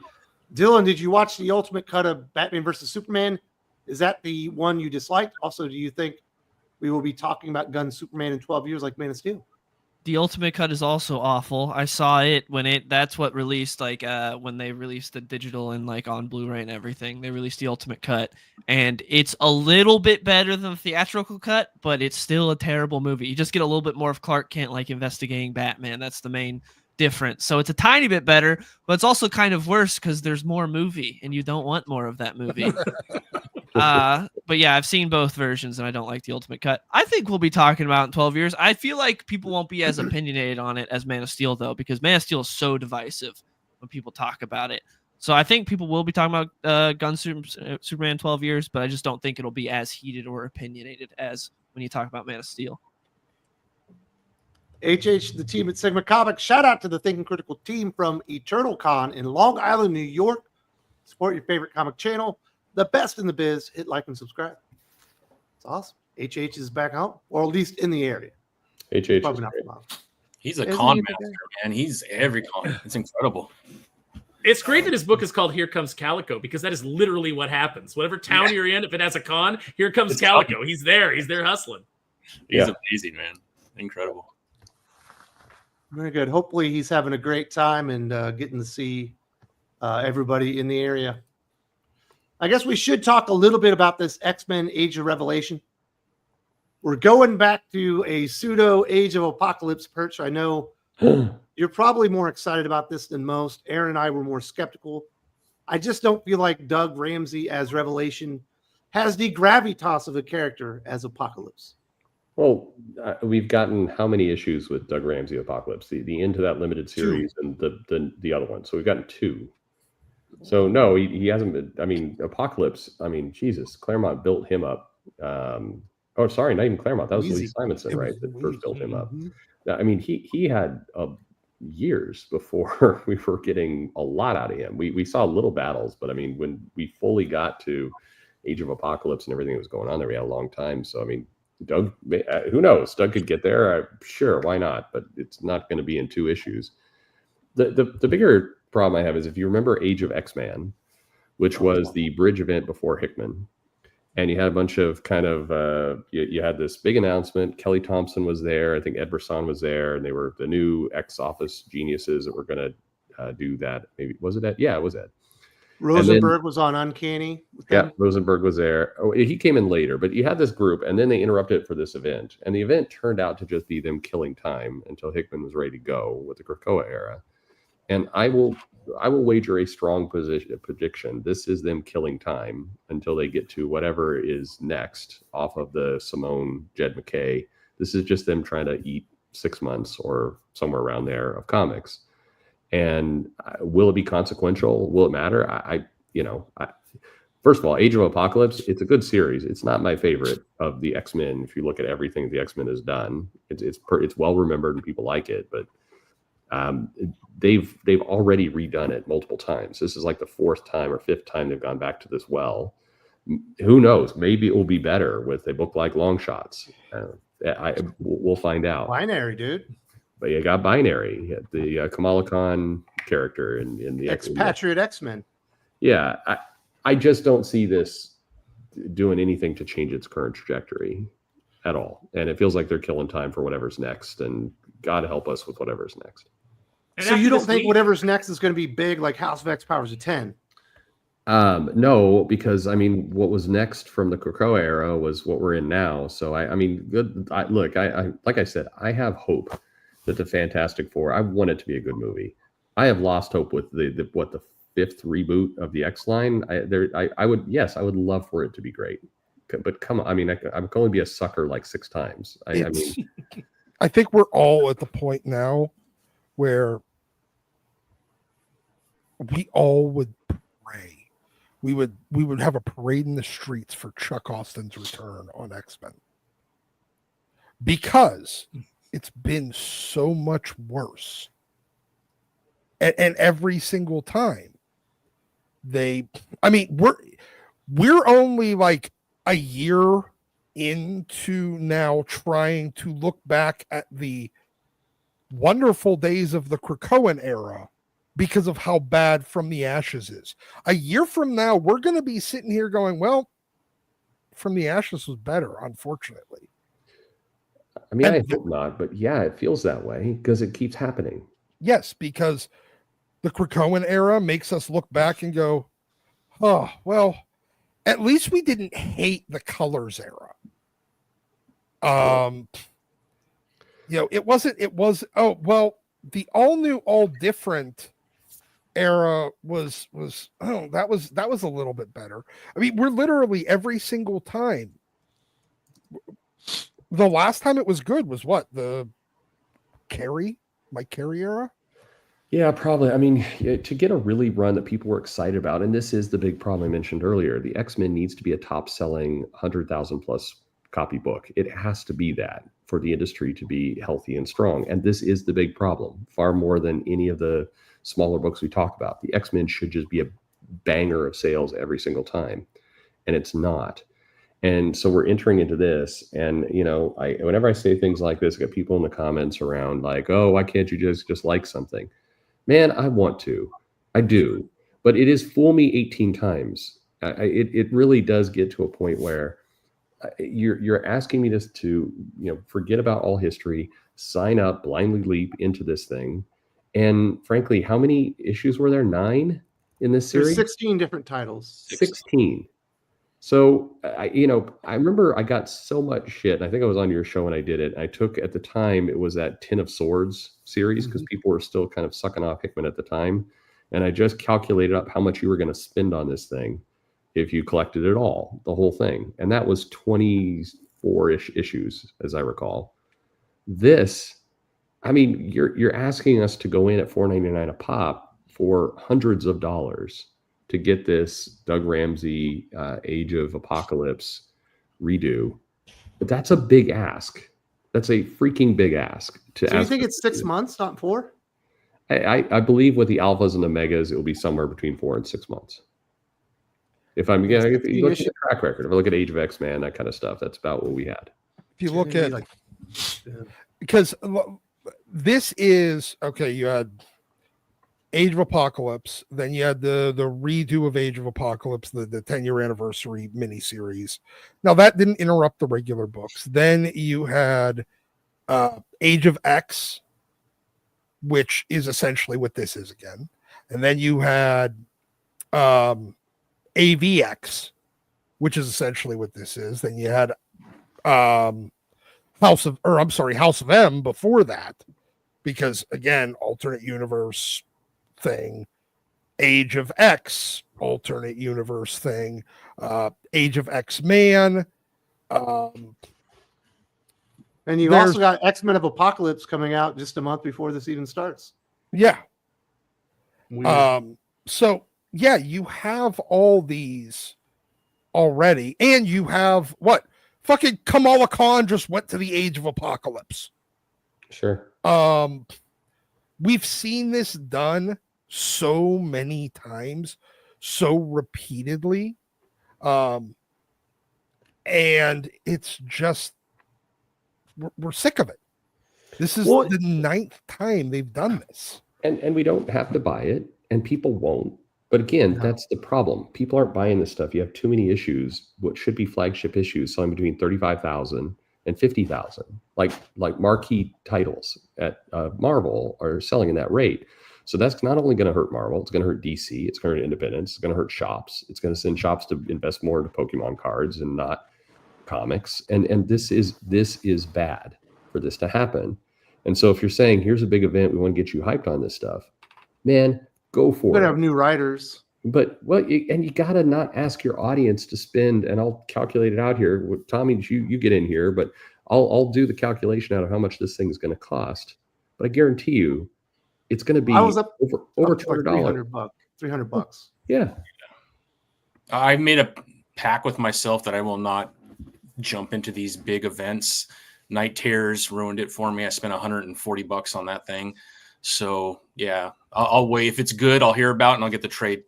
Dylan, did you watch the ultimate cut of Batman versus Superman? Is that the one you disliked? Also, do you think we will be talking about Gunn Superman in 12 years like Man of Steel? The ultimate cut is also awful. I saw it that's what released when they released the digital and like on Blu-ray and everything. They released the ultimate cut and it's a little bit better than the theatrical cut, but it's still a terrible movie. You just get a little bit more of Clark Kent like investigating Batman. That's the main difference. So it's a tiny bit better, but it's also kind of worse because there's more movie and you don't want more of that movie. But yeah, I've seen both versions, and I don't like the Ultimate Cut. I think we'll be talking about it in 12 years. I feel like people won't be as opinionated on it as Man of Steel, though, because Man of Steel is so divisive when people talk about it. So I think people will be talking about Superman 12 years, but I just don't think it'll be as heated or opinionated as when you talk about Man of Steel. the team at Sigma Comics. Shout out to the Thinking Critical team from Eternal Con in Long Island, New York. Support your favorite comic channel. The best in the biz. Hit like and subscribe. It's awesome. HH is back home, or at least in the area. HH Probably is not great. from out. He's a Isn't con he master, man. He's every con. It's incredible. It's great that his book is called Here Comes Calico, because that is literally what happens. Whatever town you're in, if it has a con, here comes It's Calico. He's there. He's there hustling. He's amazing, man. Incredible. Very good. Hopefully he's having a great time and getting to see everybody in the area. I guess we should talk a little bit about this X-Men Age of Revelation. We're going back to a pseudo Age of Apocalypse perch. I know you're probably more excited about this than most. Aaron and I were more skeptical. I just don't feel like Doug Ramsey as Revelation has the gravitas of a character as Apocalypse. Well, we've gotten how many issues with Doug Ramsey Apocalypse? The Into That Limited series and the other one. So we've gotten 2. So no, he hasn't been. I mean, Apocalypse. I mean, Jesus, Claremont built him up. Oh, sorry, not even Claremont. That was Lee Simonson, right? That first built him up. I mean, he had years before we were getting a lot out of him. We saw little battles, but I mean, when we fully got to Age of Apocalypse and everything that was going on there, we had a long time. So I mean, Doug, who knows? Doug could get there. Sure, why not? But it's not going to be in 2 issues. The bigger problem I have is if you remember Age of X-Man, which was the bridge event before Hickman, and you had a bunch of kind of you had this big announcement. Kelly Thompson was there. I think Ed Brisson was there, and they were the new X-Office geniuses that were going to do that. Maybe was it Ed? Yeah, it was Ed. Rosenberg was on Uncanny. Yeah, Rosenberg was there. Oh, he came in later, but you had this group, and then they interrupted it for this event. And the event turned out to just be them killing time until Hickman was ready to go with the Krakoa era. And I will wager a strong prediction. This is them killing time until they get to whatever is next off of the Simone Jed McKay. This is just them trying to eat 6 months or somewhere around there of comics. And will it be consequential? Will it matter? First of all, Age of Apocalypse, it's a good series. It's not my favorite of the X-Men. If you look at everything the X-Men has done, it's well remembered and people like it. But they've already redone it multiple times. This is like the 4th time or 5th time they've gone back to this well. Who knows? Maybe it will be better with a book like Long Shots. We'll find out. Binary, dude. But you got Binary, you got the Kamala Khan character in the Expatriate X-Men. Yeah, I just don't see this doing anything to change its current trajectory at all. And it feels like they're killing time for whatever's next. And God help us with whatever's next. And so you don't think week, whatever's next is going to be big like House of X Powers of 10? No, because I mean, what was next from the Krakoa era was what we're in now. So I mean, good. Look, like I said, I have hope that the Fantastic Four. I want it to be a good movie. I have lost hope with the 5th reboot of the X line. I would love for it to be great, but come on, I mean, I can only be a sucker like 6 times. I mean, I think we're all at the point now where we all would pray. We would have a parade in the streets for Chuck Austin's return on X-Men, because it's been so much worse. And every single time we're only like a year into now trying to look back at the wonderful days of the Krakoan era because of how bad From the Ashes is. A year from now, we're going to be sitting here going, well, From the Ashes was better, unfortunately. I mean, I hope not, but yeah, it feels that way because it keeps happening. Yes, because the Krakoan era makes us look back and go, oh, well, at least we didn't hate the Colors era. The all new, all different era was oh, that was a little bit better. I mean, we're literally every single time. The last time it was good was what? The Mike Carey era? Yeah, probably. I mean, to get a really run that people were excited about, and this is the big problem I mentioned earlier, the X-Men needs to be a top-selling 100,000 plus copy book. It has to be that for the industry to be healthy and strong. And this is the big problem, far more than any of the smaller books we talk about. The X-Men should just be a banger of sales every single time, and it's not. And so we're entering into this, and whenever I say things like this, I get people in the comments around like, "Oh, why can't you just like something?" Man, I want to, I do, but it is fool me 18 times. It really does get to a point where you're asking me to forget about all history, sign up, blindly leap into this thing, and frankly, how many issues were there? 9 in this series? There's 16 different titles. 16. So, I remember I got so much shit. And I think I was on your show when I did it. I took, at the time, it was that Ten of Swords series because people were still kind of sucking off Hickman at the time. And I just calculated up how much you were going to spend on this thing if you collected it all, the whole thing. And that was 24-ish issues, as I recall. This, I mean, you're asking us to go in at $4.99 a pop for hundreds of dollars to get this Doug Ramsey Age of Apocalypse redo. But that's a big ask. That's a freaking big ask. So you think it's 6 months, not 4? I believe with the alphas and the megas, it will be somewhere between 4 and 6 months. If you look at the track record, if I look at Age of X-Man, that kind of stuff, that's about what we had. If you look at, because this is, okay, you had Age of Apocalypse, then you had the redo of Age of Apocalypse, the 10-year anniversary miniseries. Now that didn't interrupt the regular books. Then you had Age of X, which is essentially what this is again. And then you had AVX, which is essentially what this is. Then you had House of M before that, because again, alternate universe thing, Age of X, alternate universe thing, Age of X-Man. And you also got X-Men of Apocalypse coming out just a month before this even starts. Yeah. Weird. So yeah, you have all these already, and you have what? Fucking Kamala Khan just went to the Age of Apocalypse. Sure. We've seen this done so many times, so repeatedly, and it's just we're sick of it. This is the 9th time they've done this, and we don't have to buy it, and people won't. But again, that's the problem. People aren't buying this stuff. You have too many issues. What should be flagship issues selling between 35,000 and 50,000, like marquee titles at Marvel are selling in that rate. So that's not only going to hurt Marvel, it's going to hurt DC, it's going to hurt independents, it's going to hurt shops, it's going to send shops to invest more into Pokemon cards and not comics. And this is bad for this to happen. And so if you're saying here's a big event, we want to get you hyped on this stuff, man, go for it. We're gonna have new writers. But you gotta not ask your audience to spend, and I'll calculate it out here. Tommy, you get in here, but I'll do the calculation out of how much this thing is going to cost. But I guarantee you, it's going to be over $200. $300. Yeah. I made a pact with myself that I will not jump into these big events. Night Terrors ruined it for me. I spent $140 on that thing. So yeah, I'll wait. If it's good, I'll hear about it and I'll get the trade.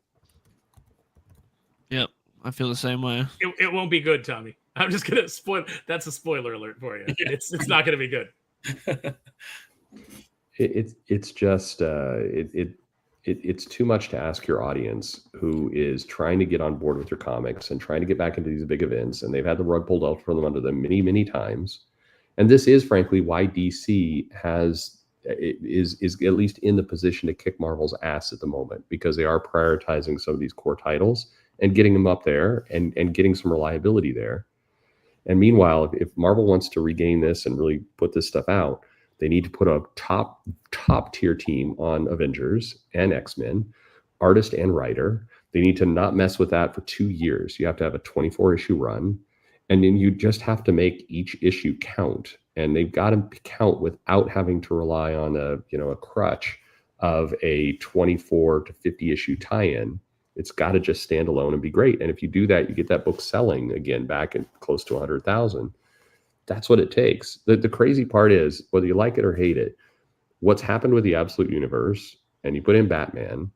Yep, I feel the same way. It won't be good, Tommy. I'm just gonna spoil. That's a spoiler alert for you. Yeah. It's not gonna be good. It's just it's too much to ask your audience who is trying to get on board with your comics and trying to get back into these big events, and they've had the rug pulled out from them under them many times. And this is frankly why DC is at least in the position to kick Marvel's ass at the moment, because they are prioritizing some of these core titles and getting them up there and getting some reliability there. And meanwhile, if Marvel wants to regain this and really put this stuff out, they need to put a top tier team on Avengers and X-Men, artist and writer. They need to not mess with that for 2 years. You have to have a 24-issue run, and then you just have to make each issue count. And they've got to count without having to rely on a crutch of a 24 to 50 issue tie-in. It's got to just stand alone and be great. And if you do that, you get that book selling again back at close to 100,000. That's what it takes. The crazy part is, whether you like it or hate it, what's happened with the Absolute Universe, and you put in Batman,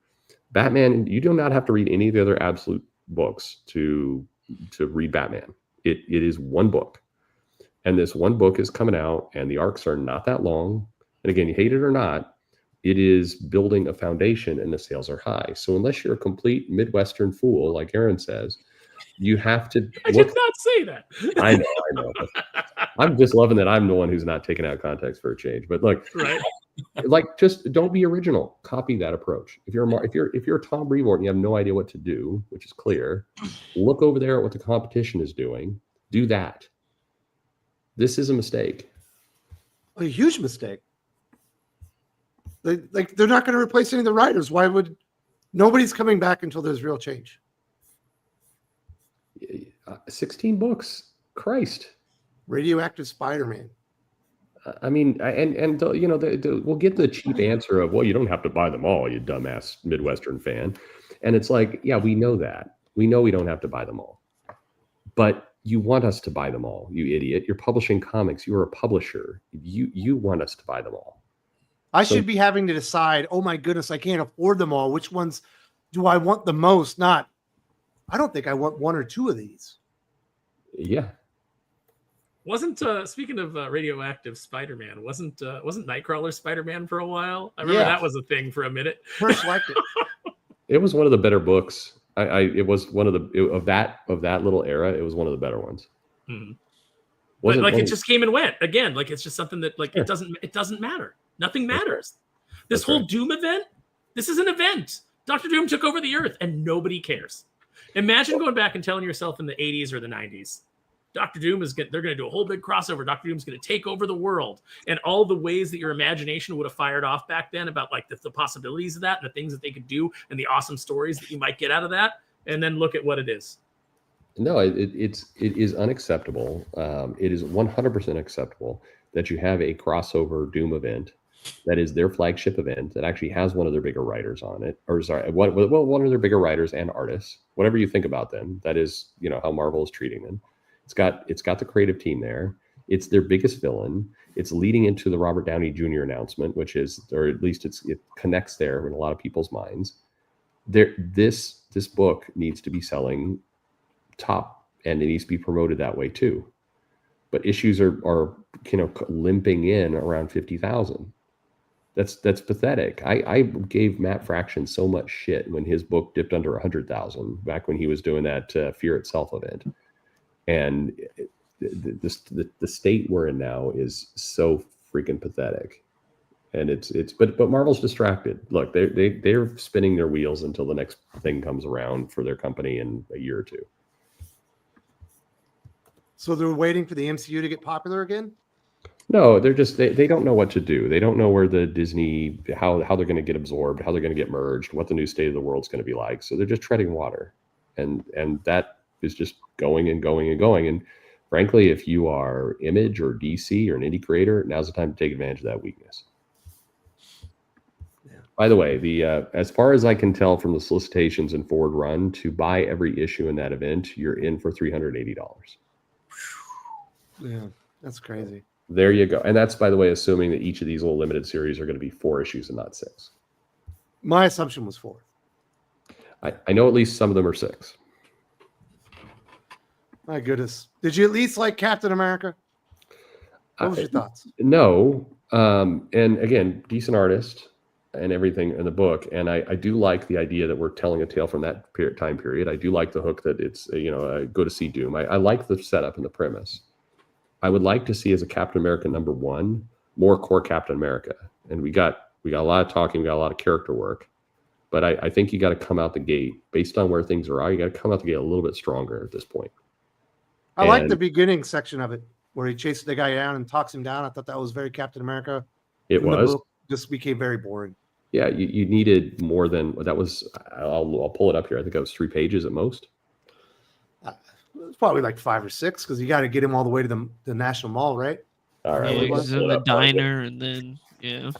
you do not have to read any of the other Absolute books to read Batman. It is one book. And this one book is coming out, and the arcs are not that long. And again, you hate it or not, it is building a foundation, and the sales are high. So unless you're a complete Midwestern fool, like Aaron says, you have to. I did not say that. I know. I'm just loving that I'm the one who's not taking out context for a change. But look, right. Like, just don't be original. Copy that approach. If you're Tom Brevoort and you have no idea what to do, which is clear, look over there at what the competition is doing. Do that. This is a mistake. A huge mistake. They're not going to replace any of the writers. Why would nobody's coming back until there's real change? 16 books. Christ. Radioactive Spider-Man. I mean, we'll get the cheap answer of, well, you don't have to buy them all, you dumbass Midwestern fan. And it's like, yeah, we know that. We know we don't have to buy them all. But you want us to buy them all, you idiot. You're publishing comics. You are a publisher. You want us to buy them all. I should be having to decide, oh my goodness, I can't afford them all. Which ones do I want the most? I don't think I want one or two of these. Yeah. Wasn't speaking of radioactive Spider-Man, wasn't Nightcrawler Spider-Man for a while? I remember that was a thing for a minute. First liked it. It was one of the better books. It was one of that little era. It was one of the better ones. Mm-hmm. But like, it just came and went again. Like, it's just something that, like, it doesn't matter. Nothing matters. This whole Doom event, this is an event. Dr. Doom took over the earth and nobody cares. Imagine going back and telling yourself in the 80s or the 90s, Dr. Doom they're going to do a whole big crossover. Dr. Doom's going to take over the world, and all the ways that your imagination would have fired off back then about, like, the possibilities of that and the things that they could do and the awesome stories that you might get out of that. And then look at what it is. No, it is unacceptable. It is 100% acceptable that you have a crossover Doom event that is their flagship event that actually has one of their bigger writers on it, or sorry, one of their bigger writers and artists. Whatever you think about them, that is, how Marvel is treating them. It's got the creative team there. It's their biggest villain. It's leading into the Robert Downey Jr. announcement, which is, or at least it connects there in a lot of people's minds. This book needs to be selling top, and it needs to be promoted that way too. But issues are limping in around 50,000. That's pathetic. I gave Matt Fraction so much shit when his book dipped under 100,000 back when he was doing that Fear Itself event. And the state we're in now is so freaking pathetic. And but Marvel's distracted. Look, they're spinning their wheels until the next thing comes around for their company in a year or two. So they're waiting for the MCU to get popular again? No, they're just they don't know what to do. They don't know where the Disney how they're going to get absorbed, how they're going to get merged, what the new state of the world's going to be like. So they're just treading water, and that is just going and going and going. And frankly, if you are Image or DC or an indie creator, now's the time to take advantage of that weakness. Yeah. By the way, as far as I can tell from the solicitations in Forward Run, to buy every issue in that event, you're in for $380. Yeah, that's crazy. There you go. And that's, by the way, assuming that each of these little limited series are going to be 4 issues and not 6. My assumption was 4. I know at least some of them are 6. My goodness. Did you at least like Captain America? What was your thoughts? No. And again, decent artist and everything in the book. And I do like the idea that we're telling a tale from that time period. I do like the hook that it's, go to see Doom. I like the setup and the premise. I would like to see, as a Captain America #1, more core Captain America. And we got a lot of talking, we got a lot of character work. But I think you got to come out the gate, based on where things are, you got to come out the gate a little bit stronger at this point. I like the beginning section of it, where he chases the guy down and talks him down. I thought that was very Captain America. It was. The book just became very boring. Yeah, you needed more than that was. I'll pull it up here. I think it was 3 pages at most. It's probably like 5 or 6 because you got to get him all the way to the National Mall, right? All right, Yeah, let me because pull in it the up. diner, and then yeah.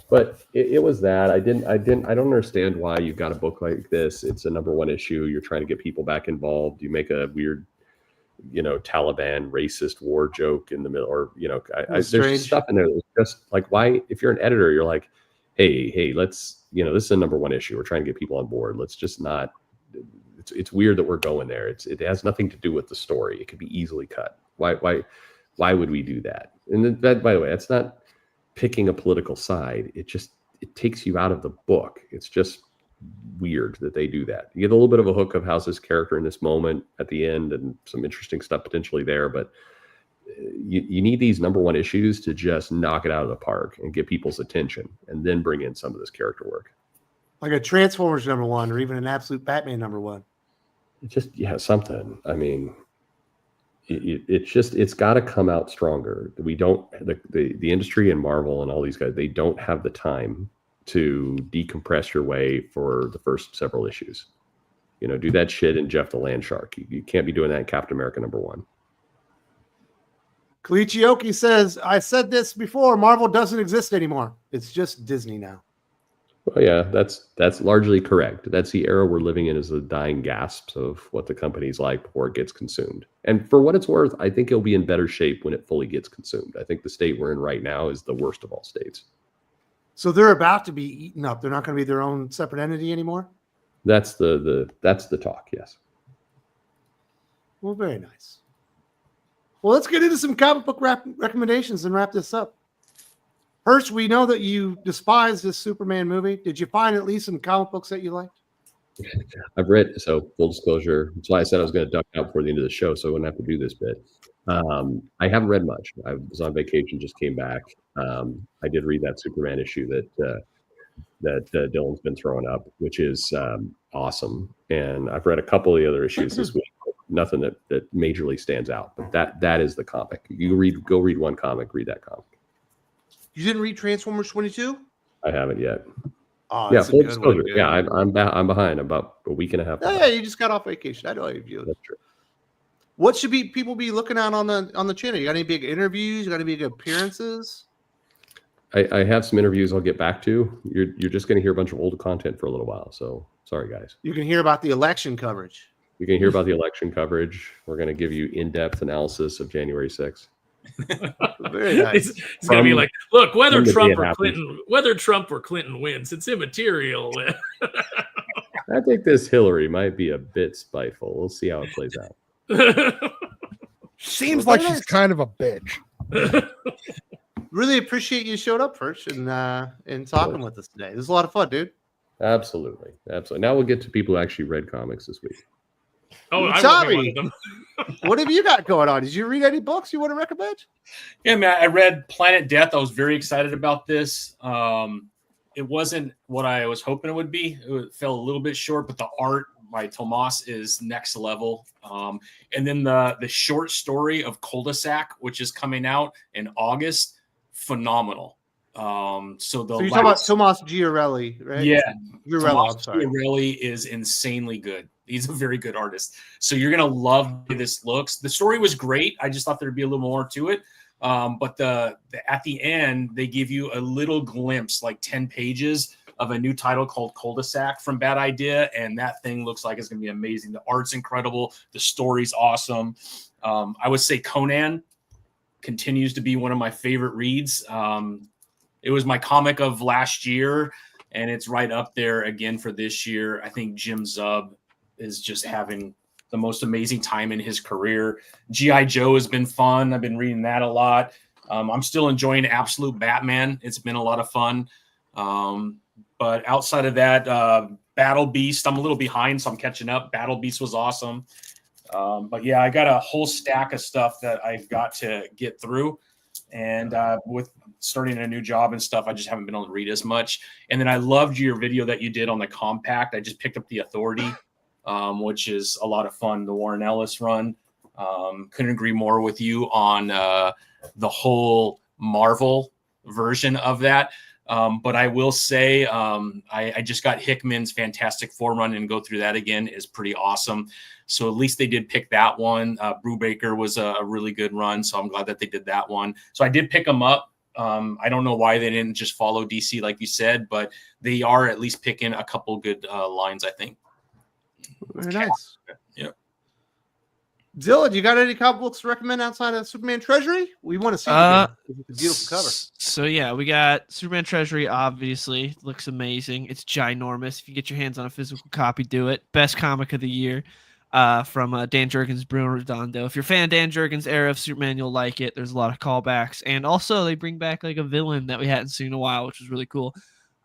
But it was that I don't understand why you've got a book like this. It's a #1 issue. You're trying to get people back involved. You make a weird, Taliban racist war joke in the middle, or there's just stuff in there that's just like, why? If you're an editor, you're like, hey, let's, this is a #1 issue. We're trying to get people on board. Let's just not. It's weird that we're going there. It has nothing to do with the story. It could be easily cut. Why would we do that? And then that, by the way, that's not picking a political side. It takes you out of the book. It's just weird that they do that. You get a little bit of a hook of how's this character in this moment at the end, and some interesting stuff potentially there, but you need these #1 issues to just knock it out of the park and get people's attention, and then bring in some of this character work. Like a Transformers #1 or even an Absolute Batman #1. Just something. I mean, it's got to come out stronger. We don't, the industry and Marvel and all these guys, they don't have the time to decompress your way for the first several issues. Do that shit in Jeff the Land Shark. You can't be doing that in Captain America #1. Kalichioki says, I said this before, Marvel doesn't exist anymore. It's just Disney now. Well, yeah, that's largely correct. That's the era we're living in, is the dying gasps of what the company's like before it gets consumed. And for what it's worth, I think it'll be in better shape when it fully gets consumed. I think the state we're in right now is the worst of all states. So they're about to be eaten up. They're not going to be their own separate entity anymore? That's the talk, yes. Well, very nice. Well, let's get into some comic book recommendations and wrap this up. First, we know that you despise this Superman movie. Did you find at least some comic books that you liked? I've read, so full disclosure, that's why I said I was going to duck out before the end of the show, so I wouldn't have to do this bit. I haven't read much. I was on vacation, just came back. I did read that Superman issue that Dylan's been throwing up, which is awesome. And I've read a couple of the other issues this week. Nothing that majorly stands out, but that is the comic. Go read one comic, read that comic. You didn't read Transformers 22? I haven't yet. Oh, yeah, full disclosure. Yeah, I'm behind about a week and a half. Yeah, you just got off vacation. I know how you view it. That's true. What should people be looking at on the channel? You got any big interviews? You got any big appearances? I have some interviews I'll get back to. You're just going to hear a bunch of old content for a little while. So sorry, guys. You can hear about the election coverage. You can hear about the election coverage. We're going to give you in-depth analysis of January 6th. Very nice. It's going to be like, look, whether Trump or Clinton wins, it's immaterial. I think this Hillary might be a bit spiteful. We'll see how it plays out. Seems like she's kind of a bitch. Really appreciate you showed up first and talking with us today. This was a lot of fun, dude. Absolutely. Now we'll get to people who actually read comics this week. Oh, I Tommy, won't be one of them. What have you got going on? Did you read any books you want to recommend? Yeah, man, I read Planet Death. I was very excited about this. It wasn't what I was hoping it would be. It fell a little bit short, but the art by Tomas is next level. And then the short story of Cul-de-sac, which is coming out in August, phenomenal. So you're talking about Tomas Giorelli, right? Yeah, Tomas Giorelli is insanely good. He's a very good artist. So you're gonna love the way this looks. The story was great. I just thought there'd be a little more to it. But at the end, they give you a little glimpse, like 10 pages of a new title called Cul-de-sac from Bad Idea, and that thing looks like it's gonna be amazing. The art's incredible. The story's awesome. I would say Conan continues to be one of my favorite reads. It was my comic of last year, and it's right up there again for this year. I think Jim Zub is just having the most amazing time in his career. G.I. Joe has been fun. I've been reading that a lot. I'm still enjoying Absolute Batman. It's been a lot of fun. But outside of that, Battle Beast, I'm a little behind, so I'm catching up. Battle Beast was awesome. But yeah, I got a whole stack of stuff that I've got to get through. And with starting a new job and stuff, I just haven't been able to read as much. And then I loved your video that you did on the Compact. I just picked up The Authority, which is a lot of fun, the Warren Ellis run. Couldn't agree more with you on the whole Marvel version of that. But I will say I just got Hickman's Fantastic Four run, and go through that again is pretty awesome. So at least they did pick that one. Brubaker was a really good run, so I'm glad that they did that one. So I did pick them up. I don't know why they didn't just follow DC like you said, but they are at least picking a couple good lines, I think. Very nice. Yep. Zilla, do you got any comic books to recommend outside of Superman Treasury? We want to see it again. It's a beautiful cover. So yeah, we got Superman Treasury. Obviously, looks amazing. It's ginormous. If you get your hands on a physical copy, do it. Best comic of the year, from Dan Jurgens, Bruno Redondo. If you're a fan of Dan Jurgens' era of Superman, you'll like it. There's a lot of callbacks, and also they bring back like a villain that we hadn't seen in a while, which was really cool.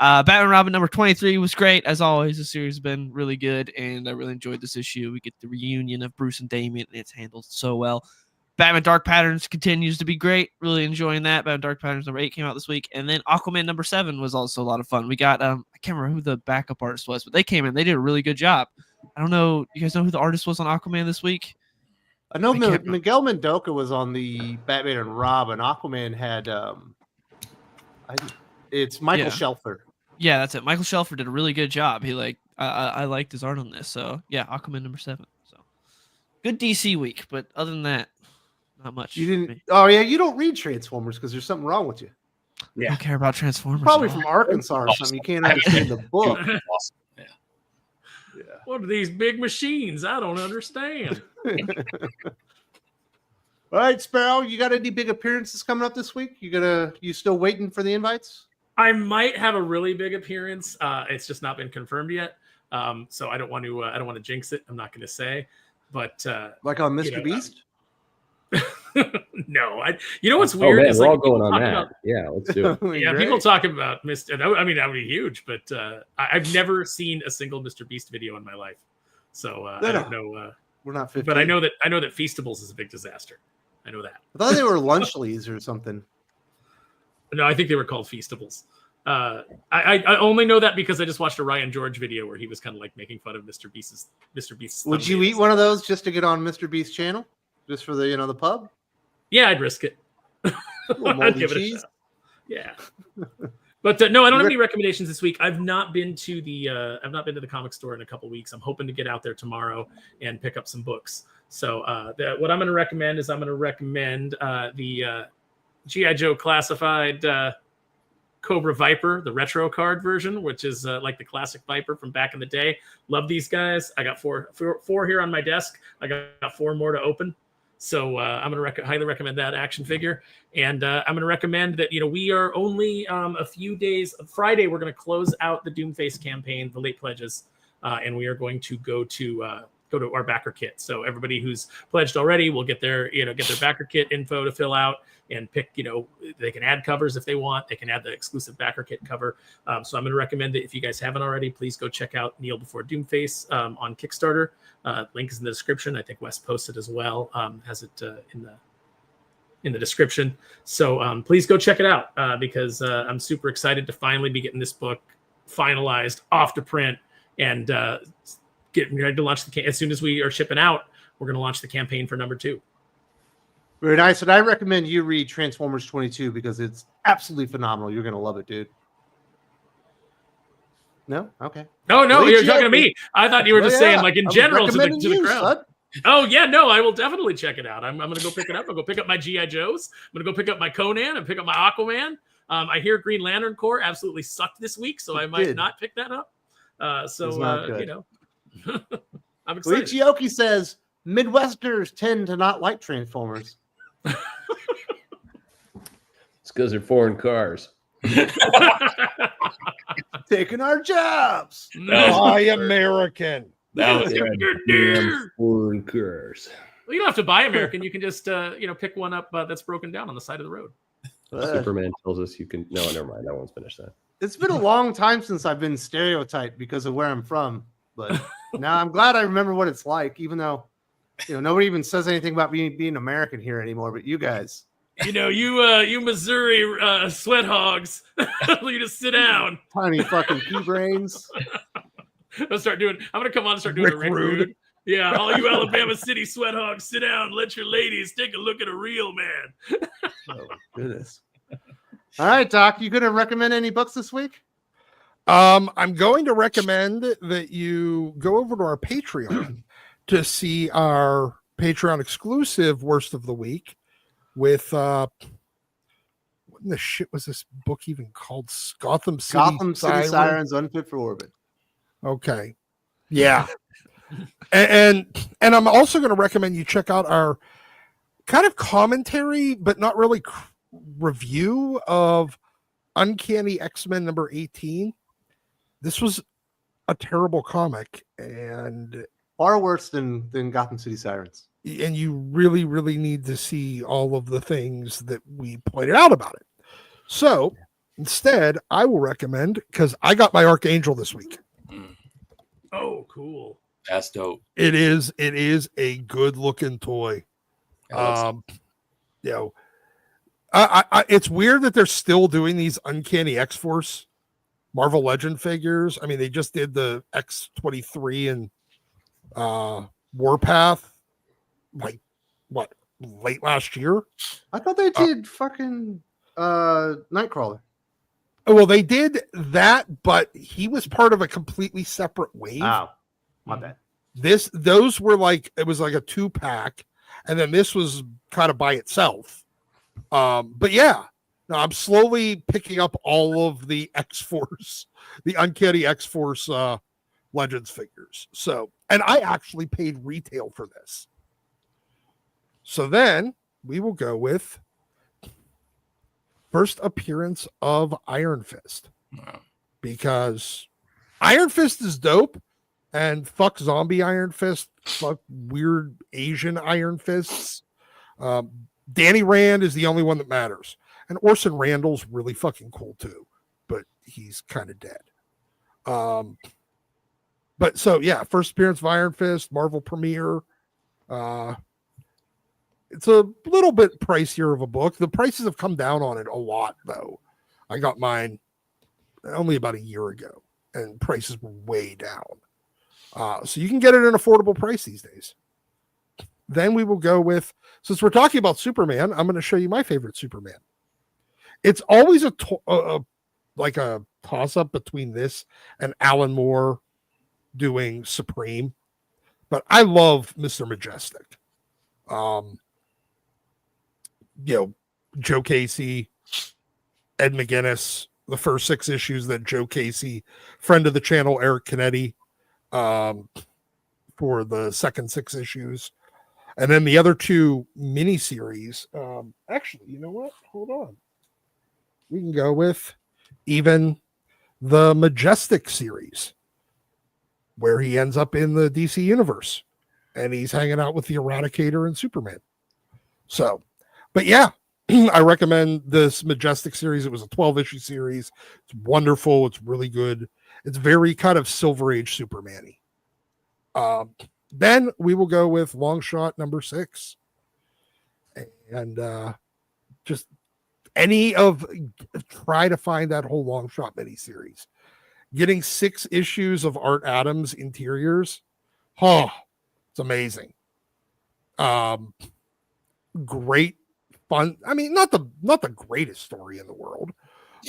Batman and Robin number 23 was great. As always, the series has been really good, and I really enjoyed this issue. We get the reunion of Bruce and Damian, and it's handled so well. Batman Dark Patterns continues to be great. Really enjoying that. Batman Dark Patterns number 8 came out this week. And then Aquaman number 7 was also a lot of fun. We got, I can't remember who the backup artist was, but they came in. They did a really good job. I don't know. You guys know who the artist was on Aquaman this week? I know Miguel Mendoza was on the Batman and Robin. Aquaman had, it's Michael Shelfer. Yeah, that's it. Michael Shelfer did a really good job. He I liked his art on this. So yeah, Aquaman number 7. So good DC week, but other than that, not much. You didn't? Oh yeah, you don't read Transformers because there's something wrong with you. I don't care about Transformers. Probably from Arkansas or something. You can't understand the book. Awesome. Yeah. What are these big machines? I don't understand. All right, Sparrow, you got any big appearances coming up this week? You still waiting for the invites? I might have a really big appearance. It's just not been confirmed yet. So I don't want to jinx it. I'm not going to say, but like on Mr. Beast? No, you know what's weird? Man, is we're like, all going on that. Yeah, let's do it. Yeah, Great. people talk about Mr. I mean, that would be huge, but I've never seen a single Mr. Beast video in my life, so I don't know. We're not 50. But I know that Feastables is a big disaster. I know that. I thought they were Lunchleys or something. No, I think they were called Feastables. I only know that because I just watched a Ryan George video where he was kind of like making fun of Mr. Beast's. Would you eat one of those just to get on Mr. Beast's channel, just for the the pub? Yeah, I'd risk it. I'd give it a shot. Yeah, but no, I don't have any recommendations this week. I've not been to the comic store in a couple weeks. I'm hoping to get out there tomorrow and pick up some books. So what I'm going to recommend is the G.I. Joe Classified Cobra Viper, the retro card version, which is like the classic Viper from back in the day. Love these guys. I got four here on my desk. I got 4 more to open. So I'm going to highly recommend that action figure. And I'm going to recommend that, we are only a few days. Friday, we're going to close out the Doomface campaign, the late pledges, and we are going to go to our backer kit. So everybody who's pledged already will get their backer kit info to fill out and pick, they can add covers if they want. They can add the exclusive backer kit cover. So I'm going to recommend that if you guys haven't already, please go check out Kneel Before Doomface on Kickstarter. Link is in the description. I think Wes posted as well. Has it in the description. So please go check it out because I'm super excited to finally be getting this book finalized, off to print, and getting ready to launch as soon as we are shipping out. We're going to launch the campaign for number 2. Very nice. And I recommend you read Transformers 22 because it's absolutely phenomenal. You're going to love it, dude. No? Okay. No, Well, you're talking to me. I thought you were just saying, like, in general to the crowd. Son. Oh, yeah, no, I will definitely check it out. I'm going to go pick it up. I'll go pick up my G.I. Joes. I'm going to go pick up my Conan and pick up my Aquaman. I hear Green Lantern Corps absolutely sucked this week, so I might not pick that up. I'm excited. Ichioki says Midwesterners tend to not like Transformers. It's because they're foreign cars. Taking our jobs. Buy American. That was Damn foreign cars. Well, you don't have to buy American. You can just pick one up that's broken down on the side of the road. Superman tells us you can. No, never mind. I won't finish that. It's been a long time since I've been stereotyped because of where I'm from, but now I'm glad I remember what it's like, even though nobody even says anything about being American here anymore. But you guys, you Missouri sweat hogs, you just sit down. tiny fucking pea brains. I'm gonna come on and start doing a Rick Rude. Yeah, all you Alabama City sweat hogs, sit down, let your ladies take a look at a real man. Oh goodness. All right, Doc, you gonna recommend any books this week? I'm going to recommend that you go over to our Patreon to see our Patreon exclusive worst of the week with what in the shit was this book even called? Gotham City Sirens Unfit for Orbit. Okay. Yeah. and I'm also going to recommend you check out our kind of commentary, but not really review of Uncanny X-Men number 18. This was a terrible comic and far worse than Gotham City Sirens. And you really, really need to see all of the things that we pointed out about it. So instead, I will recommend, because I got my Archangel this week. Oh, cool. That's dope. It is a good looking toy. You know, it's weird that they're still doing these Uncanny X-Force Marvel Legend figures. I mean, they just did the X-23 and Warpath, like what, late last year? I thought they did fucking Nightcrawler. Well, they did that, but he was part of a completely separate wave. Oh, my bad. Those were like, it was like a 2-pack, and then this was kind of by itself. But yeah, no, I'm slowly picking up all of the X-Force, the Uncanny X-Force Legends figures. So, and I actually paid retail for this. So then we will go with first appearance of Iron Fist. Wow. Because Iron Fist is dope, and fuck zombie Iron Fist, fuck weird Asian Iron Fists. Danny Rand is the only one that matters. And Orson Randall's really fucking cool too, but he's kind of dead. But so yeah, first appearance of Iron Fist, Marvel premiere. It's a little bit pricier of a book. The prices have come down on it a lot though. I got mine only about a year ago, and prices were way down. So you can get it at an affordable price these days. Then we will go with, since we're talking about Superman, I'm going to show you my favorite Superman. It's always a toss-up between this and Alan Moore doing Supreme, but I love Mr. Majestic. Joe Casey, Ed McGuinness, the first 6 issues that Joe Casey, friend of the channel Eric Canetti, for the second 6 issues. And then the other 2 miniseries. Actually, you know what? Hold on. We can go with even the Majestic series, where he ends up in the DC universe and he's hanging out with the Eradicator and Superman. So, but yeah, I recommend this Majestic series. It was a 12-issue series. It's wonderful. It's really good. It's very kind of Silver Age Superman-y. Then we will go with Long Shot number 6. And just try to find that whole Long Shot miniseries. Getting 6 issues of Art Adams interiors. Oh, it's amazing. Great fun. I mean, not the greatest story in the world,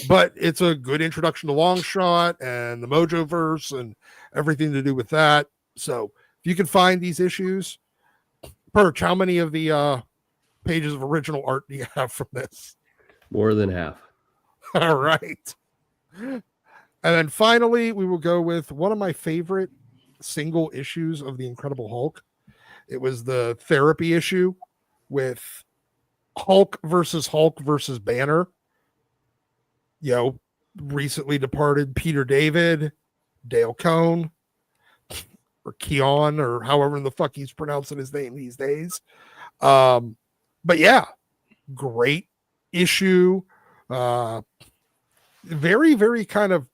but it's a good introduction to Long Shot and the Mojoverse and everything to do with that. So if you can find these issues, Perch, how many of the pages of original art do you have from this? More than half. All right. And then finally, we will go with one of my favorite single issues of the Incredible Hulk. It was the therapy issue with Hulk versus Banner. Recently departed Peter David, Dale Cohn, or Keon, or however the fuck he's pronouncing his name these days. But yeah, great issue. Very, very kind of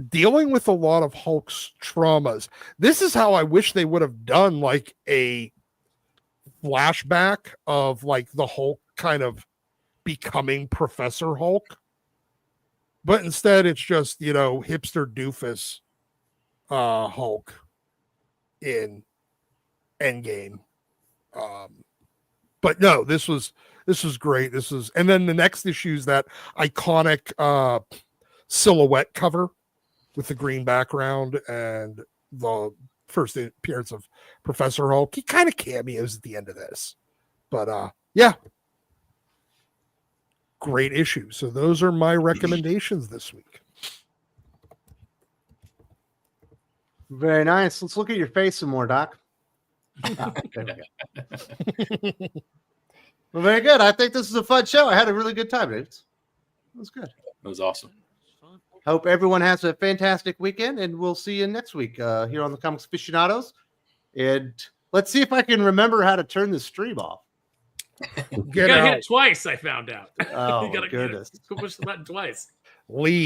dealing with a lot of Hulk's traumas. This is how I wish they would have done like a flashback of like the Hulk kind of becoming Professor Hulk. But instead it's just, hipster doofus Hulk in Endgame. But no, this was great. And then the next issue is that iconic silhouette cover with the green background and the first appearance of Professor Hulk. He kind of cameos at the end of this. But yeah. Great issue. So those are my recommendations this week. Very nice. Let's look at your face some more, Doc. There we go. Well, very good. I think this is a fun show. I had a really good time, dude. It was good. It was awesome. Hope everyone has a fantastic weekend, and we'll see you next week here on the Comics Aficionados. And let's see if I can remember how to turn the stream off. You gotta hit it twice, I found out. Oh, you gotta goodness. push the button twice. Leave.